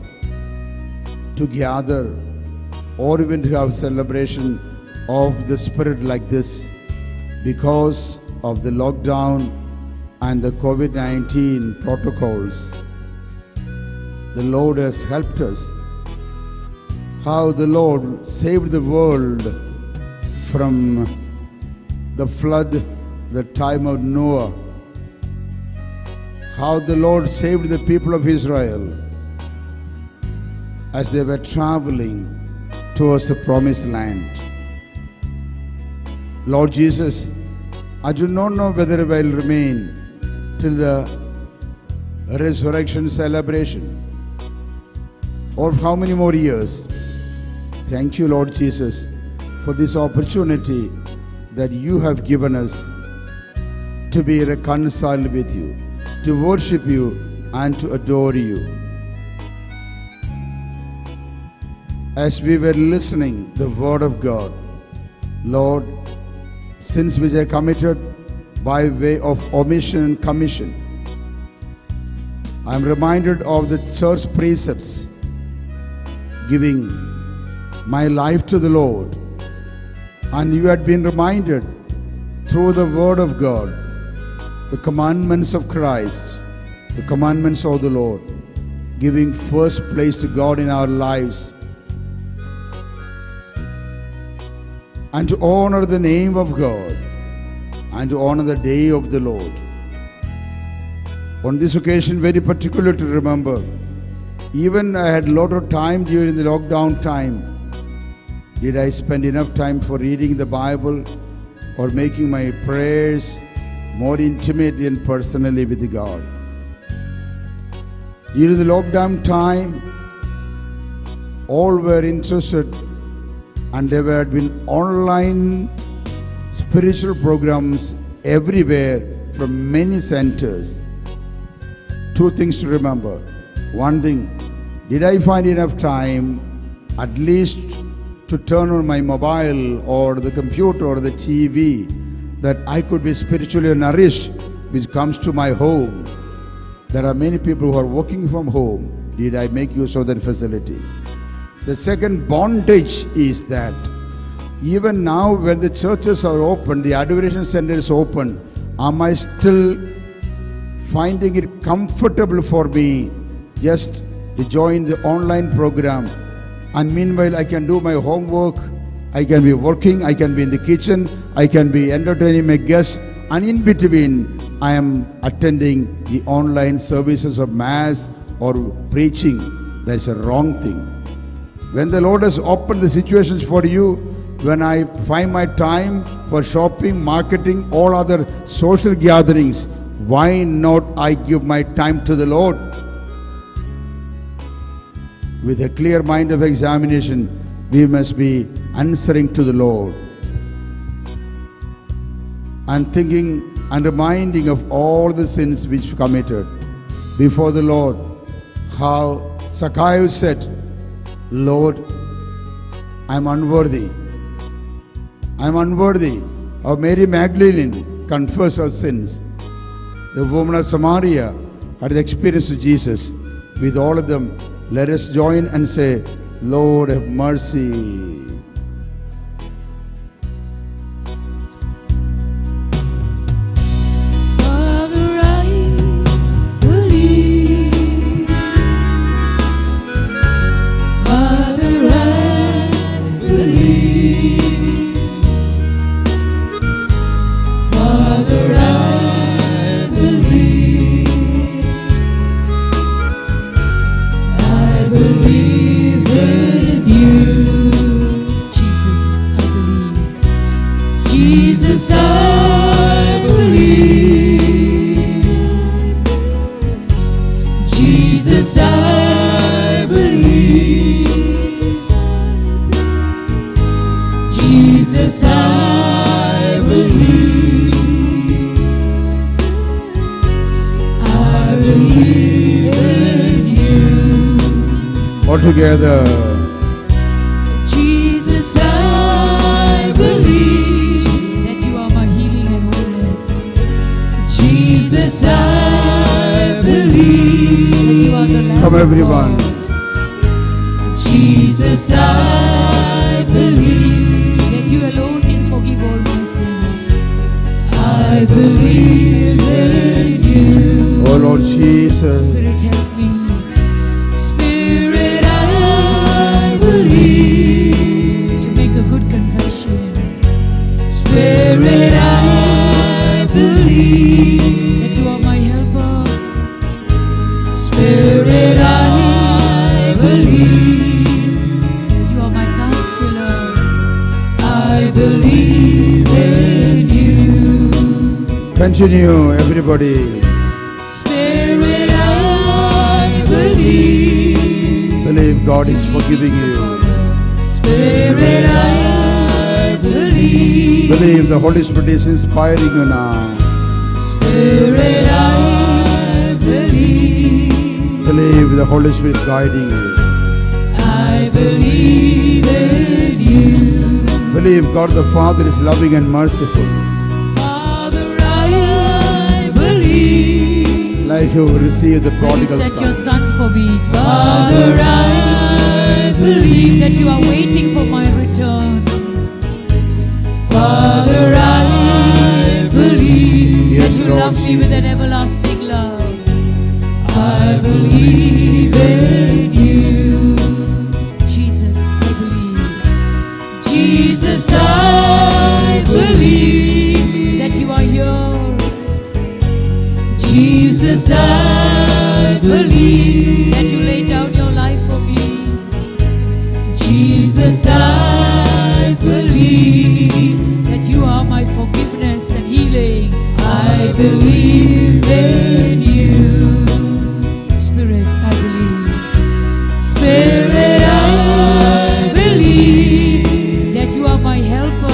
to gather or even to have celebration of the Spirit like this because of the lockdown and the COVID-19 protocols. The Lord has helped us. How the Lord saved the world from the flood, the time of Noah. How the Lord saved the people of Israel as they were traveling towards the promised land. Lord Jesus, I do not know whether I will remain till the resurrection celebration or how many more years. Thank you, Lord Jesus, for this opportunity that you have given us to be reconciled with you, to worship you and to adore you. As we were listening the word of God, Lord, sins which I committed by way of omission and commission, I am reminded of the church precepts, giving my life to the Lord. And you had been reminded through the word of God, the commandments of Christ, the commandments of the Lord, giving first place to God in our lives, and to honor the name of God, and to honor the day of the Lord. On this occasion, very particular to remember, even I had a lot of time during the lockdown time. Did I spend enough time for reading the Bible or making my prayers more intimately and personally with God? During the lockdown time, all were interested, and there had been online spiritual programs everywhere from many centers. Two things to remember. One thing, did I find enough time at least to turn on my mobile or the computer or the TV that I could be spiritually nourished, which comes to my home? There are many people who are working from home. Did I make use of that facility? The second bondage is that even now when the churches are open, the adoration center is open, am I still finding it comfortable for me just to join the online program? And meanwhile, I can do my homework, I can be working, I can be in the kitchen, I can be entertaining my guests, and in between, I am attending the online services of Mass or preaching. That's a wrong thing. When the Lord has opened the situations for you, when I find my time for shopping, marketing, all other social gatherings, why not I give my time to the Lord? With a clear mind of examination, we must be answering to the Lord and thinking and reminding of all the sins which committed before the Lord. How Zacchaeus said, Lord, I'm unworthy. I'm unworthy. How Mary Magdalene confessed her sins. The woman of Samaria had the experience of Jesus. With all of them, let us join and say, Lord, have mercy. Father, I believe. Father, I believe. Father, I believe. I believe in you. Jesus, I believe. Jesus, I believe. Jesus, I believe. Jesus, I believe. I believe in you. All together. Jesus, I believe that you are my healing and wholeness. Jesus, I believe that you are the Lamb Come of everyone. God. Jesus, I believe that you alone can forgive all my sins. I believe in you. Oh Lord Jesus. Spirit, help me. Spirit, I believe to make a good confession. Spirit, I believe that you are my helper. Spirit, I believe that you are my counselor. I believe in you. Continue, everybody. Spirit, I believe. Believe God is forgiving you. Spirit, I believe. Believe the Holy Spirit is inspiring you now. Spirit, I believe. Believe the Holy Spirit is guiding you. I believe in you. Believe God the Father is loving and merciful. Father, I believe. Like you received the You prodigal sent your son. son for me. Father, I believe that you are waiting for my return. Father, I believe Yes, that you Lord love me Jesus. with an everlasting love. I believe in you. Jesus, I believe. Jesus, I believe that you are here Jesus, I believe that you laid down your life for me. Jesus, I believe that you are my forgiveness and healing. I believe in you. Spirit, I believe. Spirit, I believe that you are my helper.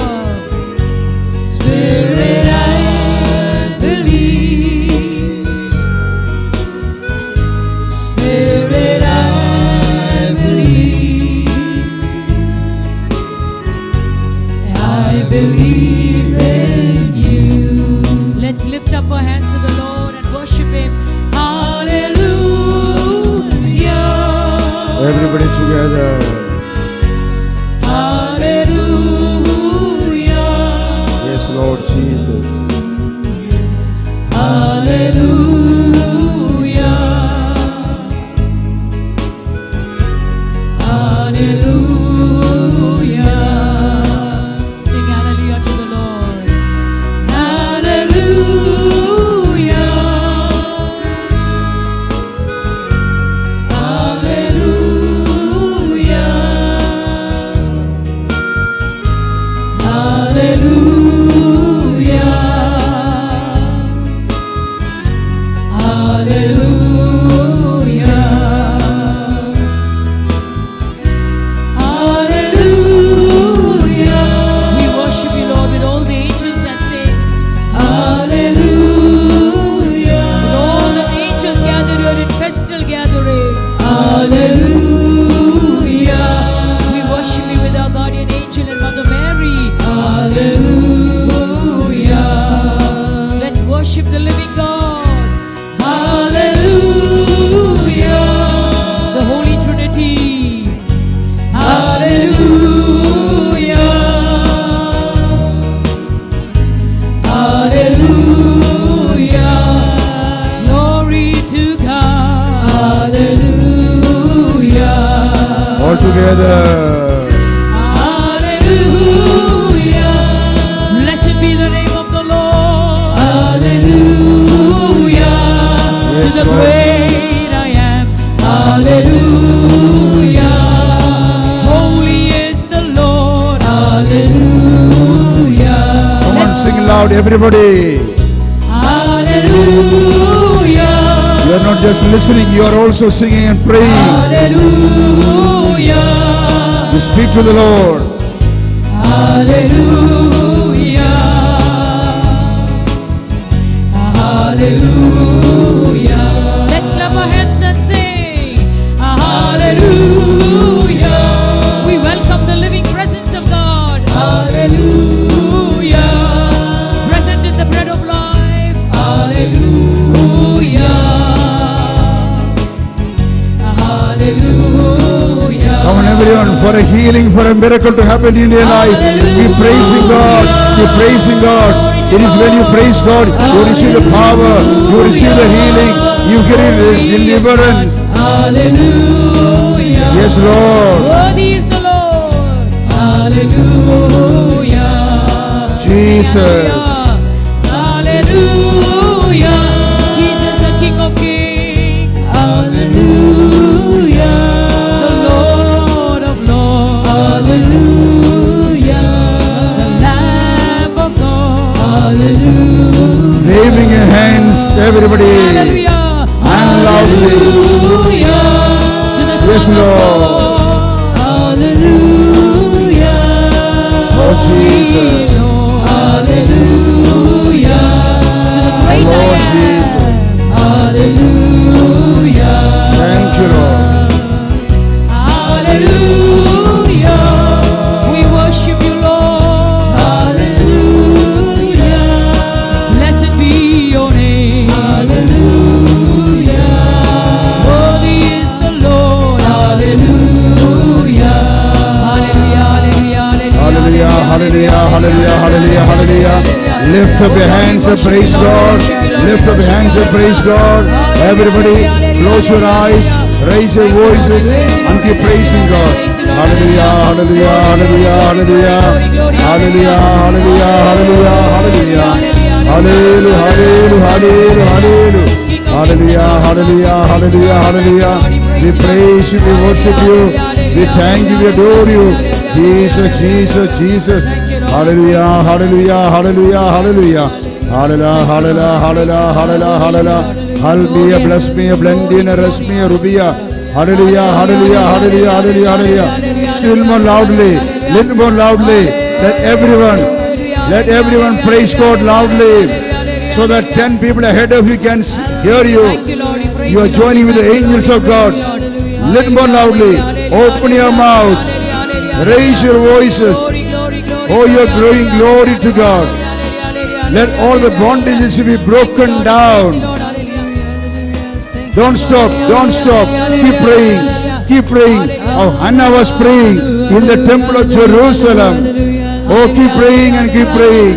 Spirit, I believe. Spirit, I believe. I believe in you. Let's lift up our hands to the Lord and worship Him. Hallelujah. Everybody together. Hallelujah. Yes, Lord Jesus. Hallelujah. Hallelujah. Sing hallelujah to the Lord. Hallelujah. Hallelujah. Hallelujah. Hallelujah. Hallelujah. We worship you, Lord, with all the angels and saints. Hallelujah. With all the angels gathered here in festal gathering. Hallelujah. We worship you with our guardian angel and Mother Mary. Hallelujah. Let's worship the living God. Hallelujah. The Holy Trinity. Hallelujah. Hallelujah. Glory to God. Hallelujah. All together. Hallelujah. Blessed be the name of the Lord. Hallelujah. Yes, To the Lord. great I am. Hallelujah. Holy is the Lord. Hallelujah. Come on, sing loud, everybody. Hallelujah. You are not just listening, you are also singing and praying. Hallelujah. You speak to the Lord. Hallelujah. Hallelujah. Let's clap our hands and sing. Hallelujah. We welcome the living presence of God. Hallelujah. Present in the bread of life. Hallelujah. Hallelujah. Come on, everyone, for a healing, for a miracle to happen in your life. Be praising God. Be praising God. It is when you praise God, you receive the power, you receive the healing, you get deliverance. Hallelujah. Yes, Lord. Worthy is the Lord. Hallelujah. Jesus. Hallelujah. Jesus, the King of Kings. Hallelujah. The Lord of Lords. Hallelujah. The Lamb of God. Hallelujah. Waving your hands, everybody. Hallelujah. And loudly. Hallelujah. To the Yes, Son of Lord. God. Hallelujah. Oh, Jesus. Lord. Hallelujah. To the great Lord I am. Jesus. Hallelujah. Thank you, Lord. Hallelujah. We worship you, Lord. Hallelujah. Blessed be your name. Hallelujah. Worthy is the Lord. Hallelujah. Hallelujah. Hallelujah. Hallelujah, hallelujah, hallelujah, hallelujah, hallelujah. Lift up your hands and praise God. Lift up your hands and praise God. Everybody, close your eyes, raise your voices, and keep praising God. Hallelujah, hallelujah, hallelujah, hallelujah. Hallelujah, hallelujah, hallelujah, hallelujah. Hallelujah, hallelujah, hallelujah, hallelujah. hallelujah, hallelujah. We praise you, we worship you, we thank you, we adore you. Jesus, Jesus, Jesus. Hallelujah, hallelujah, hallelujah, hallelujah. Hallelujah, hallelujah, hallelujah, hallelujah, hallelujah. Hallelujah, bless me, blend in, rest me, Rubia. Hallelujah, hallelujah, hallelujah, hallelujah, hallelujah. Still more loudly, little more loudly. Let everyone praise God loudly, so that 10 people ahead of you can hear you. You are joining with the angels of God. Little more loudly. Open your mouths. Raise your voices. Oh, you are growing glory to God. Let all the bondages be broken down. Don't stop, don't stop. Keep praying, keep praying. Oh, Hannah was praying in the temple of Jerusalem. Oh, keep praying and keep praying.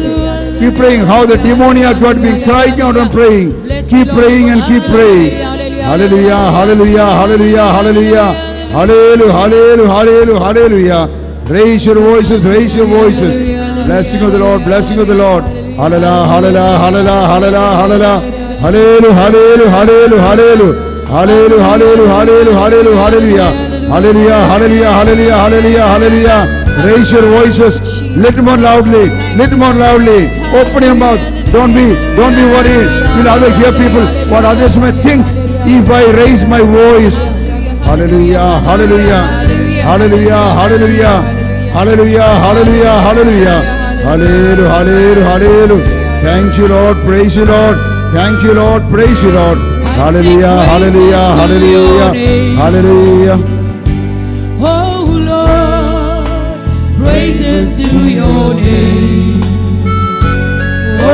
Keep praying how the demoniac had been crying out and praying. Keep praying and keep praying. Hallelujah, hallelujah, hallelujah, hallelujah. Hallelujah, hallelujah, hallelujah, hallelujah. Raise your voices, raise your voices. Blessing of the Lord, blessing of the Lord. Hallelujah, hallelujah, hallelujah, hallelujah, hallelujah. Hallelujah, hallelujah, hallelujah, hallelujah. Hallelujah, hallelujah, hallelujah, hallelujah, hallelujah. Hallelujah, hallelujah, hallelujah, hallelujah, hallelujah. Raise your voices, little more loudly, little more loudly. Open your mouth. Don't be worried. You'll other hear people what others may think if I raise my voice. Hallelujah, hallelujah, hallelujah, hallelujah, hallelujah, hallelujah, hallelujah, hallelujah, hallelujah, hallelujah. Thank you, Lord. Praise you, Lord. Thank you, Lord. Praise you, Lord. Hallelujah, hallelujah, hallelujah, hallelujah. Oh Lord, praises to your name. Oh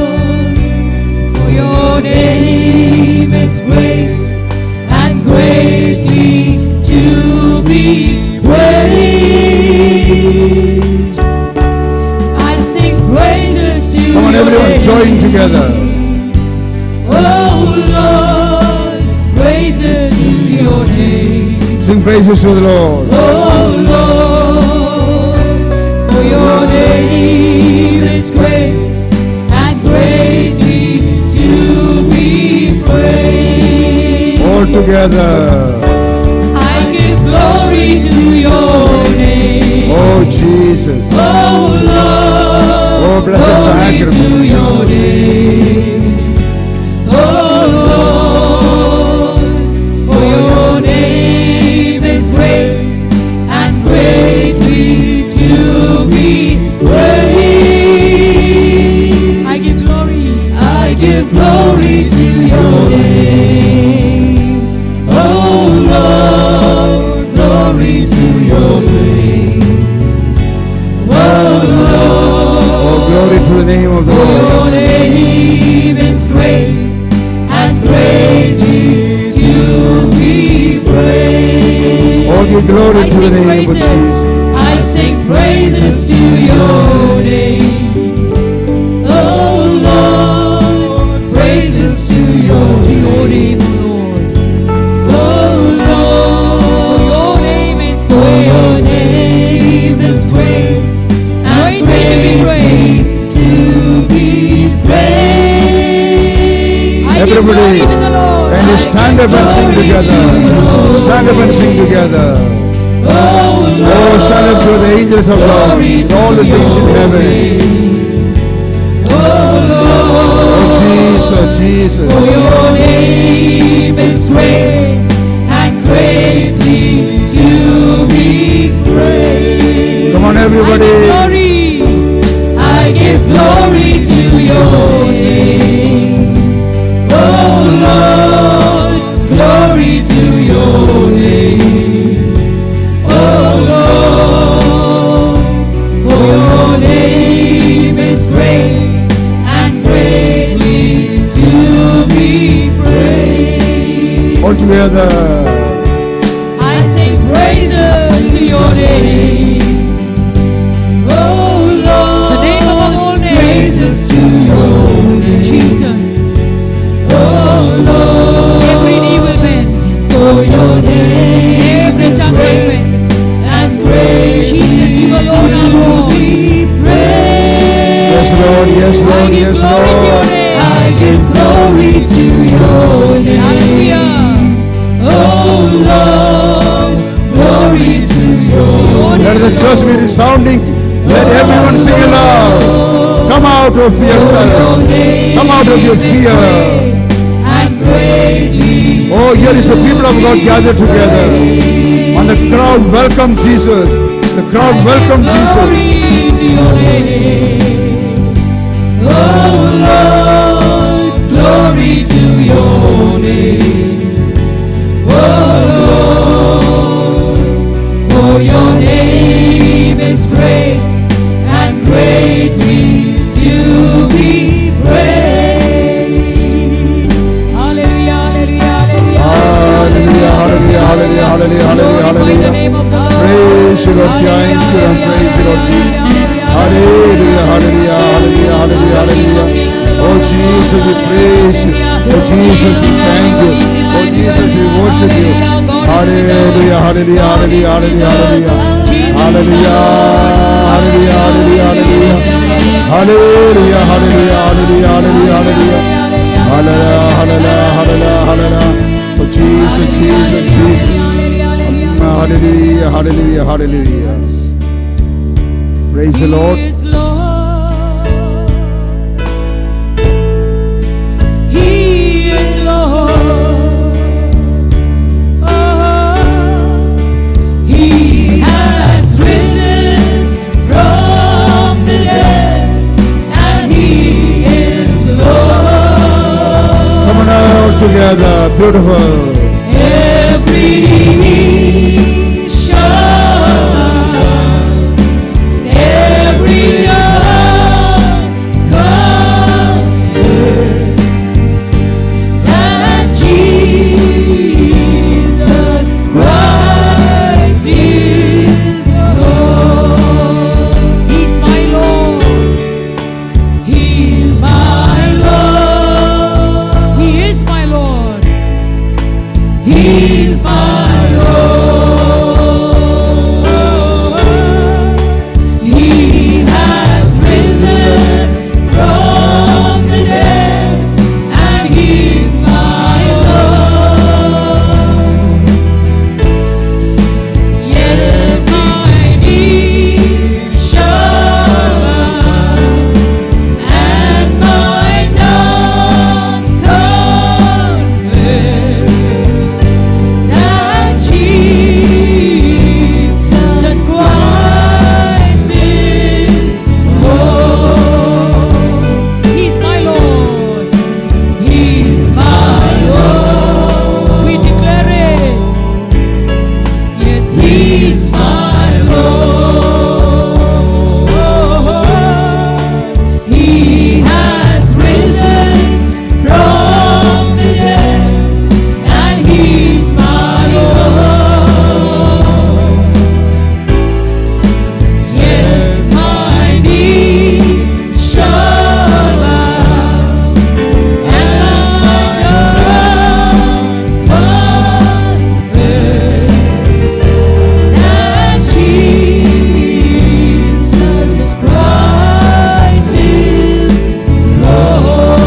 Lord, for your name is great and greatly to be praised. I sing praises to Come on, your everyone, name. join together. Oh Lord, praises to your name. Sing praises to the Lord. Oh Lord, for your name is great and greatly to be praised. All together. I give glory to your name. Oh Jesus. Oh Lord, Oh blessed glory sacrament. to your name. Oh Lord, for your name is great and greatly to be praised. I give glory to your name. Oh Lord, glory to your name. Oh Lord, Oh glory to the name of the for Lord. your name is great and greatly to be praised. Oh give glory to the name of Jesus. I sing praises to your name. Oh Lord, praises to your name, Lord. Oh Lord, your name is great. For your name is great and greatly to be praised. Everybody, can you stand up and sing together? Stand up and sing together. Oh, stand up to the angels of God, all the saints in heaven. Oh, Jesus, Jesus. For your name is great and greatly to be praised. Come on, everybody. I give glory to your name. Oh Lord, glory to your name. Oh Lord, for your name is great and greatly to be praised. All together. I sing praises to your name. Oh Lord, the name above all names. Praises to your name, Jesus. Oh Lord, every knee will bend for your name. Every tongue will confess and praise. Jesus, you alone are Lord. Yes, Lord, yes, Lord, yes, Lord. I give glory to your name. resounding. Let everyone sing aloud. Come out of yourself. Come out of your fear. Oh, here is the people of God gathered together. And the crowd welcome Jesus. The crowd welcome Jesus. Oh Lord, glory to your name. Oh Lord, for your name is great and greatly to be praised. Hallelujah, hallelujah, hallelujah, hallelujah, hallelujah, hallelujah, hallelujah. Praise you, Lord. Thank you and praise you, Lord Jesus. Hallelujah, hallelujah, hallelujah, hallelujah, hallelujah. Oh Jesus, we praise you. Oh Jesus, we thank you. Oh Jesus, we worship you. Hallelujah, hallelujah, hallelujah, hallelujah, hallelujah, hallelujah, hallelujah, hallelujah, hallelujah, hallelujah, hallelujah, hallelujah, hallelujah, hallelujah. Oh Jesus, Jesus, Jesus. Hallelujah, hallelujah, hallelujah. Praise the Lord. He is Lord. He is Lord. Oh, He has risen from the dead, and He is Lord. Come on all together, beautiful. Every knee shall bow, every tongue confess that Jesus Christ is Lord. He's my Lord. He's my Lord. He is my Lord. He's my Lord. He has risen from the dead, and He's my Lord. Yes, my knees shall bow, and my tongue confess that Jesus Christ is Lord. He's my Lord. He's my Lord. We declare it. Yes, He's my Lord. He has risen from the dead, and He's my Lord. Yes, my knees shall bow, and my tongue confess that Jesus Christ is Lord.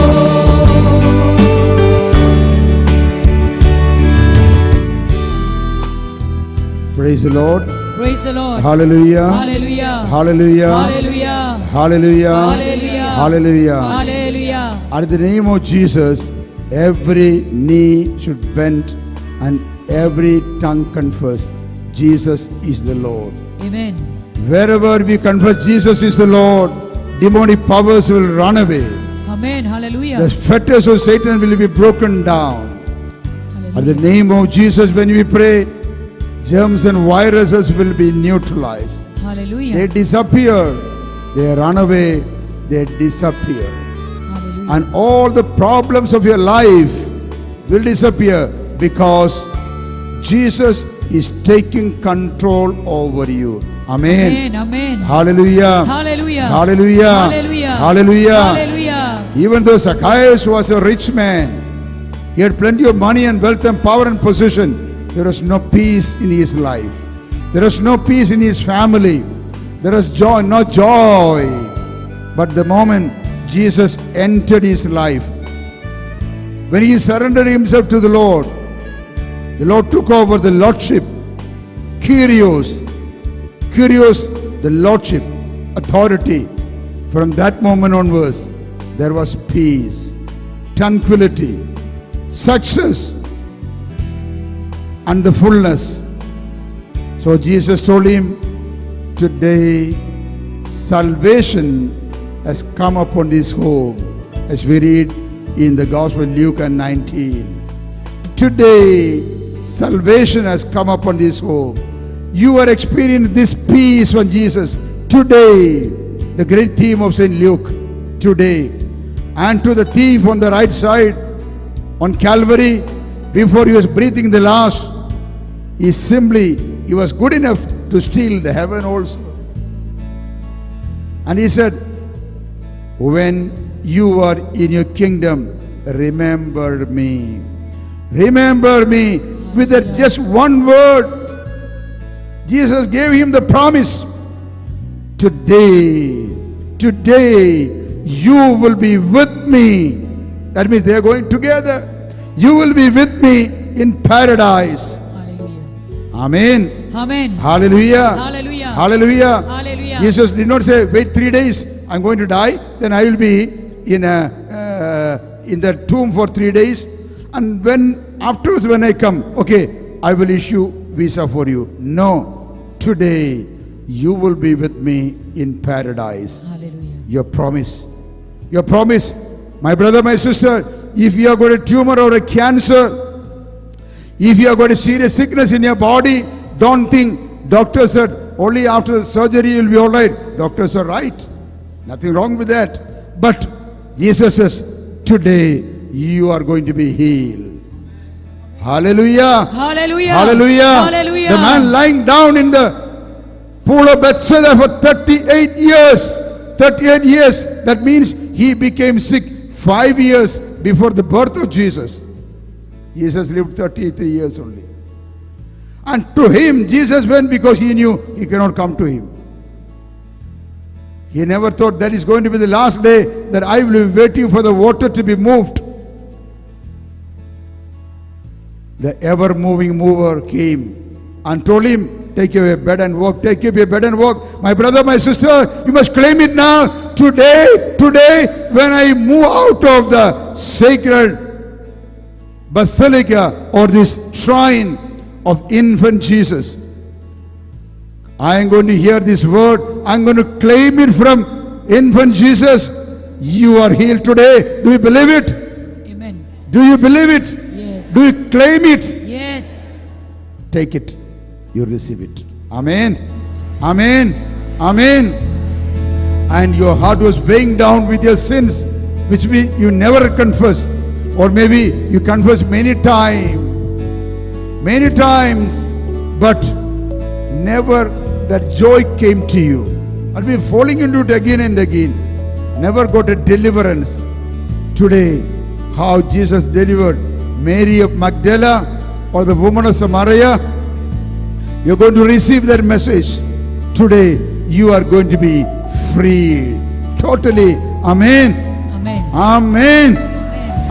Praise the Lord. Praise the Lord. Hallelujah. Hallelujah. Hallelujah. Hallelujah. Hallelujah. Hallelujah. Hallelujah. Hallelujah. At the name of Jesus, every knee should bend and every tongue confess Jesus is the Lord. Amen. Wherever we confess Jesus is the Lord, demonic powers will run away. Amen. Hallelujah. The fetters of Satan will be broken down. At the name of Jesus, when we pray, germs and viruses will be neutralized. Hallelujah. They disappear. They run away. They disappear. Hallelujah. And all the problems of your life will disappear because Jesus is taking control over you. Amen. Amen. Amen. Hallelujah. Hallelujah. Hallelujah. Hallelujah. Hallelujah. Hallelujah. Even though Zacchaeus was a rich man, he had plenty of money and wealth and power and position, there was no peace in his life. There was no peace in his family. There was joy, no joy. But the moment Jesus entered his life, when he surrendered himself to the Lord took over the lordship. Kyrios the lordship, authority. From that moment onwards, there was peace, tranquility, success, and the fullness. So Jesus told him, today salvation has come upon this home, as we read in the Gospel of Luke 19. Today salvation has come upon this home. You are experiencing this peace from Jesus today. The great theme of St. Luke, today. And to the thief on the right side on Calvary, before he was breathing the last, he was good enough to steal the heaven also. And he said, when you are in your kingdom, remember me. Remember me. With that just one word, Jesus gave him the promise. Today you will be with me. That means they are going together. You will be with me in paradise. Hallelujah. Amen. Amen. Hallelujah. Hallelujah. Hallelujah. Hallelujah. Jesus did not say, wait 3 days, I'm going to die, then I will be in the tomb for 3 days, and afterwards when I come, okay, I will issue visa for you. No, today you will be with me in paradise. Hallelujah. Your promise. Your promise. My brother, my sister, if you have got a tumor or a cancer, if you have got a serious sickness in your body, don't think, doctor said, only after the surgery you will be all right. Doctors are right. Nothing wrong with that. But Jesus says, today you are going to be healed. Hallelujah. Hallelujah. Hallelujah. Hallelujah. The man lying down in the pool of Bethesda for 38 years. 38 years. That means he became sick 5 years before the birth of Jesus. Jesus lived 33 years only. And to him, Jesus went because he knew he cannot come to him. He never thought that is going to be the last day that I will be waiting for the water to be moved. The ever-moving mover came and told him, take your bed and walk, take your bed and walk. My brother, my sister, you must claim it now. Today, when I move out of the sacred basilica or this shrine of infant Jesus, I am going to hear this word. I am going to claim it from infant Jesus. You are healed today. Do you believe it? Amen. Do you believe it? Yes. Do you claim it? Yes. Take it. You receive it. Amen. Amen. Amen. And your heart was weighing down with your sins, which you never confessed. Or maybe you confessed many times, but never that joy came to you. And we falling into it again and again. Never got a deliverance. Today, how Jesus delivered Mary of Magdala or the woman of Samaria, you're going to receive that message. Today, you are going to be free. Totally. Amen. Amen. Amen.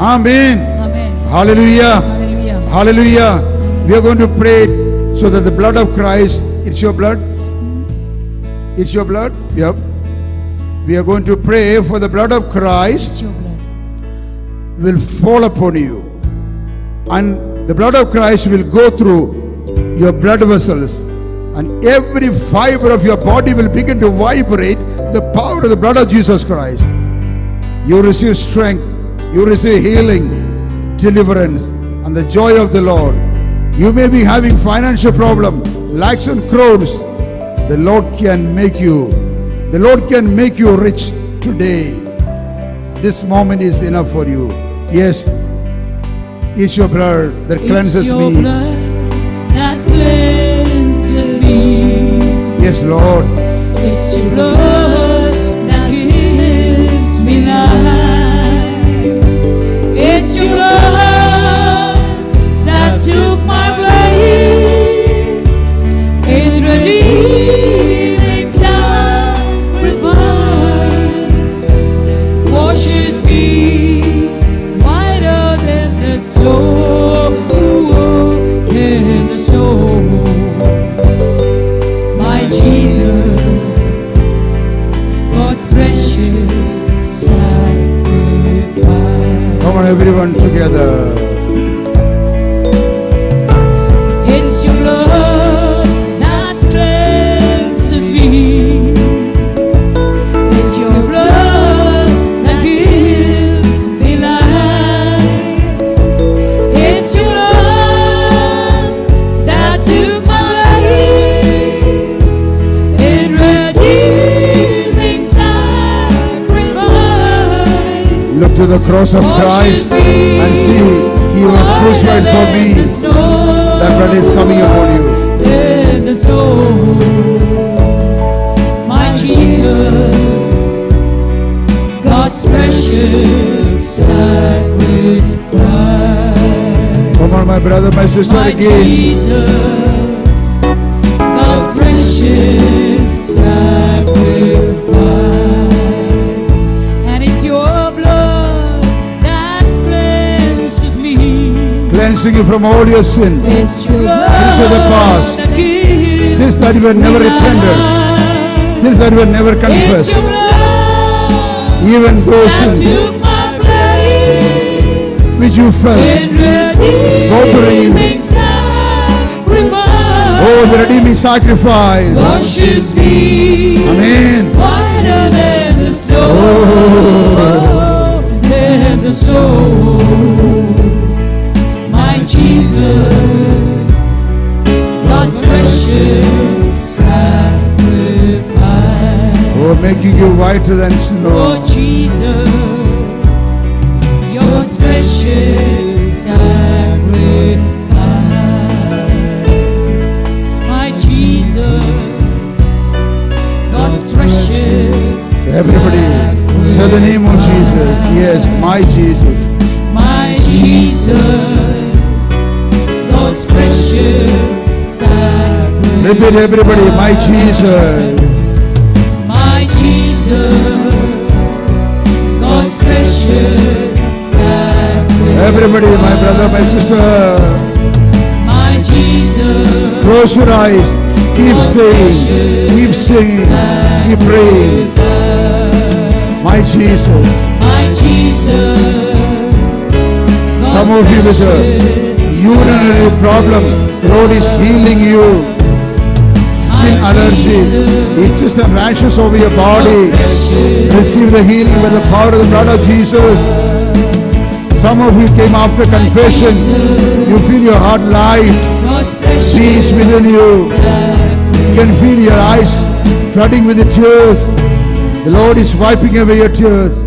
Amen. Amen. Hallelujah. Hallelujah. Hallelujah. We are going to pray so that the blood of Christ, it's your blood. It's your blood. Yep. We are going to pray for the blood of Christ It's your blood. will fall upon you. And the blood of Christ will go through your blood vessels. And every fiber of your body will begin to vibrate the power of the blood of Jesus Christ. You receive strength. You receive healing, deliverance, and the joy of the Lord. You may be having financial problem, lacks and crowds. The Lord can make you. The Lord can make you rich today. This moment is enough for you. Yes, it's your blood that cleanses It's your me. blood that cleanses me. Yes, Lord. It's your blood that gives me life. It's your blood that took my place in redeeming sacrifice. Washes me whiter than the snow, than the snow. My Jesus cross of Christ and see He was crucified for me. That blood is coming upon you. In the soul, my Jesus, God's precious sacrifice. Come on, my brother, my sister, My again. Jesus, God's precious sacrifice. And it's your blood that cleanses me. Cleansing you from all your sin. It's your blood Sins of the past. that gives Sins that you have never me repented. life. Sins that you have never It's confessed. your blood Even those that sins took my place. which you felt. In bothering you. redeeming sacrifice, Oh, the redeeming sacrifice. washes me Amen. whiter than the snow, than the snow. My Jesus, God's precious sacrifice. Oh, making you whiter than Oh snow. Jesus, your precious sacrifice. My Jesus, God's precious Everybody, say the name of Jesus. Yes, my Jesus. My Jesus, God's precious sacrifice. Repeat, everybody, my Jesus. My Jesus, God's precious sacrifice. Everybody, my brother, my sister. My Jesus, Close your eyes. Keep saying, keep singing, keep praying. My Jesus. my Jesus. Some of you with a urinary problem, the Lord is healing you. Skin allergy, itches and rashes over your body. Receive the healing by the power of the blood of Jesus. Some of you came after confession. You feel your heart light, God's precious peace within you. You can feel your eyes flooding with the tears. The Lord is wiping away your tears.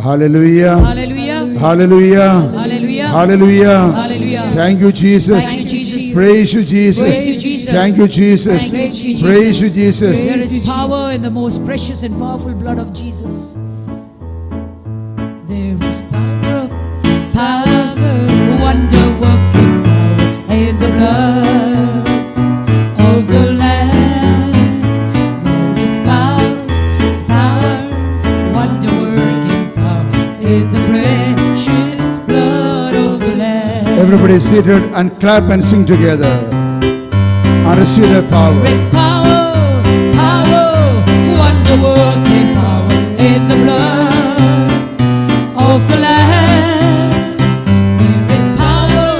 Hallelujah. Hallelujah. Hallelujah. Hallelujah. Hallelujah. Hallelujah. Thank you, Jesus. Thank you, Jesus. Praise you, Jesus. Praise you, Jesus. Thank you, Jesus. Thank you, Jesus. Praise you, Jesus. There is power in the most precious and powerful blood of Jesus. There is power, wonder-working power in the blood of the Lamb. There is power, wonder-working power in the precious blood of the Lamb. Everybody seated and clap and sing together. And receive that power. There is power, wonder-working power in the blood of the Lamb. There is power,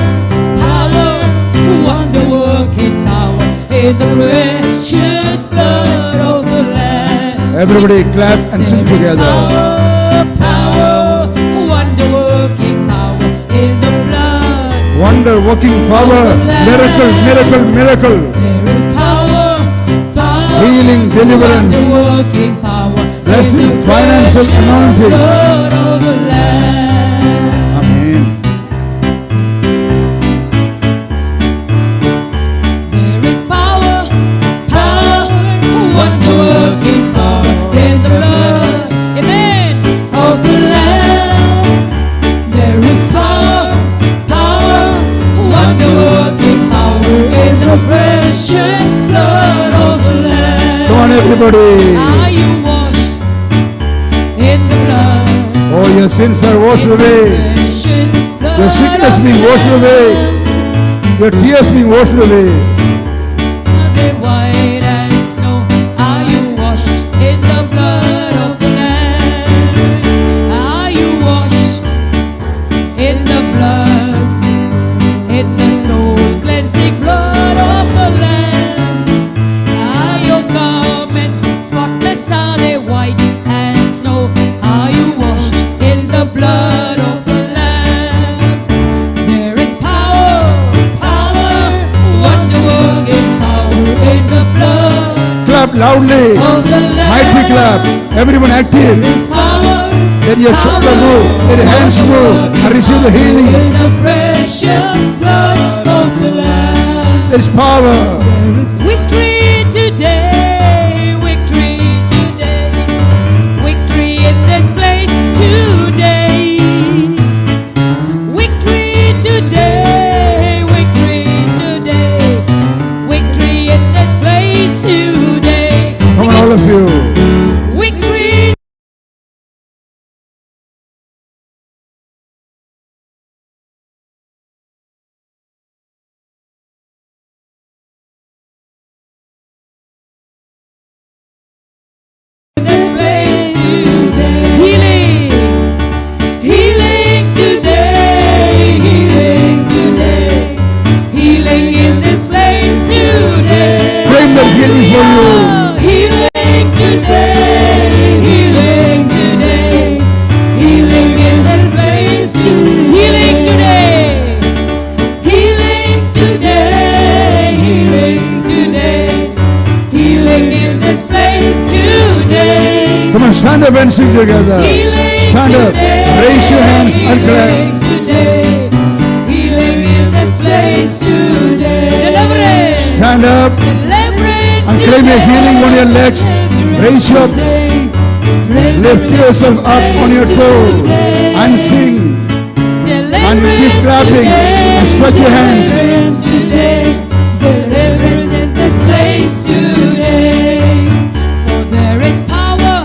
wonder-working power in the precious blood of the Lamb. Everybody clap and sing There is together. power, wonder-working power in the blood. Wonder working power. Miracle, miracle, miracle. There is power, Healing, deliverance. wonder-working power, Blessing, in the financial precious anointing. blood of the Lamb. Amen. There is power, wonder-working power in the blood, amen, of the Lamb. There is power, wonder-working power in the precious blood of the Lamb. Come on, everybody. Are you washed in the blood? Oh, your sins are washed away. Precious blood Your sickness of being the washed away. Lamb. Your tears being washed away. Are they white as snow? Are you washed in the blood of the Lamb? Are you washed in the blood, in the soul-cleansing blood of the Lamb? Are your garments spotless? Are they white as snow? Are you washed in the blood of the Lamb? There is power, wonder-working power in the blood Clap loudly. of the Lamb. Mighty clap. Everyone active. There's power. Let your shoulder move. Let your hands move. And receive the healing. In the precious blood of the Lamb. There is power. There is Victory today, victory today, victory in this place today. Victory today, victory today, victory in this place today. Come on, all of you. Victory. In this place today. Healing. Healing today. Healing today. Healing in this place today. Claim that healing for you. Healing today. Healing today. Healing in this place today. Healing today. Healing today. Healing today. Healing in this place today. Come on, stand up and sing together. Stand up. Raise your hands and clap. Healing today. Healing in this place today. Deliverance. Stand up Deliverance. and claim your healing on your legs. Raise your lift yourself up on your toe and sing. And keep clapping and stretch your hands. Deliverance today. Deliverance in this place today. For there is power,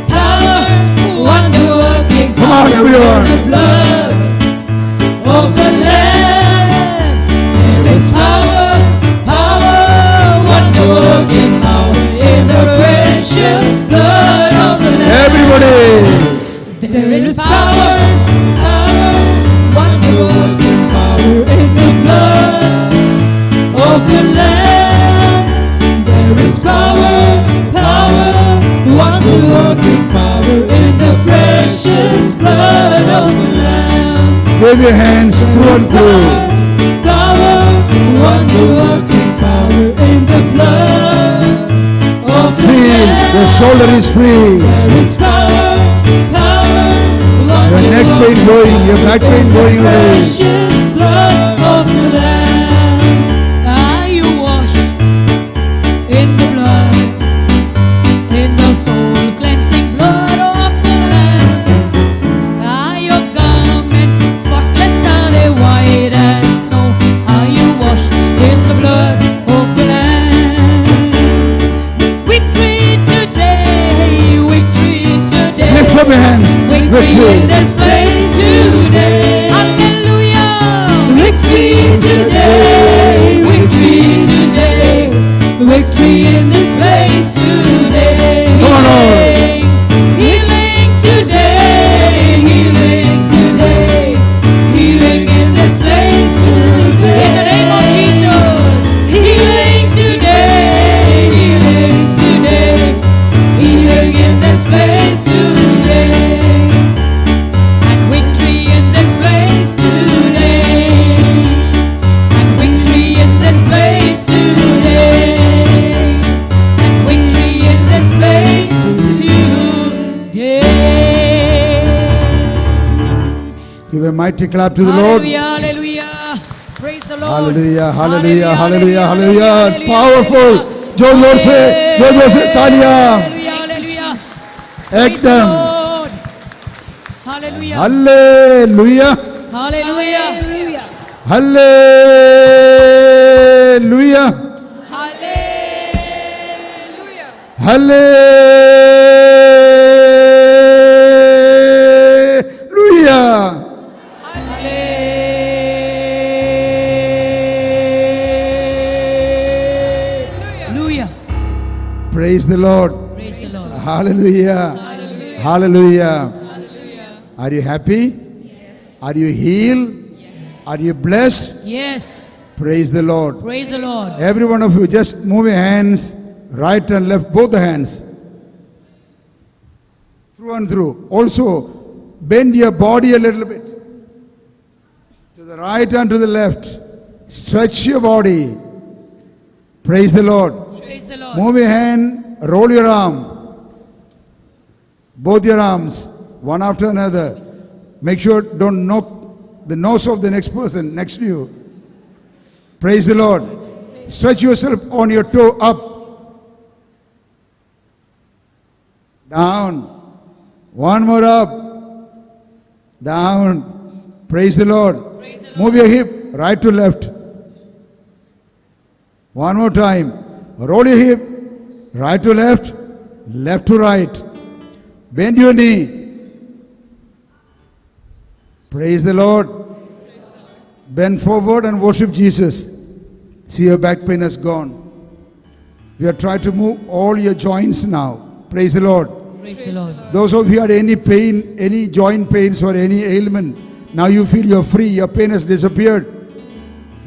power, wonder working. Come on, everyone. The blood of the Lamb. There is power, power, wonder working power in the precious blood of the Lamb. Everybody. There is power, power, wonder working power in the blood of the Lamb. There is power, power, wonder working power in the precious blood of the Lamb. Wave your hands through and through. Power, wonder working power in the blood of the Feel Lamb. your shoulder is free. There is power, power, Your neck pain going, your back pain going away. precious blood of the Lamb. Are you washed in the blood, in the soul cleansing blood of the Lamb? Are your garments spotless, are they white as snow? Are you washed in the blood of the Lamb? Victory today, victory today. Lift up your hands. Victory in Victory. this place today. Hallelujah. Victory today. Victory today. Victory in this place today. Come on, Lord. Healing today. Healing today. Healing in this place today. In the name of Jesus. Healing today. Healing today. Healing in this place today. And victory in this place today. And victory in this place today. And victory in this place today. Give a mighty clap to the Lord. Hallelujah, hallelujah. Praise the Lord. Hallelujah, hallelujah, hallelujah, hallelujah. Powerful. जोर से तालियां. Hallelujah, hallelujah. Praise the एकदम. Lord. Hallelujah. Hallelujah. Hallelujah. Hallelujah. Hallelujah. Hallelujah. Hallelujah. Praise the Lord. Praise the Lord. Hallelujah. Hallelujah. Are you happy? Yes. Are you healed? Yes. Are you blessed? Yes. Praise the Lord. Praise the Lord. Every one of you, just move your hands, right and left, both the hands. Through and through. Also, bend your body a little bit. To the right and to the left. Stretch your body. Praise the Lord. Praise the Lord. Move your hand, roll your arm. Both your arms, one after another. Make sure don't knock the nose of the next person next to you. Praise the Lord. Stretch yourself on your toe up. Down. One more up. Down. Praise the Lord. Move your hip right to left. One more time. Roll your hip right to left, left to right. Bend your knee. Praise the Lord. Bend forward and worship Jesus. See, your back pain has gone. We are trying to move all your joints now. Praise the Lord. Praise the Lord. Those of you had any pain, any joint pains or any ailment, now you feel you're free, your pain has disappeared.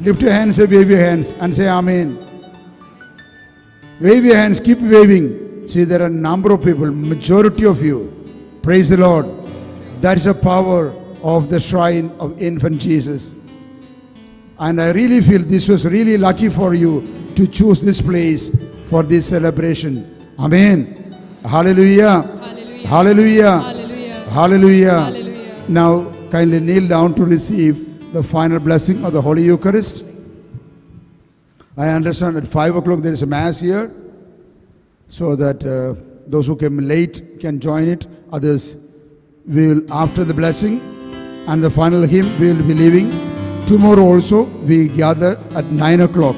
Lift your hands and wave your hands and say Amen. Wave your hands, keep waving. See, there are a number of people, majority of you. Praise the Lord. That is the power of the shrine of infant Jesus. And I really feel this was really lucky for you to choose this place for this celebration. Amen. Hallelujah. Hallelujah. Hallelujah. Hallelujah. Hallelujah. Hallelujah. Now kindly kneel down to receive the final blessing of the Holy Eucharist. I understand at 5 o'clock there is a Mass here, so that those who came late can join it. Others will, after the blessing and the final hymn, we will be leaving. Tomorrow also we gather at 9 o'clock.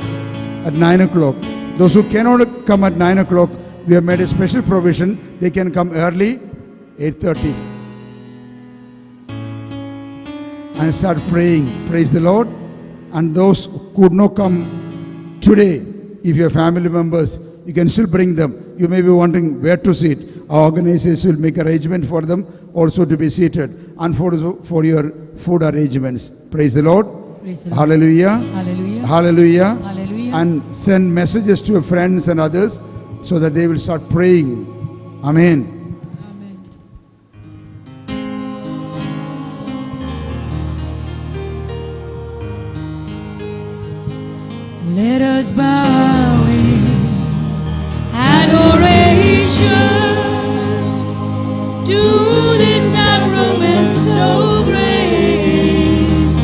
At 9 o'clock. Those who cannot come at 9 o'clock, we have made a special provision. They can come early, 8:30. And start praying. Praise the Lord. And those who could not come today, if your family members, you can still bring them. You may be wondering where to sit. Our organizers will make arrangement for them also to be seated, and for your food arrangements. Praise the Lord. Praise the Lord. Hallelujah. Hallelujah. Hallelujah. Hallelujah. And send messages to your friends and others so that they will start praying. Amen. Let us bow in adoration to this sacrament so great.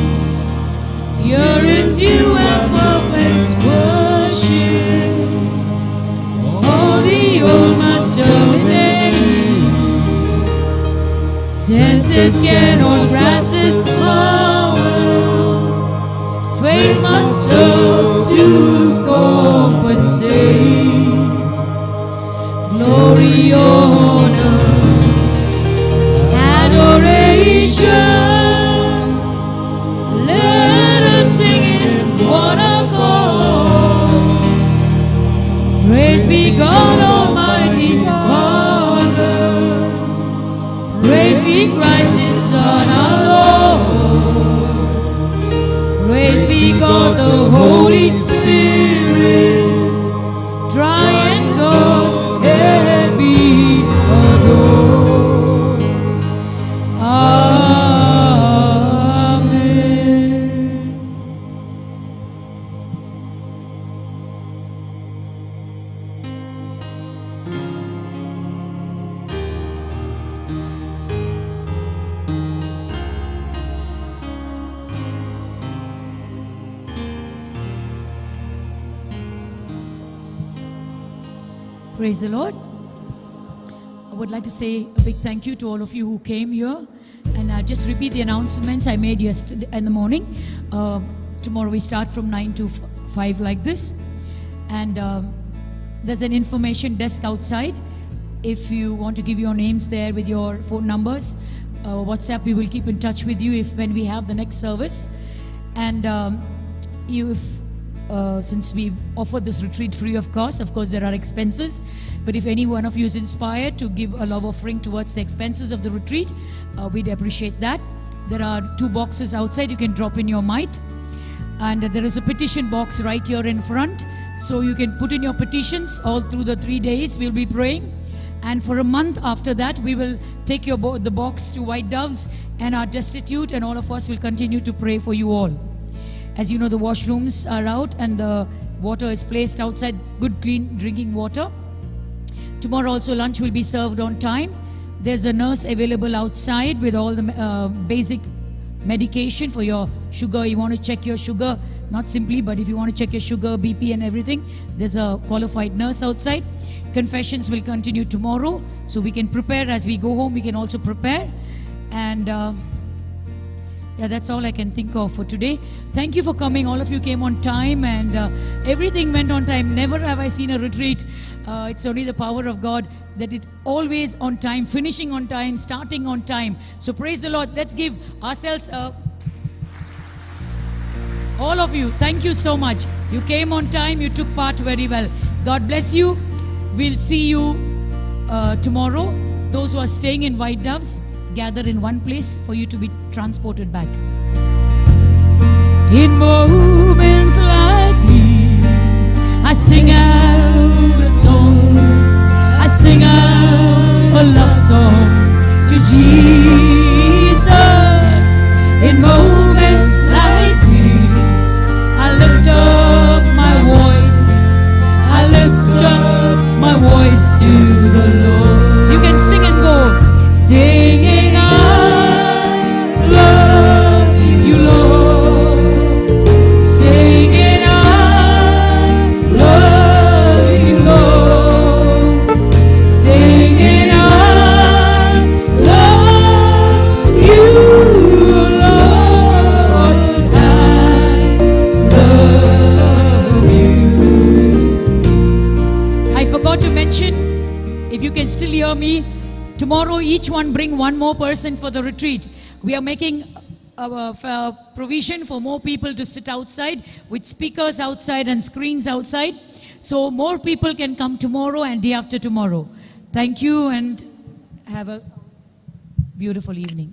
Here is due and perfect worship. All the old must terminate. Senses cannot grasp this power. Faith must serve to compensate. Glory, honor, adoration. Let us sing in one accord. Praise be God Almighty Father. Praise be Christ His Son our Lord. Praise be God the Holy Spirit. Triune God and be adored. Amen. Praise the Lord. I would like to say a big thank you to all of you who came here, and just repeat the announcements I made yesterday in the morning. Tomorrow we start from 9 to 5 like this, and there's an information desk outside. If you want to give your names there with your phone numbers, WhatsApp, we will keep in touch with you when we have the next service. And since we offer this retreat free of cost there are expenses, but if any one of you is inspired to give a love offering towards the expenses of the retreat, we'd appreciate that. There are 2 boxes outside you can drop in your mite, and there is a petition box right here in front, so you can put in your petitions all through the 3 days we'll be praying. And for a month after that, we will take the box to White Doves and our destitute, and all of us will continue to pray for you all. As you know, the washrooms are out and the water is placed outside, good clean drinking water. Tomorrow also lunch will be served on time. There's a nurse available outside with all the basic medication for your sugar. You want to check your sugar, not simply, but if you want to check your sugar, BP and everything, there's a qualified nurse outside. Confessions will continue tomorrow, so we can prepare as we go home. We can also prepare. And yeah, that's all I can think of for today. Thank you for coming. All of you came on time, and everything went on time. Never have I seen a retreat. It's only the power of God that it always on time, finishing on time, starting on time. So praise the Lord. Let's give ourselves all of you, thank you so much. You came on time. You took part very well. God bless you. We'll see you tomorrow. Those who are staying in White Doves, gather in one place for you to be transported back. In moments like these, I sing out a song. I sing out a love song to Jesus. In moments like these, I lift up my voice. I lift up my voice to the Lord. You can sing and go. Singing, I love you, Lord. Singing, I love you, Lord. Singing, I love you, Lord. I love you. I forgot to mention, if you can still hear me, tomorrow, each one bring one more person for the retreat. We are making a provision for more people to sit outside with speakers outside and screens outside. So more people can come tomorrow and day after tomorrow. Thank you and have a beautiful evening.